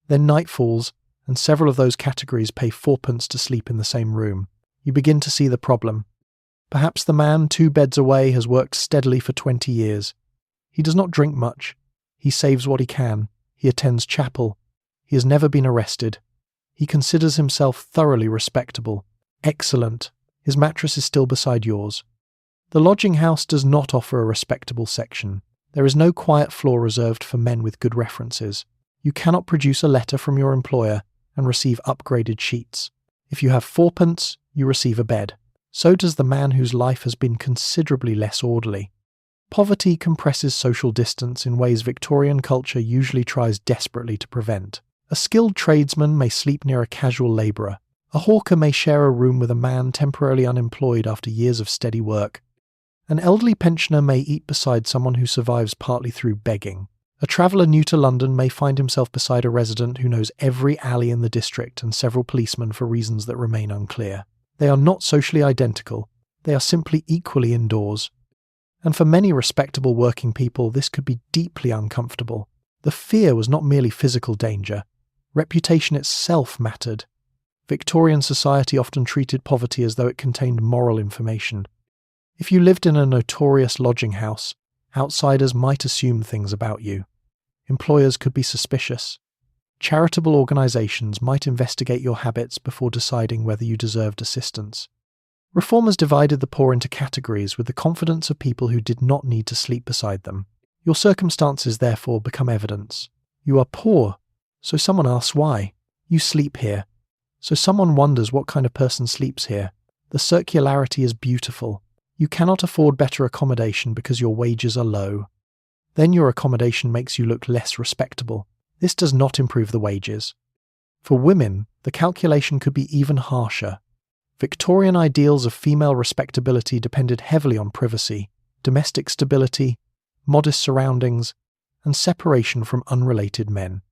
Then night falls, and several of those categories pay fourpence to sleep in the same room. You begin to see the problem. Perhaps the man 2 beds away has worked steadily for 20 years. He does not drink much. He saves what he can. He attends chapel. He has never been arrested. He considers himself thoroughly respectable. Excellent. His mattress is still beside yours. The lodging house does not offer a respectable section. There is no quiet floor reserved for men with good references. You cannot produce a letter from your employer and receive upgraded sheets. If you have fourpence, you receive a bed. So does the man whose life has been considerably less orderly. Poverty compresses social distance in ways Victorian culture usually tries desperately to prevent. A skilled tradesman may sleep near a casual labourer. A hawker may share a room with a man temporarily unemployed after years of steady work. An elderly pensioner may eat beside someone who survives partly through begging. A traveller new to London may find himself beside a resident who knows every alley in the district and several policemen for reasons that remain unclear. They are not socially identical. They are simply equally indoors. And for many respectable working people, this could be deeply uncomfortable. The fear was not merely physical danger. Reputation itself mattered. Victorian society often treated poverty as though it contained moral information. If you lived in a notorious lodging house, outsiders might assume things about you. Employers could be suspicious. Charitable organisations might investigate your habits before deciding whether you deserved assistance. Reformers divided the poor into categories with the confidence of people who did not need to sleep beside them. Your circumstances therefore become evidence. You are poor, So someone asks why. You sleep here. So someone wonders what kind of person sleeps here. The circularity is beautiful. You cannot afford better accommodation because your wages are low. Then your accommodation makes you look less respectable. This does not improve the wages. For women, the calculation could be even harsher. Victorian ideals of female respectability depended heavily on privacy, domestic stability, modest surroundings, and separation from unrelated men.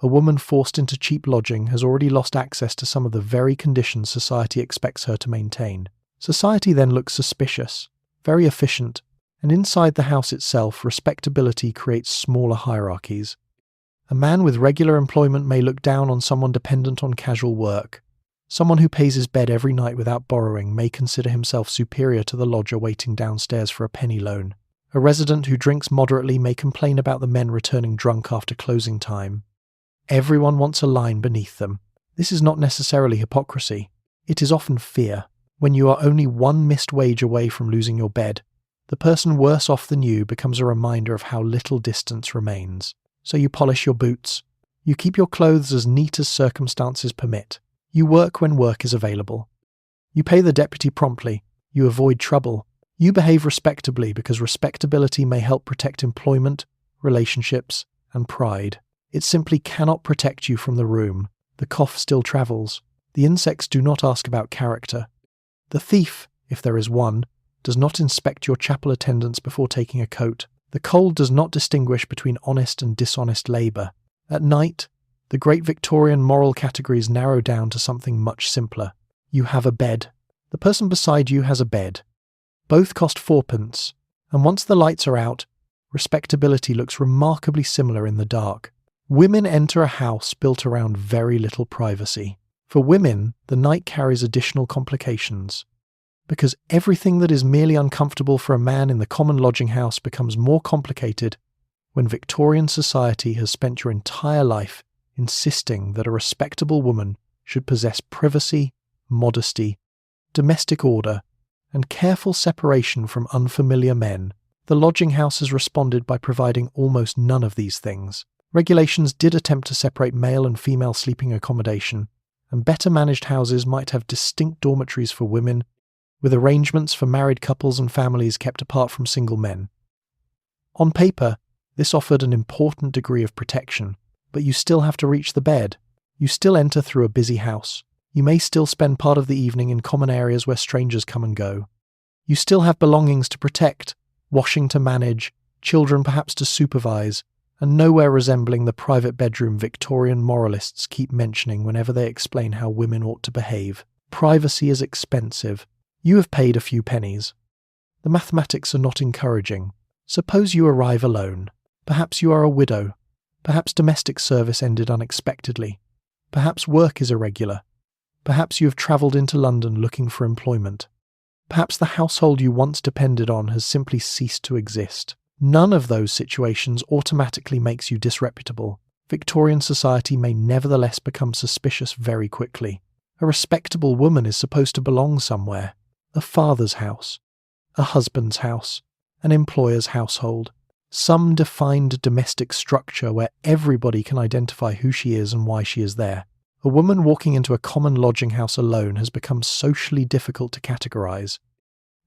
A woman forced into cheap lodging has already lost access to some of the very conditions society expects her to maintain. Society then looks suspicious, very efficient, and inside the house itself, respectability creates smaller hierarchies. A man with regular employment may look down on someone dependent on casual work. Someone who pays his bed every night without borrowing may consider himself superior to the lodger waiting downstairs for a penny loan. A resident who drinks moderately may complain about the men returning drunk after closing time. Everyone wants a line beneath them. This is not necessarily hypocrisy. It is often fear. When you are only one missed wage away from losing your bed, the person worse off than you becomes a reminder of how little distance remains. So you polish your boots. You keep your clothes as neat as circumstances permit. You work when work is available. You pay the deputy promptly. You avoid trouble. You behave respectably because respectability may help protect employment, relationships, and pride. It simply cannot protect you from the room. The cough still travels. The insects do not ask about character. The thief, if there is one, does not inspect your chapel attendance before taking a coat. The cold does not distinguish between honest and dishonest labour. At night, the great Victorian moral categories narrow down to something much simpler. You have a bed. The person beside you has a bed. Both cost fourpence, and once the lights are out, respectability looks remarkably similar in the dark. Women enter a house built around very little privacy. For women, the night carries additional complications. Because everything that is merely uncomfortable for a man in the common lodging house becomes more complicated when Victorian society has spent your entire life insisting that a respectable woman should possess privacy, modesty, domestic order, and careful separation from unfamiliar men. The lodging house has responded by providing almost none of these things. Regulations did attempt to separate male and female sleeping accommodation, and better managed houses might have distinct dormitories for women, with arrangements for married couples and families kept apart from single men. On paper, this offered an important degree of protection, but you still have to reach the bed. You still enter through a busy house. You may still spend part of the evening in common areas where strangers come and go. You still have belongings to protect, washing to manage, children perhaps to supervise, and nowhere resembling the private bedroom Victorian moralists keep mentioning whenever they explain how women ought to behave. Privacy is expensive. You have paid a few pennies. The mathematics are not encouraging. Suppose you arrive alone. Perhaps you are a widow. Perhaps domestic service ended unexpectedly. Perhaps work is irregular. Perhaps you have travelled into London looking for employment. Perhaps the household you once depended on has simply ceased to exist. None of those situations automatically makes you disreputable. Victorian society may nevertheless become suspicious very quickly. A respectable woman is supposed to belong somewhere. A father's house, a husband's house, an employer's household. Some defined domestic structure where everybody can identify who she is and why she is there. A woman walking into a common lodging house alone has become socially difficult to categorise,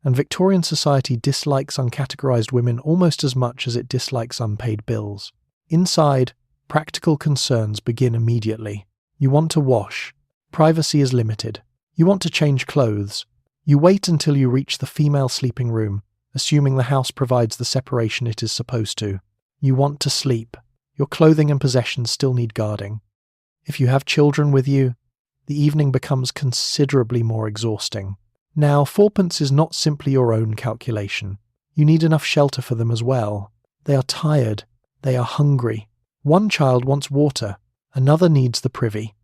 and Victorian society dislikes uncategorised women almost as much as it dislikes unpaid bills. Inside, practical concerns begin immediately. You want to wash. Privacy is limited. You want to change clothes. You wait until you reach the female sleeping room, assuming the house provides the separation it is supposed to. You want to sleep. Your clothing and possessions still need guarding. If you have children with you, the evening becomes considerably more exhausting. Now, fourpence is not simply your own calculation. You need enough shelter for them as well. They are tired. They are hungry. One child wants water. Another needs the privy.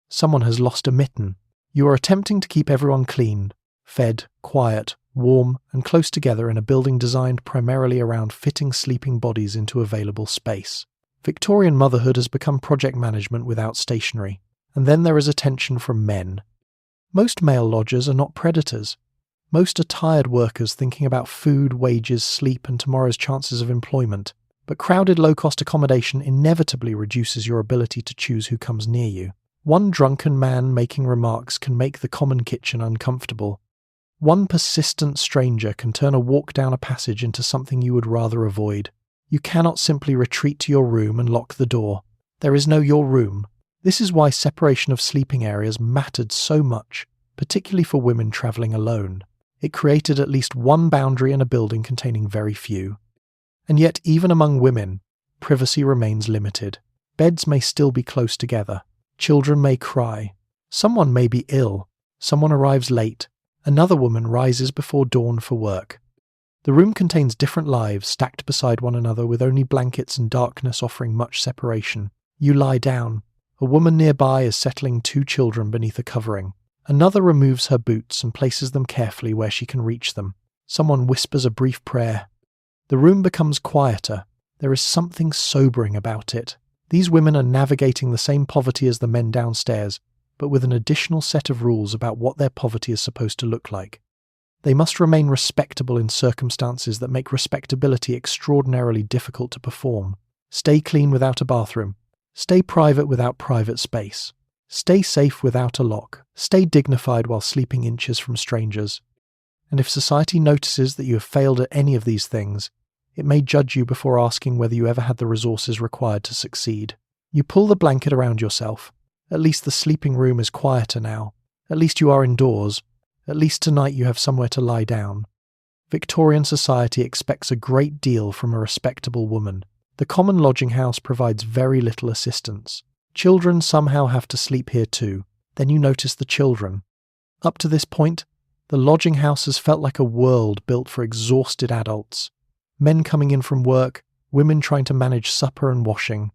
Someone has lost a mitten. You are attempting to keep everyone clean, fed, quiet, warm, and close together in a building designed primarily around fitting sleeping bodies into available space. Victorian motherhood has become project management without stationery, and then there is attention from men. Most male lodgers are not predators. Most are tired workers thinking about food, wages, sleep, and tomorrow's chances of employment. But crowded low-cost accommodation inevitably reduces your ability to choose who comes near you. One drunken man making remarks can make the common kitchen uncomfortable. One persistent stranger can turn a walk down a passage into something you would rather avoid. You cannot simply retreat to your room and lock the door. There is no your room. This is why separation of sleeping areas mattered so much, particularly for women travelling alone. It created at least one boundary in a building containing very few. And yet, even among women, privacy remains limited. Beds may still be close together. Children may cry. Someone may be ill. Someone arrives late. Another woman rises before dawn for work. The room contains different lives stacked beside one another with only blankets and darkness offering much separation. You lie down. A woman nearby is settling 2 children beneath a covering. Another removes her boots and places them carefully where she can reach them. Someone whispers a brief prayer. The room becomes quieter. There is something sobering about it. These women are navigating the same poverty as the men downstairs, but with an additional set of rules about what their poverty is supposed to look like. They must remain respectable in circumstances that make respectability extraordinarily difficult to perform. Stay clean without a bathroom. Stay private without private space. Stay safe without a lock. Stay dignified while sleeping inches from strangers. And if society notices that you have failed at any of these things, it may judge you before asking whether you ever had the resources required to succeed. You pull the blanket around yourself. At least the sleeping room is quieter now. At least you are indoors. At least tonight you have somewhere to lie down. Victorian society expects a great deal from a respectable woman. The common lodging house provides very little assistance. Children somehow have to sleep here too. Then you notice the children. Up to this point, the lodging house has felt like a world built for exhausted adults. Men coming in from work, women trying to manage supper and washing,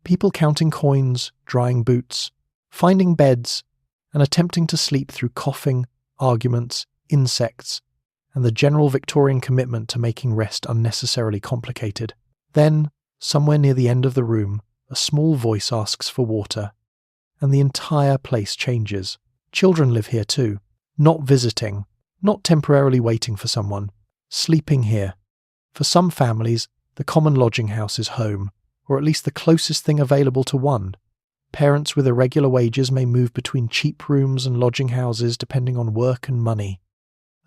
people counting coins, drying boots, finding beds, and attempting to sleep through coughing, arguments, insects, and the general Victorian commitment to making rest unnecessarily complicated. Then, somewhere near the end of the room, a small voice asks for water, and the entire place changes. Children live here too, not visiting, not temporarily waiting for someone, sleeping here. For some families, the common lodging house is home, or at least the closest thing available to one. Parents with irregular wages may move between cheap rooms and lodging houses depending on work and money.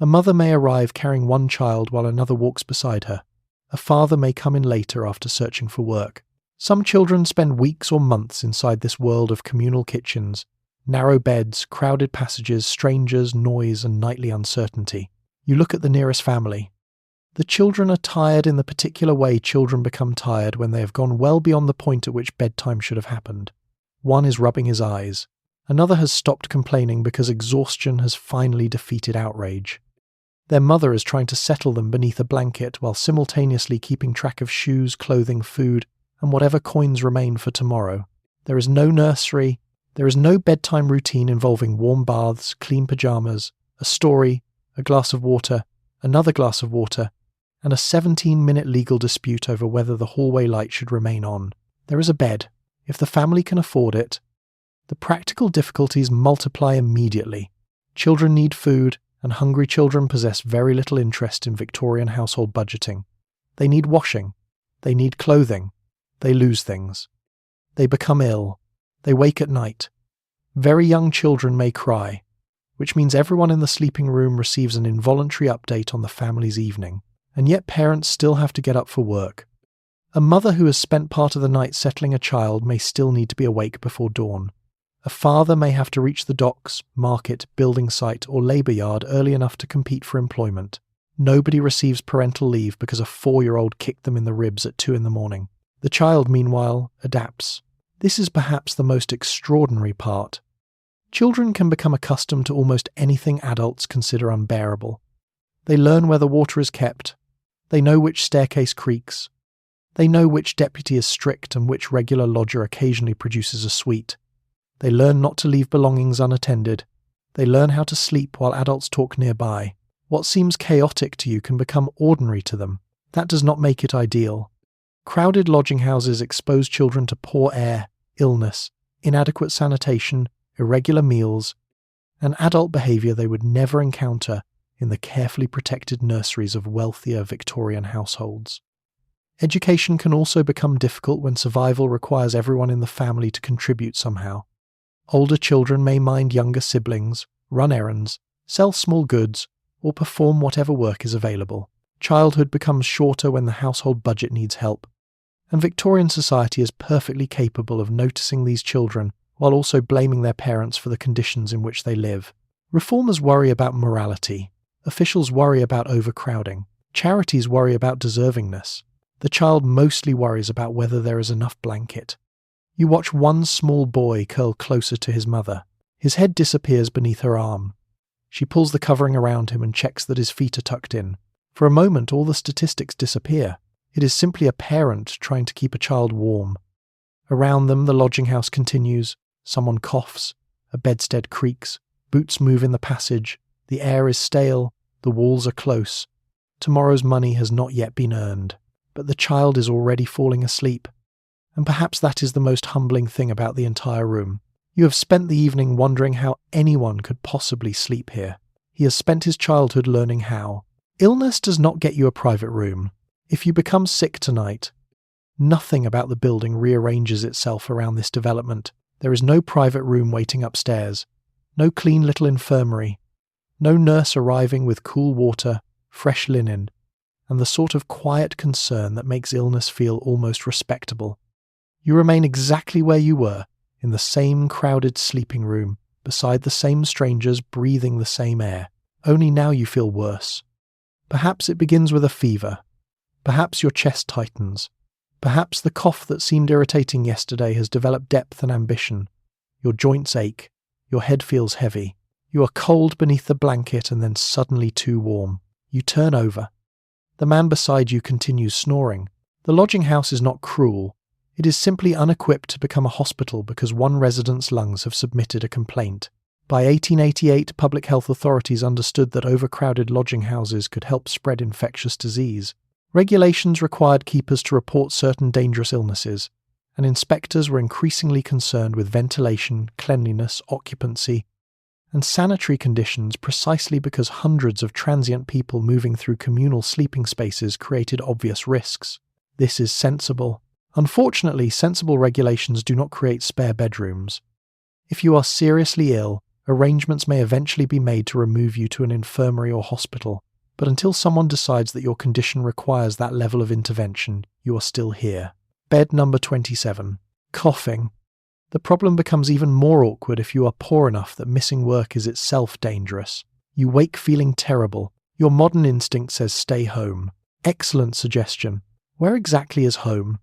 A mother may arrive carrying one child while another walks beside her. A father may come in later after searching for work. Some children spend weeks or months inside this world of communal kitchens, narrow beds, crowded passages, strangers, noise, and nightly uncertainty. You look at the nearest family. The children are tired in the particular way children become tired when they have gone well beyond the point at which bedtime should have happened. One is rubbing his eyes. Another has stopped complaining because exhaustion has finally defeated outrage. Their mother is trying to settle them beneath a blanket while simultaneously keeping track of shoes, clothing, food, and whatever coins remain for tomorrow. There is no nursery. There is no bedtime routine involving warm baths, clean pajamas, a story, a glass of water, another glass of water, and a 17-minute legal dispute over whether the hallway light should remain on. There is a bed, if the family can afford it. The practical difficulties multiply immediately. Children need food, and hungry children possess very little interest in Victorian household budgeting. They need washing. They need clothing. They lose things. They become ill. They wake at night. Very young children may cry, which means everyone in the sleeping room receives an involuntary update on the family's evening. And yet parents still have to get up for work. A mother who has spent part of the night settling a child may still need to be awake before dawn. A father may have to reach the docks, market, building site, or labour yard early enough to compete for employment. Nobody receives parental leave because a 4-year-old kicked them in the ribs at 2 a.m. The child, meanwhile, adapts. This is perhaps the most extraordinary part. Children can become accustomed to almost anything adults consider unbearable. They learn where the water is kept. They know which staircase creaks. They know which deputy is strict and which regular lodger occasionally produces a sweet. They learn not to leave belongings unattended. They learn how to sleep while adults talk nearby. What seems chaotic to you can become ordinary to them. That does not make it ideal. Crowded lodging houses expose children to poor air, illness, inadequate sanitation, irregular meals, and adult behaviour they would never encounter in the carefully protected nurseries of wealthier Victorian households. Education can also become difficult when survival requires everyone in the family to contribute somehow. Older children may mind younger siblings, run errands, sell small goods, or perform whatever work is available. Childhood becomes shorter when the household budget needs help, and Victorian society is perfectly capable of noticing these children while also blaming their parents for the conditions in which they live. Reformers worry about morality, officials worry about overcrowding, charities worry about deservingness. The child mostly worries about whether there is enough blanket. You watch one small boy curl closer to his mother. His head disappears beneath her arm. She pulls the covering around him and checks that his feet are tucked in. For a moment, all the statistics disappear. It is simply a parent trying to keep a child warm. Around them, the lodging house continues. Someone coughs. A bedstead creaks. Boots move in the passage. The air is stale. The walls are close. Tomorrow's money has not yet been earned. But the child is already falling asleep. And perhaps that is the most humbling thing about the entire room. You have spent the evening wondering how anyone could possibly sleep here. He has spent his childhood learning how. Illness does not get you a private room. If you become sick tonight, nothing about the building rearranges itself around this development. There is no private room waiting upstairs, no clean little infirmary, no nurse arriving with cool water, fresh linen, and the sort of quiet concern that makes illness feel almost respectable. You remain exactly where you were, in the same crowded sleeping room, beside the same strangers breathing the same air, only now you feel worse. Perhaps it begins with a fever. Perhaps your chest tightens. Perhaps the cough that seemed irritating yesterday has developed depth and ambition. Your joints ache. Your head feels heavy. You are cold beneath the blanket and then suddenly too warm. You turn over. The man beside you continues snoring. The lodging house is not cruel. It is simply unequipped to become a hospital because one resident's lungs have submitted a complaint. By 1888, public health authorities understood that overcrowded lodging houses could help spread infectious disease. Regulations required keepers to report certain dangerous illnesses, and inspectors were increasingly concerned with ventilation, cleanliness, occupancy, and sanitary conditions precisely because hundreds of transient people moving through communal sleeping spaces created obvious risks. This is sensible. Unfortunately, sensible regulations do not create spare bedrooms. If you are seriously ill, arrangements may eventually be made to remove you to an infirmary or hospital, but until someone decides that your condition requires that level of intervention, you are still here. Bed number 27. Coughing. The problem becomes even more awkward if you are poor enough that missing work is itself dangerous. You wake feeling terrible. Your modern instinct says stay home. Excellent suggestion. Where exactly is home?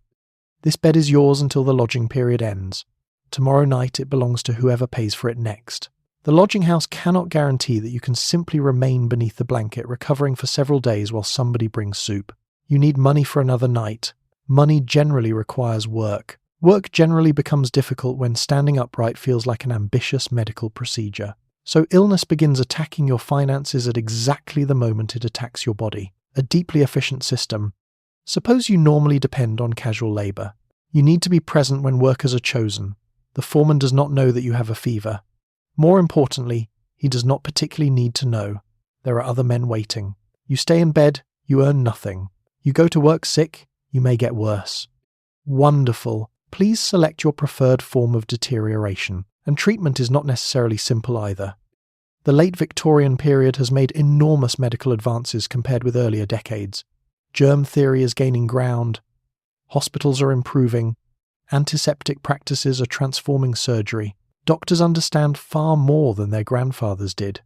This bed is yours until the lodging period ends. Tomorrow night it belongs to whoever pays for it next. The lodging house cannot guarantee that you can simply remain beneath the blanket recovering for several days while somebody brings soup. You need money for another night. Money generally requires work. Work generally becomes difficult when standing upright feels like an ambitious medical procedure. So illness begins attacking your finances at exactly the moment it attacks your body. A deeply efficient system. Suppose you normally depend on casual labour. You need to be present when workers are chosen. The foreman does not know that you have a fever. More importantly, he does not particularly need to know. There are other men waiting. You stay in bed, you earn nothing. You go to work sick, you may get worse. Wonderful. Please select your preferred form of deterioration, and treatment is not necessarily simple either. The late Victorian period has made enormous medical advances compared with earlier decades. Germ theory is gaining ground. Hospitals are improving. Antiseptic practices are transforming surgery. Doctors understand far more than their grandfathers did.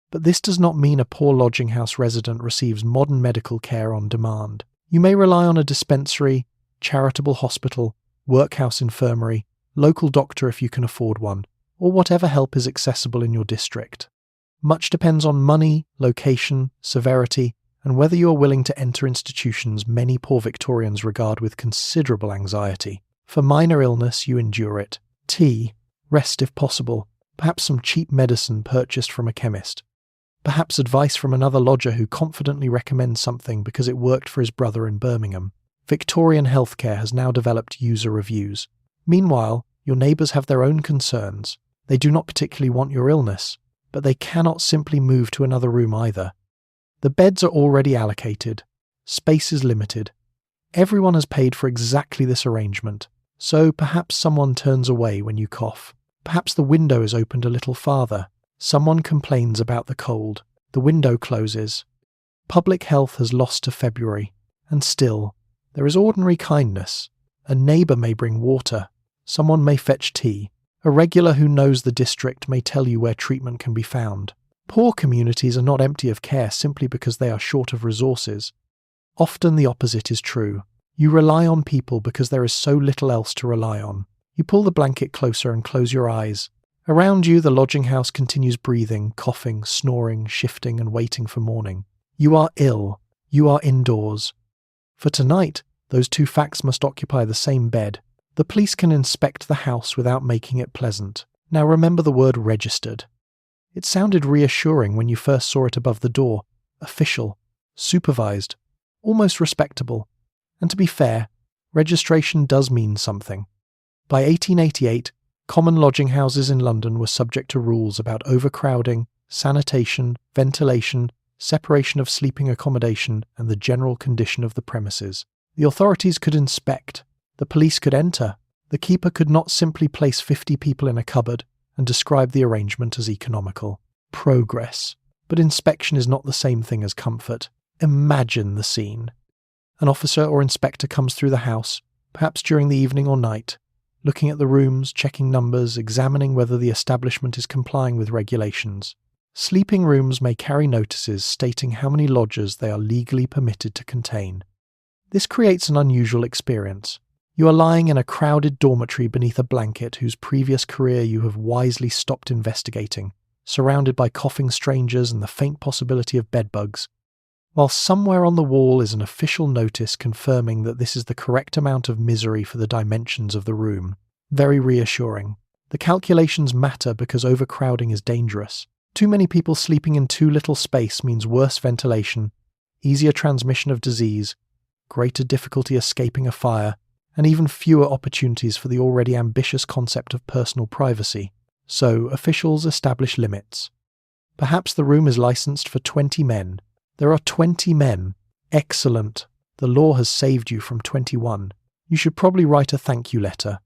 But this does not mean a poor lodging house resident receives modern medical care on demand. You may rely on a dispensary, charitable hospital, workhouse infirmary, local doctor if you can afford one, or whatever help is accessible in your district. Much depends on money, location, severity, and whether you are willing to enter institutions many poor Victorians regard with considerable anxiety. For minor illness, you endure it. Tea, rest if possible, perhaps some cheap medicine purchased from a chemist. Perhaps advice from another lodger who confidently recommends something because it worked for his brother in Birmingham. Victorian healthcare has now developed user reviews. Meanwhile, your neighbours have their own concerns. They do not particularly want your illness, but they cannot simply move to another room either. The beds are already allocated. Space is limited. Everyone has paid for exactly this arrangement, so perhaps someone turns away when you cough. Perhaps the window is opened a little farther. Someone complains about the cold. The window closes. Public health has lost to February, and still, there is ordinary kindness. A neighbour may bring water. Someone may fetch tea. A regular who knows the district may tell you where treatment can be found. Poor communities are not empty of care simply because they are short of resources. Often the opposite is true. You rely on people because there is so little else to rely on. You pull the blanket closer and close your eyes. Around you, the lodging house continues breathing, coughing, snoring, shifting, and waiting for morning. You are ill. You are indoors. For tonight, those two facts must occupy the same bed. The police can inspect the house without making it pleasant. Now remember the word registered. It sounded reassuring when you first saw it above the door. Official. Supervised. Almost respectable. And to be fair, registration does mean something. By 1888, common lodging houses in London were subject to rules about overcrowding, sanitation, ventilation, separation of sleeping accommodation, and the general condition of the premises. The authorities could inspect. The police could enter. The keeper could not simply place 50 people in a cupboard and describe the arrangement as economical. Progress. But inspection is not the same thing as comfort. Imagine the scene. An officer or inspector comes through the house, perhaps during the evening or night, looking at the rooms, checking numbers, examining whether the establishment is complying with regulations. Sleeping rooms may carry notices stating how many lodgers they are legally permitted to contain. This creates an unusual experience. You are lying in a crowded dormitory beneath a blanket whose previous career you have wisely stopped investigating, surrounded by coughing strangers and the faint possibility of bedbugs, while somewhere on the wall is an official notice confirming that this is the correct amount of misery for the dimensions of the room. Very reassuring. The calculations matter because overcrowding is dangerous. Too many people sleeping in too little space means worse ventilation, easier transmission of disease, greater difficulty escaping a fire, and even fewer opportunities for the already ambitious concept of personal privacy. So, officials establish limits. Perhaps the room is licensed for 20 men. There are 20 men. Excellent. The law has saved you from 21. You should probably write a thank you letter.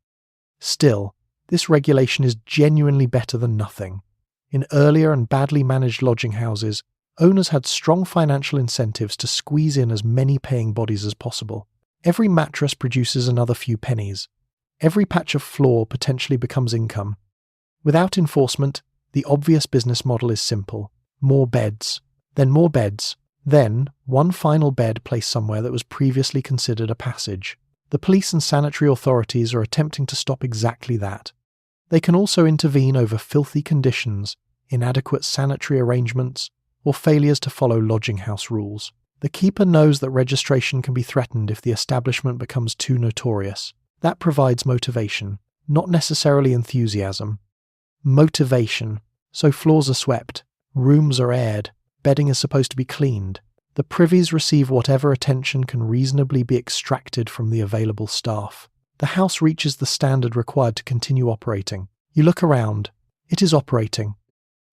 Still, this regulation is genuinely better than nothing. In earlier and badly managed lodging houses, owners had strong financial incentives to squeeze in as many paying bodies as possible. Every mattress produces another few pennies. Every patch of floor potentially becomes income. Without enforcement, the obvious business model is simple. More beds. Then more beds. Then, one final bed placed somewhere that was previously considered a passage. The police and sanitary authorities are attempting to stop exactly that. They can also intervene over filthy conditions, inadequate sanitary arrangements, or failures to follow lodging house rules. The keeper knows that registration can be threatened if the establishment becomes too notorious. That provides motivation, not necessarily enthusiasm. Motivation. So floors are swept, rooms are aired, bedding is supposed to be cleaned. The privies receive whatever attention can reasonably be extracted from the available staff. The house reaches the standard required to continue operating. You look around. It is operating.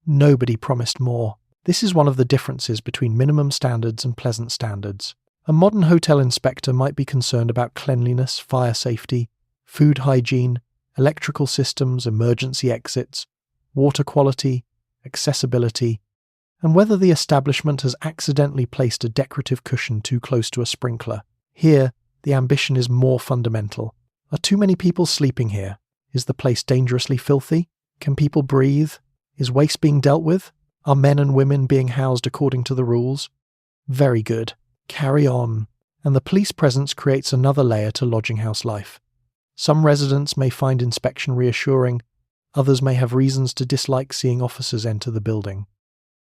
Nobody promised more. This is one of the differences between minimum standards and pleasant standards. A modern hotel inspector might be concerned about cleanliness, fire safety, food hygiene, electrical systems, emergency exits, water quality, accessibility, and whether the establishment has accidentally placed a decorative cushion too close to a sprinkler. Here, the ambition is more fundamental. Are too many people sleeping here? Is the place dangerously filthy? Can people breathe? Is waste being dealt with? Are men and women being housed according to the rules? Very good. Carry on. And the police presence creates another layer to lodging house life. Some residents may find inspection reassuring, others may have reasons to dislike seeing officers enter the building.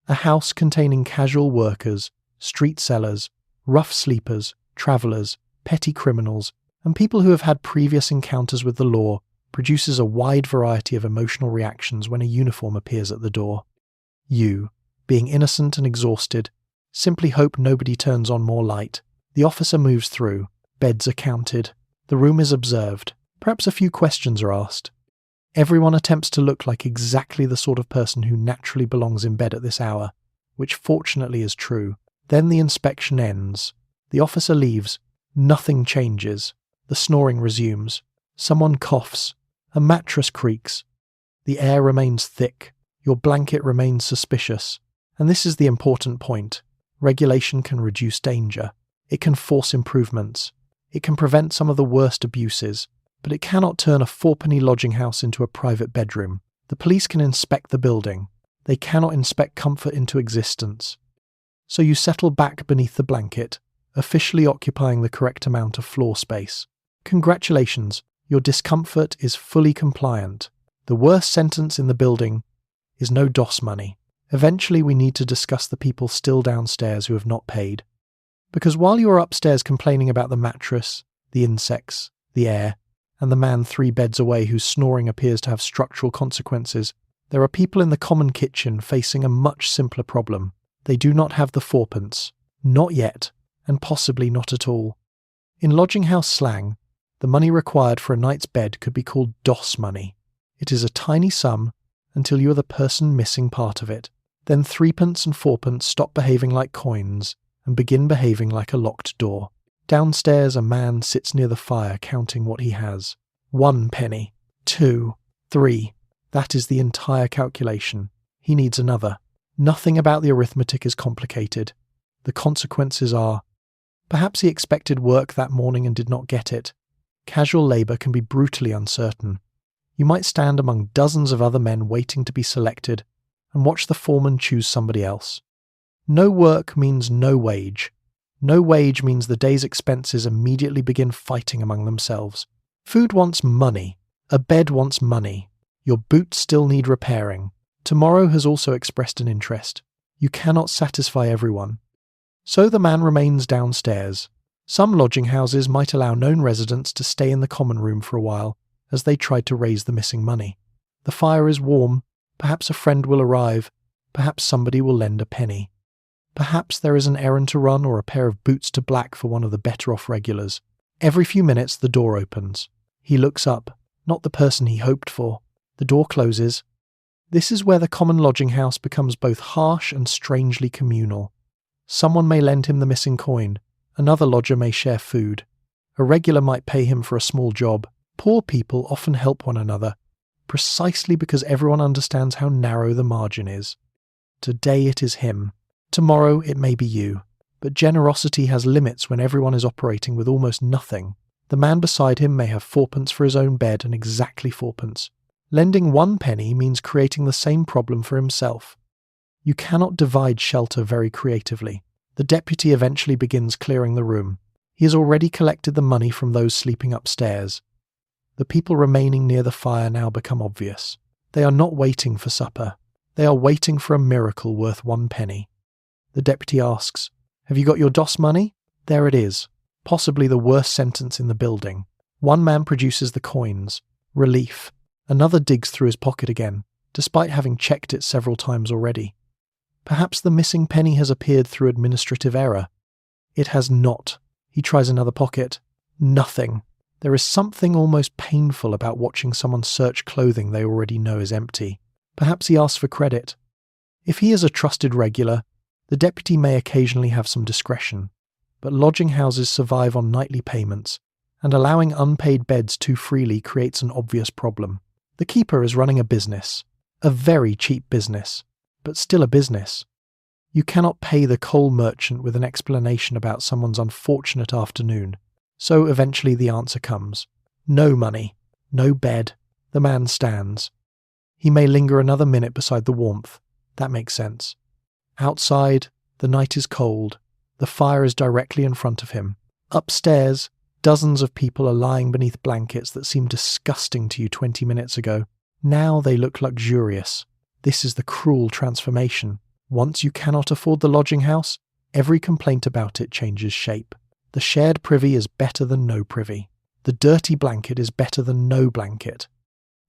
A house containing casual workers, street sellers, rough sleepers, travellers, petty criminals, and people who have had previous encounters with the law produces a wide variety of emotional reactions when a uniform appears at the door. You, being innocent and exhausted, simply hope nobody turns on more light. The officer moves through. Beds are counted. The room is observed. Perhaps a few questions are asked. Everyone attempts to look like exactly the sort of person who naturally belongs in bed at this hour, which fortunately is true. Then the inspection ends. The officer leaves, Nothing changes. The snoring resumes. Someone coughs. A mattress creaks. The air remains thick. Your blanket remains suspicious. And this is the important point. Regulation can reduce danger. It can force improvements. It can prevent some of the worst abuses. But it cannot turn a fourpenny lodging house into a private bedroom. The police can inspect the building. They cannot inspect comfort into existence. So you settle back beneath the blanket, officially occupying the correct amount of floor space. Congratulations, your discomfort is fully compliant. The worst sentence in the building is no DOS money. Eventually we need to discuss the people still downstairs who have not paid. Because while you are upstairs complaining about the mattress, the insects, the air, and the man 3 beds away whose snoring appears to have structural consequences, there are people in the common kitchen facing a much simpler problem. They do not have the fourpence. Not yet, and possibly not at all. In lodging house slang, the money required for a night's bed could be called DOS money. It is a tiny sum until you are the person missing part of it. Then 3pence and 4pence stop behaving like coins and begin behaving like a locked door. Downstairs, a man sits near the fire counting what he has. 1 penny, 2, 3. That is the entire calculation. He needs another. Nothing about the arithmetic is complicated. The consequences are, perhaps he expected work that morning and did not get it. Casual labour can be brutally uncertain. You might stand among dozens of other men waiting to be selected and watch the foreman choose somebody else. No work means no wage. No wage means the day's expenses immediately begin fighting among themselves. Food wants money. A bed wants money. Your boots still need repairing. Tomorrow has also expressed an interest. You cannot satisfy everyone. So the man remains downstairs. Some lodging houses might allow known residents to stay in the common room for a while as they try to raise the missing money. The fire is warm. Perhaps a friend will arrive. Perhaps somebody will lend a penny. Perhaps there is an errand to run or a pair of boots to black for one of the better-off regulars. Every few minutes the door opens. He looks up, not the person he hoped for. The door closes. This is where the common lodging house becomes both harsh and strangely communal. Someone may lend him the missing coin. Another lodger may share food. A regular might pay him for a small job. Poor people often help one another, precisely because everyone understands how narrow the margin is. Today it is him. Tomorrow it may be you. But generosity has limits when everyone is operating with almost nothing. The man beside him may have 4pence for his own bed and exactly 4pence. Lending 1 penny means creating the same problem for himself. You cannot divide shelter very creatively. The deputy eventually begins clearing the room. He has already collected the money from those sleeping upstairs. The people remaining near the fire now become obvious. They are not waiting for supper. They are waiting for a miracle worth 1 penny. The deputy asks, "Have you got your DOS money?" There it is. Possibly the worst sentence in the building. One man produces the coins. Relief. Another digs through his pocket again, despite having checked it several times already. Perhaps the missing penny has appeared through administrative error. It has not. He tries another pocket. Nothing. There is something almost painful about watching someone search clothing they already know is empty. Perhaps he asks for credit. If he is a trusted regular, the deputy may occasionally have some discretion. But lodging houses survive on nightly payments, and allowing unpaid beds too freely creates an obvious problem. The keeper is running a business. A very cheap business. But still a business. You cannot pay the coal merchant with an explanation about someone's unfortunate afternoon. So eventually the answer comes. No money. No bed. The man stands. He may linger another minute beside the warmth. That makes sense. Outside, the night is cold. The fire is directly in front of him. Upstairs, dozens of people are lying beneath blankets that seemed disgusting to you 20 minutes ago. Now they look luxurious. This is the cruel transformation. Once you cannot afford the lodging house, every complaint about it changes shape. The shared privy is better than no privy. The dirty blanket is better than no blanket.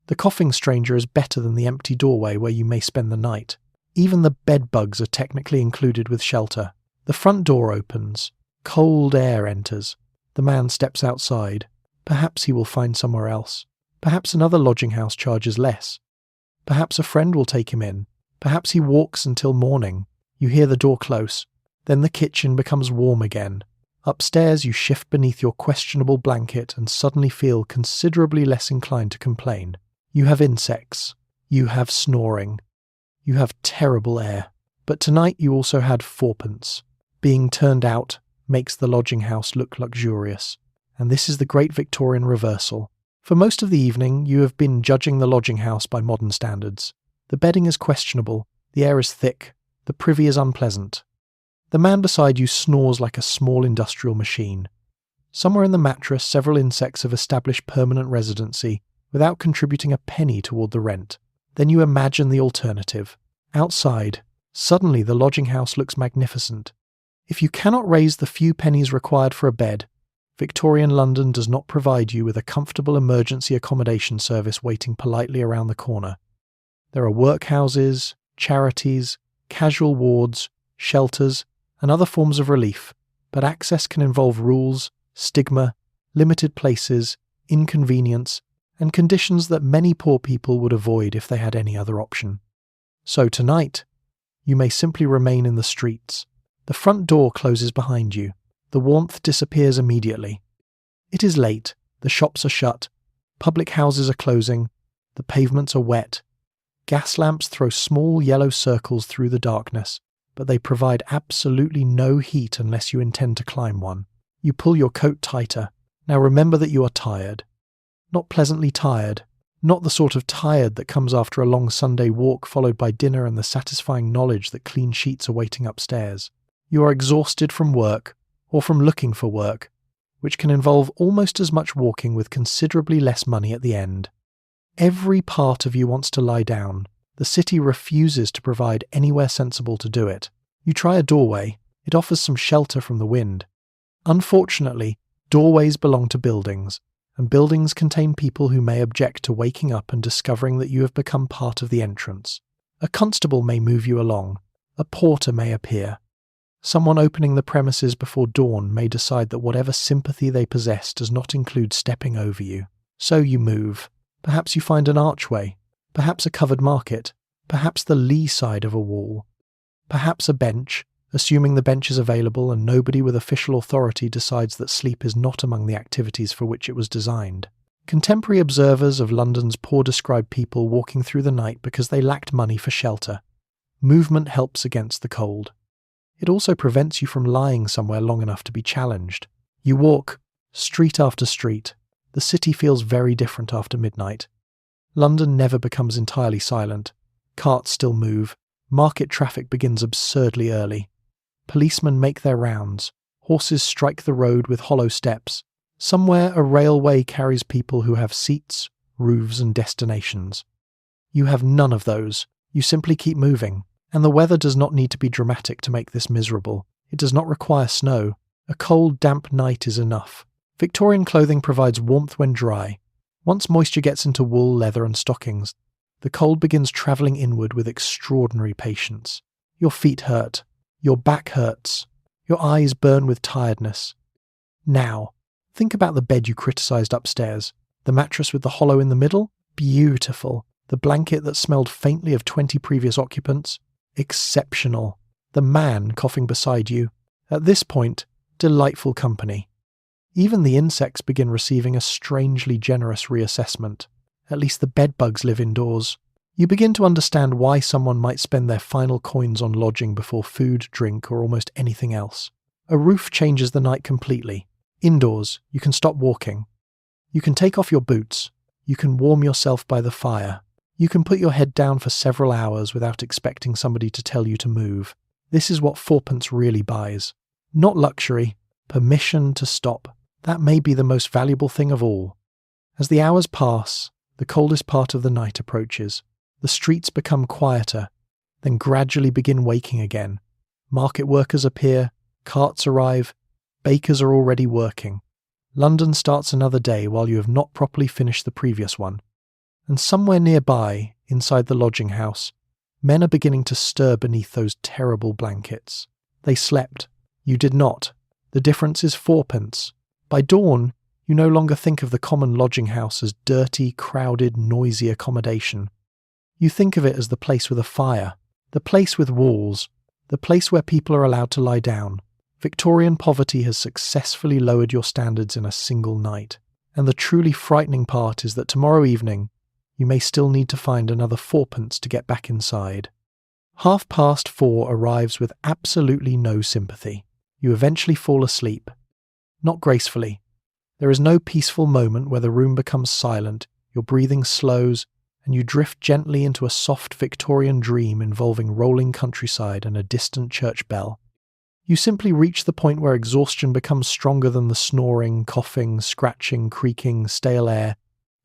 The coughing stranger is better than the empty doorway where you may spend the night. Even the bed bugs are technically included with shelter. The front door opens. Cold air enters. The man steps outside. Perhaps he will find somewhere else. Perhaps another lodging house charges less. Perhaps a friend will take him in. Perhaps he walks until morning. You hear the door close. Then the kitchen becomes warm again. Upstairs, you shift beneath your questionable blanket and suddenly feel considerably less inclined to complain. You have insects. You have snoring. You have terrible air. But tonight you also had fourpence. Being turned out makes the lodging house look luxurious. And this is the great Victorian reversal. For most of the evening, you have been judging the lodging house by modern standards. The bedding is questionable, the air is thick, the privy is unpleasant. The man beside you snores like a small industrial machine. Somewhere in the mattress, several insects have established permanent residency without contributing a penny toward the rent. Then you imagine the alternative. Outside, suddenly the lodging house looks magnificent. If you cannot raise the few pennies required for a bed, Victorian London does not provide you with a comfortable emergency accommodation service waiting politely around the corner. There are workhouses, charities, casual wards, shelters, and other forms of relief, but access can involve rules, stigma, limited places, inconvenience, and conditions that many poor people would avoid if they had any other option. So tonight, you may simply remain in the streets. The front door closes behind you. The warmth disappears immediately. It is late, the shops are shut, public houses are closing, the pavements are wet. Gas lamps throw small yellow circles through the darkness, but they provide absolutely no heat unless you intend to climb one. You pull your coat tighter. Now remember that you are tired. Not pleasantly tired, not the sort of tired that comes after a long Sunday walk followed by dinner and the satisfying knowledge that clean sheets are waiting upstairs. You are exhausted from work, or from looking for work, which can involve almost as much walking with considerably less money at the end. Every part of you wants to lie down. The city refuses to provide anywhere sensible to do it. You try a doorway. It offers some shelter from the wind. Unfortunately, doorways belong to buildings, and buildings contain people who may object to waking up and discovering that you have become part of the entrance. A constable may move you along. A porter may appear. Someone opening the premises before dawn may decide that whatever sympathy they possess does not include stepping over you. So you move. Perhaps you find an archway. Perhaps a covered market. Perhaps the lee side of a wall. Perhaps a bench, assuming the bench is available and nobody with official authority decides that sleep is not among the activities for which it was designed. Contemporary observers of London's poor describe people walking through the night because they lacked money for shelter. Movement helps against the cold. It also prevents you from lying somewhere long enough to be challenged. You walk, street after street. The city feels very different after midnight. London never becomes entirely silent. Carts still move. Market traffic begins absurdly early. Policemen make their rounds. Horses strike the road with hollow steps. Somewhere a railway carries people who have seats, roofs, and destinations. You have none of those. You simply keep moving. And the weather does not need to be dramatic to make this miserable. It does not require snow. A cold, damp night is enough. Victorian clothing provides warmth when dry. Once moisture gets into wool, leather, and stockings, the cold begins travelling inward with extraordinary patience. Your feet hurt. Your back hurts. Your eyes burn with tiredness. Now, think about the bed you criticised upstairs. The mattress with the hollow in the middle? Beautiful. The blanket that smelled faintly of 20 previous occupants? Exceptional. The man coughing beside you. At this point, delightful company. Even the insects begin receiving a strangely generous reassessment. At least the bedbugs live indoors. You begin to understand why someone might spend their final coins on lodging before food, drink, or almost anything else. A roof changes the night completely. Indoors, you can stop walking. You can take off your boots. You can warm yourself by the fire. You can put your head down for several hours without expecting somebody to tell you to move. This is what fourpence really buys. Not luxury, permission to stop. That may be the most valuable thing of all. As the hours pass, the coldest part of the night approaches. The streets become quieter, then gradually begin waking again. Market workers appear, carts arrive, bakers are already working. London starts another day while you have not properly finished the previous one. And somewhere nearby, inside the lodging house, men are beginning to stir beneath those terrible blankets. They slept. You did not. The difference is fourpence. By dawn, you no longer think of the common lodging house as dirty, crowded, noisy accommodation. You think of it as the place with a fire, the place with walls, the place where people are allowed to lie down. Victorian poverty has successfully lowered your standards in a single night. And the truly frightening part is that tomorrow evening, you may still need to find another fourpence to get back inside. 4:30 arrives with absolutely no sympathy. You eventually fall asleep. Not gracefully. There is no peaceful moment where the room becomes silent, your breathing slows, and you drift gently into a soft Victorian dream involving rolling countryside and a distant church bell. You simply reach the point where exhaustion becomes stronger than the snoring, coughing, scratching, creaking, stale air,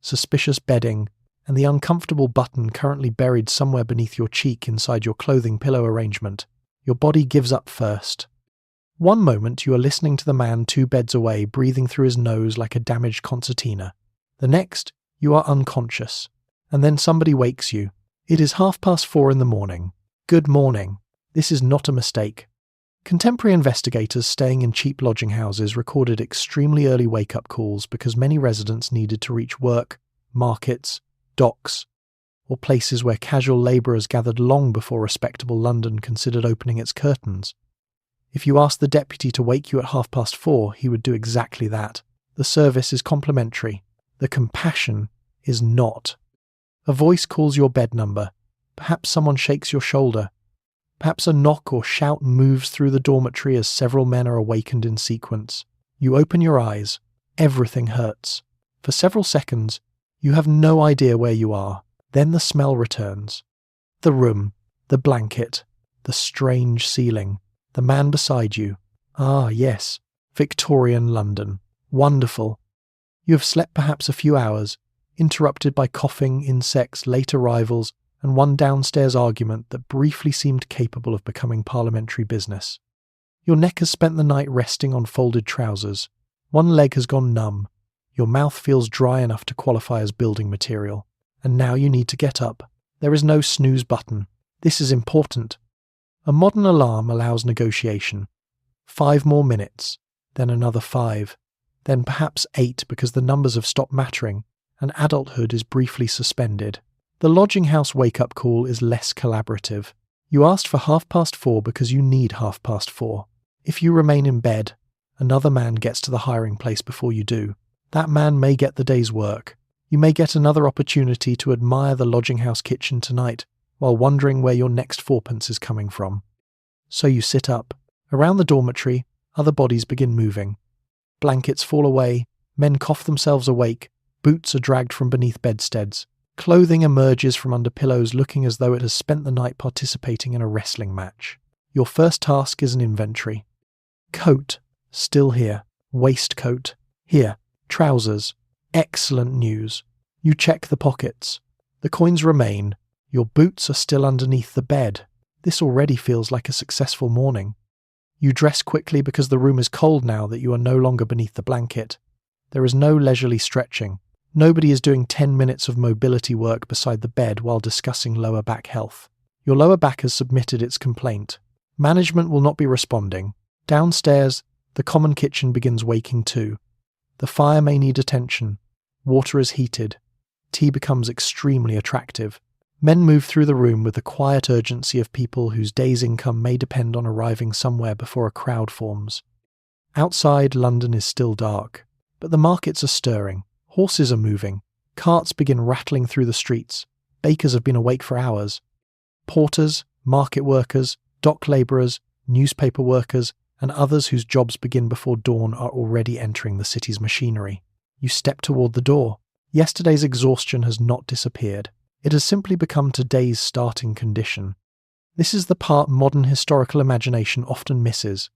suspicious bedding, and the uncomfortable button currently buried somewhere beneath your cheek inside your clothing pillow arrangement. Your body gives up first. One moment you are listening to the man 2 beds away breathing through his nose like a damaged concertina. The next, you are unconscious. And then somebody wakes you. It is 4:30 in the morning. Good morning. This is not a mistake. Contemporary investigators staying in cheap lodging houses recorded extremely early wake-up calls because many residents needed to reach work, markets, docks, or places where casual labourers gathered long before respectable London considered opening its curtains. If you asked the deputy to wake you at 4:30, he would do exactly that. The service is complimentary. The compassion is not. A voice calls your bed number. Perhaps someone shakes your shoulder. Perhaps a knock or shout moves through the dormitory as several men are awakened in sequence. You open your eyes. Everything hurts. For several seconds, you have no idea where you are. Then the smell returns. The room, the blanket, the strange ceiling, the man beside you. Ah, yes, Victorian London. Wonderful. You have slept perhaps a few hours, interrupted by coughing, insects, late arrivals, and one downstairs argument that briefly seemed capable of becoming parliamentary business. Your neck has spent the night resting on folded trousers. One leg has gone numb. Your mouth feels dry enough to qualify as building material. And now you need to get up. There is no snooze button. This is important. A modern alarm allows negotiation. 5 more minutes, then another 5, then perhaps 8 because the numbers have stopped mattering, and adulthood is briefly suspended. The lodging house wake-up call is less collaborative. You asked for 4:30 because you need 4:30. If you remain in bed, another man gets to the hiring place before you do. That man may get the day's work. You may get another opportunity to admire the lodging house kitchen tonight while wondering where your next fourpence is coming from. So you sit up. Around the dormitory, other bodies begin moving. Blankets fall away, men cough themselves awake, boots are dragged from beneath bedsteads. Clothing emerges from under pillows looking as though it has spent the night participating in a wrestling match. Your first task is an inventory. Coat, still here. Waistcoat, here. Trousers, excellent news. You check the pockets. The coins remain. Your boots are still underneath the bed. This already feels like a successful morning. You dress quickly because the room is cold now that you are no longer beneath the blanket. There is no leisurely stretching. Nobody is doing 10 minutes of mobility work beside the bed while discussing lower back health. Your lower back has submitted its complaint. Management will not be responding. Downstairs, the common kitchen begins waking too. The fire may need attention. Water is heated. Tea becomes extremely attractive. Men move through the room with the quiet urgency of people whose day's income may depend on arriving somewhere before a crowd forms. Outside, London is still dark, but the markets are stirring. Horses are moving. Carts begin rattling through the streets. Bakers have been awake for hours. Porters, market workers, dock labourers, newspaper workers, and others whose jobs begin before dawn are already entering the city's machinery. You step toward the door. Yesterday's exhaustion has not disappeared. It has simply become today's starting condition. This is the part modern historical imagination often misses.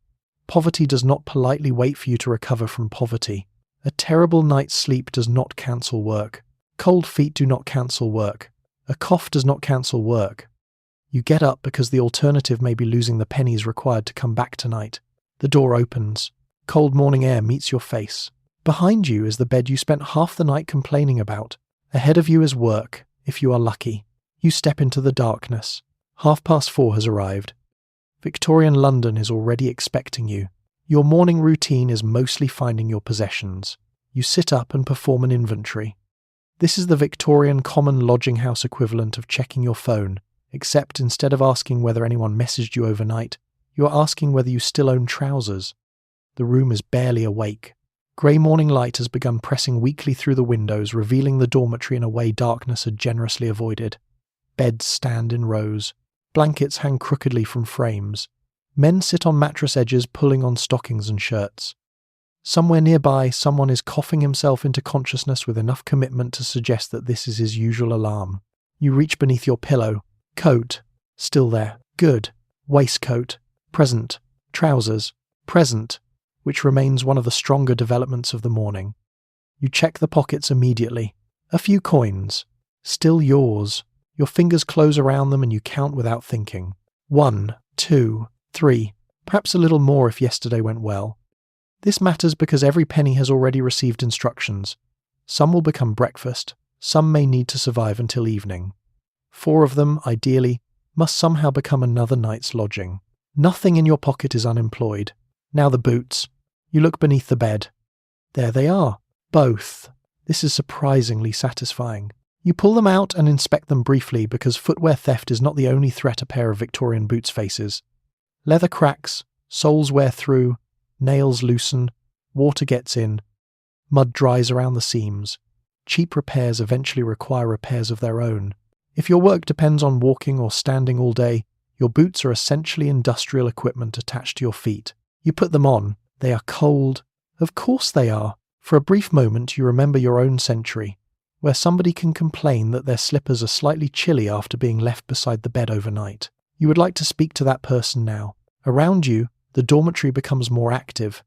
Poverty does not politely wait for you to recover from poverty. A terrible night's sleep does not cancel work. Cold feet do not cancel work. A cough does not cancel work. You get up because the alternative may be losing the pennies required to come back tonight. The door opens. Cold morning air meets your face. Behind you is the bed you spent half the night complaining about. Ahead of you is work, if you are lucky. You step into the darkness. 4:30 has arrived. Victorian London is already expecting you. Your morning routine is mostly finding your possessions. You sit up and perform an inventory. This is the Victorian common lodging house equivalent of checking your phone, except instead of asking whether anyone messaged you overnight, You are asking whether you still own trousers. The room is barely awake. Grey morning light has begun pressing weakly through the windows, revealing the dormitory in a way darkness had generously avoided. Beds stand in rows. Blankets hang crookedly from frames. Men sit on mattress edges pulling on stockings and shirts. Somewhere nearby, someone is coughing himself into consciousness with enough commitment to suggest that this is his usual alarm. You reach beneath your pillow. Coat. Still there. Good. Waistcoat. Present. Trousers. Present. Which remains one of the stronger developments of the morning. You check the pockets immediately. A few coins. Still yours. Your fingers close around them and you count without thinking. 1, 2, 3. Perhaps a little more if yesterday went well. This matters because every penny has already received instructions. Some will become breakfast. Some may need to survive until evening. 4 of them, ideally, must somehow become another night's lodging. Nothing in your pocket is unemployed. Now the boots. You look beneath the bed. There they are. Both. This is surprisingly satisfying. You pull them out and inspect them briefly because footwear theft is not the only threat a pair of Victorian boots faces. Leather cracks, soles wear through, nails loosen, water gets in, mud dries around the seams. Cheap repairs eventually require repairs of their own. If your work depends on walking or standing all day, your boots are essentially industrial equipment attached to your feet. You put them on. They are cold. Of course they are. For a brief moment you remember your own century, where somebody can complain that their slippers are slightly chilly after being left beside the bed overnight. You would like to speak to that person now. Around you, the dormitory becomes more active.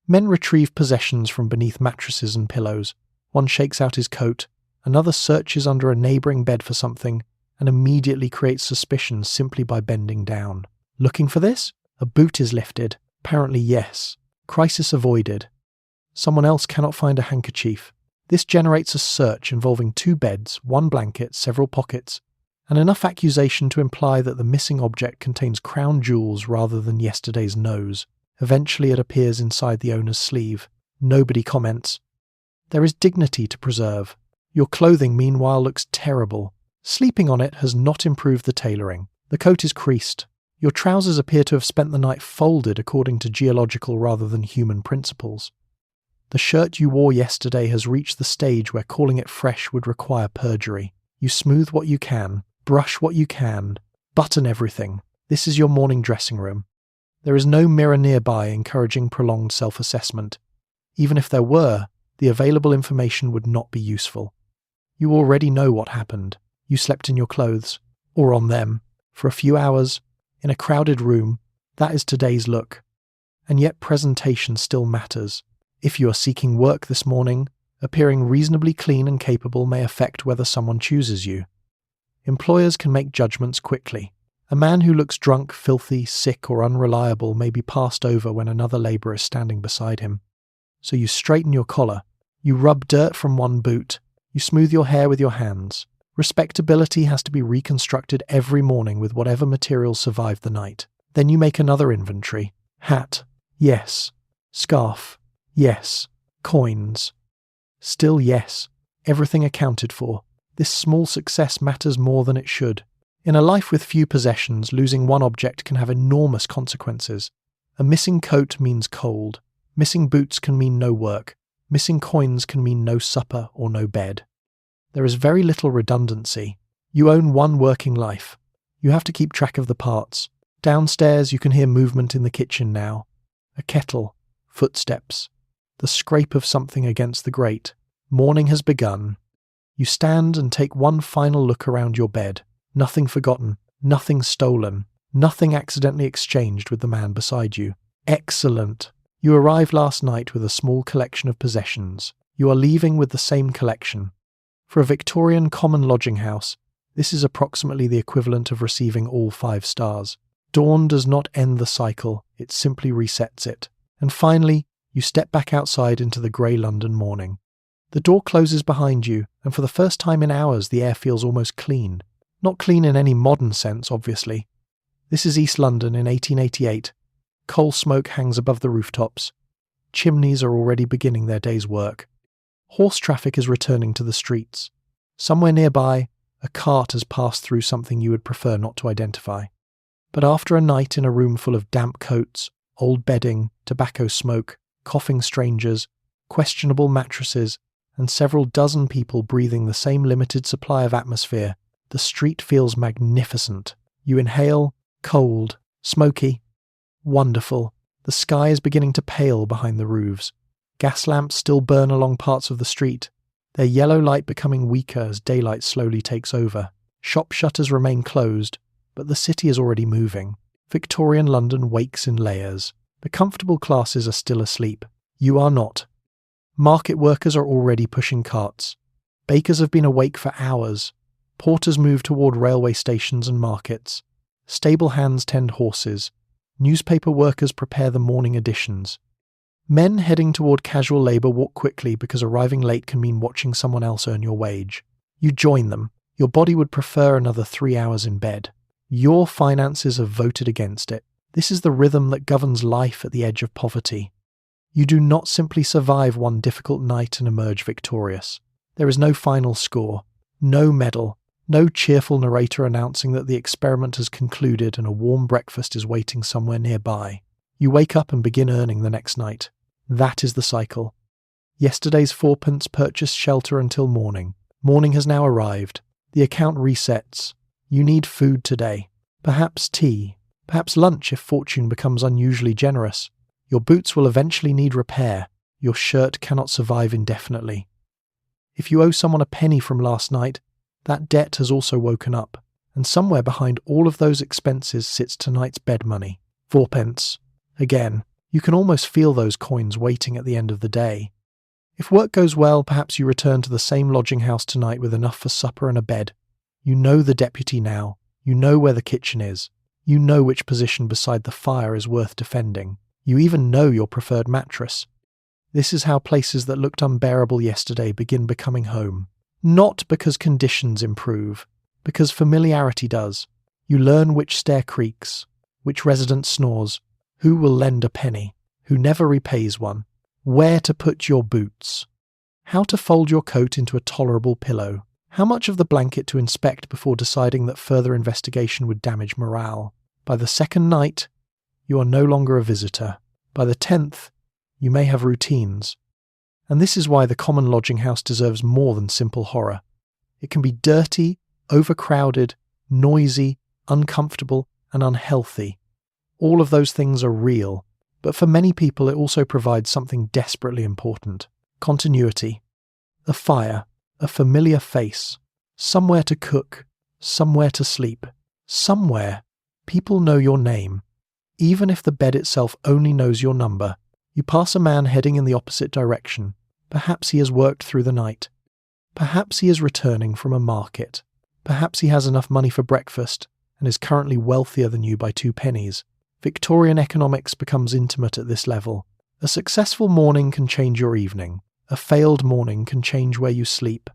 Men retrieve possessions from beneath mattresses and pillows. One shakes out his coat, another searches under a neighbouring bed for something, and immediately creates suspicion simply by bending down. Looking for this? A boot is lifted. Apparently yes. Crisis avoided. Someone else cannot find a handkerchief. This generates a search involving 2 beds, 1 blanket, several pockets, and enough accusation to imply that the missing object contains crown jewels rather than yesterday's nose. Eventually it appears inside the owner's sleeve. Nobody comments. There is dignity to preserve. Your clothing, meanwhile, looks terrible. Sleeping on it has not improved the tailoring. The coat is creased. Your trousers appear to have spent the night folded according to geological rather than human principles. The shirt you wore yesterday has reached the stage where calling it fresh would require perjury. You smooth what you can, brush what you can, button everything. This is your morning dressing room. There is no mirror nearby encouraging prolonged self-assessment. Even if there were, the available information would not be useful. You already know what happened. You slept in your clothes, or on them, for a few hours, in a crowded room. That is today's look. And yet presentation still matters. If you are seeking work this morning, appearing reasonably clean and capable may affect whether someone chooses you. Employers can make judgments quickly. A man who looks drunk, filthy, sick or unreliable may be passed over when another labourer is standing beside him. So you straighten your collar. You rub dirt from one boot. You smooth your hair with your hands. Respectability has to be reconstructed every morning with whatever materials survived the night. Then you make another inventory. Hat. Yes. Scarf. Yes. Coins. Still yes. Everything accounted for. This small success matters more than it should. In a life with few possessions, losing one object can have enormous consequences. A missing coat means cold. Missing boots can mean no work. Missing coins can mean no supper or no bed. There is very little redundancy. You own one working life. You have to keep track of the parts. Downstairs you can hear movement in the kitchen now. A kettle. Footsteps. The scrape of something against the grate. Morning has begun. You stand and take one final look around your bed. Nothing forgotten. Nothing stolen. Nothing accidentally exchanged with the man beside you. Excellent. You arrived last night with a small collection of possessions. You are leaving with the same collection. For a Victorian common lodging house, this is approximately the equivalent of receiving all 5 stars. Dawn does not end the cycle, it simply resets it. And finally, you step back outside into the grey London morning. The door closes behind you, and for the first time in hours the air feels almost clean. Not clean in any modern sense, obviously. This is East London in 1888. Coal smoke hangs above the rooftops. Chimneys are already beginning their day's work. Horse traffic is returning to the streets. Somewhere nearby, a cart has passed through something you would prefer not to identify. But after a night in a room full of damp coats, old bedding, tobacco smoke, coughing strangers, questionable mattresses, and several dozen people breathing the same limited supply of atmosphere, the street feels magnificent. You inhale, cold, smoky, wonderful. The sky is beginning to pale behind the roofs. Gas lamps still burn along parts of the street, their yellow light becoming weaker as daylight slowly takes over. Shop shutters remain closed, but the city is already moving. Victorian London wakes in layers. The comfortable classes are still asleep. You are not. Market workers are already pushing carts. Bakers have been awake for hours. Porters move toward railway stations and markets. Stable hands tend horses. Newspaper workers prepare the morning editions. Men heading toward casual labour walk quickly because arriving late can mean watching someone else earn your wage. You join them. Your body would prefer another 3 hours in bed. Your finances have voted against it. This is the rhythm that governs life at the edge of poverty. You do not simply survive one difficult night and emerge victorious. There is no final score, no medal, no cheerful narrator announcing that the experiment has concluded and a warm breakfast is waiting somewhere nearby. You wake up and begin earning the next night. That is the cycle. Yesterday's fourpence purchased shelter until morning. Morning has now arrived. The account resets. You need food today. Perhaps tea. Perhaps lunch if fortune becomes unusually generous. Your boots will eventually need repair. Your shirt cannot survive indefinitely. If you owe someone a penny from last night, that debt has also woken up, and somewhere behind all of those expenses sits tonight's bed money. Fourpence. Again, you can almost feel those coins waiting at the end of the day. If work goes well, perhaps you return to the same lodging house tonight with enough for supper and a bed. You know the deputy now. You know where the kitchen is. You know which position beside the fire is worth defending. You even know your preferred mattress. This is how places that looked unbearable yesterday begin becoming home. Not because conditions improve, because familiarity does. You learn which stair creaks, which resident snores, who will lend a penny, who never repays one, where to put your boots, how to fold your coat into a tolerable pillow, how much of the blanket to inspect before deciding that further investigation would damage morale. By the second night, you are no longer a visitor. By the 10th, you may have routines. And this is why the common lodging house deserves more than simple horror. It can be dirty, overcrowded, noisy, uncomfortable, and unhealthy. All of those things are real, but for many people it also provides something desperately important. Continuity. A fire, a familiar face, somewhere to cook, somewhere to sleep, somewhere people know your name. Even if the bed itself only knows your number, you pass a man heading in the opposite direction. Perhaps he has worked through the night. Perhaps he is returning from a market. Perhaps he has enough money for breakfast and is currently wealthier than you by 2 pennies. Victorian economics becomes intimate at this level. A successful morning can change your evening. A failed morning can change where you sleep.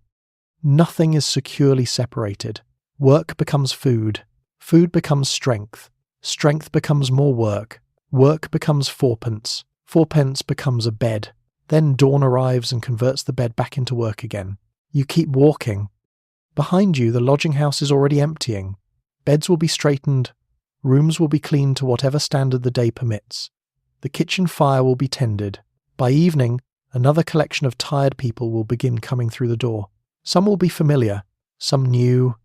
Nothing is securely separated. Work becomes food. Food becomes strength. Strength becomes more work. Work becomes fourpence. Fourpence becomes a bed. Then dawn arrives and converts the bed back into work again. You keep walking. Behind you, the lodging house is already emptying. Beds will be straightened. Rooms will be cleaned to whatever standard the day permits. The kitchen fire will be tended. By evening, another collection of tired people will begin coming through the door. Some will be familiar, some new,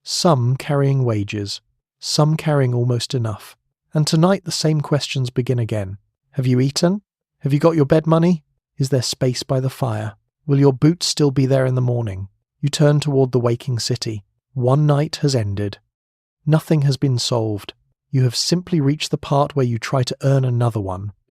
some carrying wages, some carrying almost enough. And tonight the same questions begin again. Have you eaten? Have you got your bed money? Is there space by the fire? Will your boots still be there in the morning? You turn toward the waking city. One night has ended. Nothing has been solved. You have simply reached the part where you try to earn another one.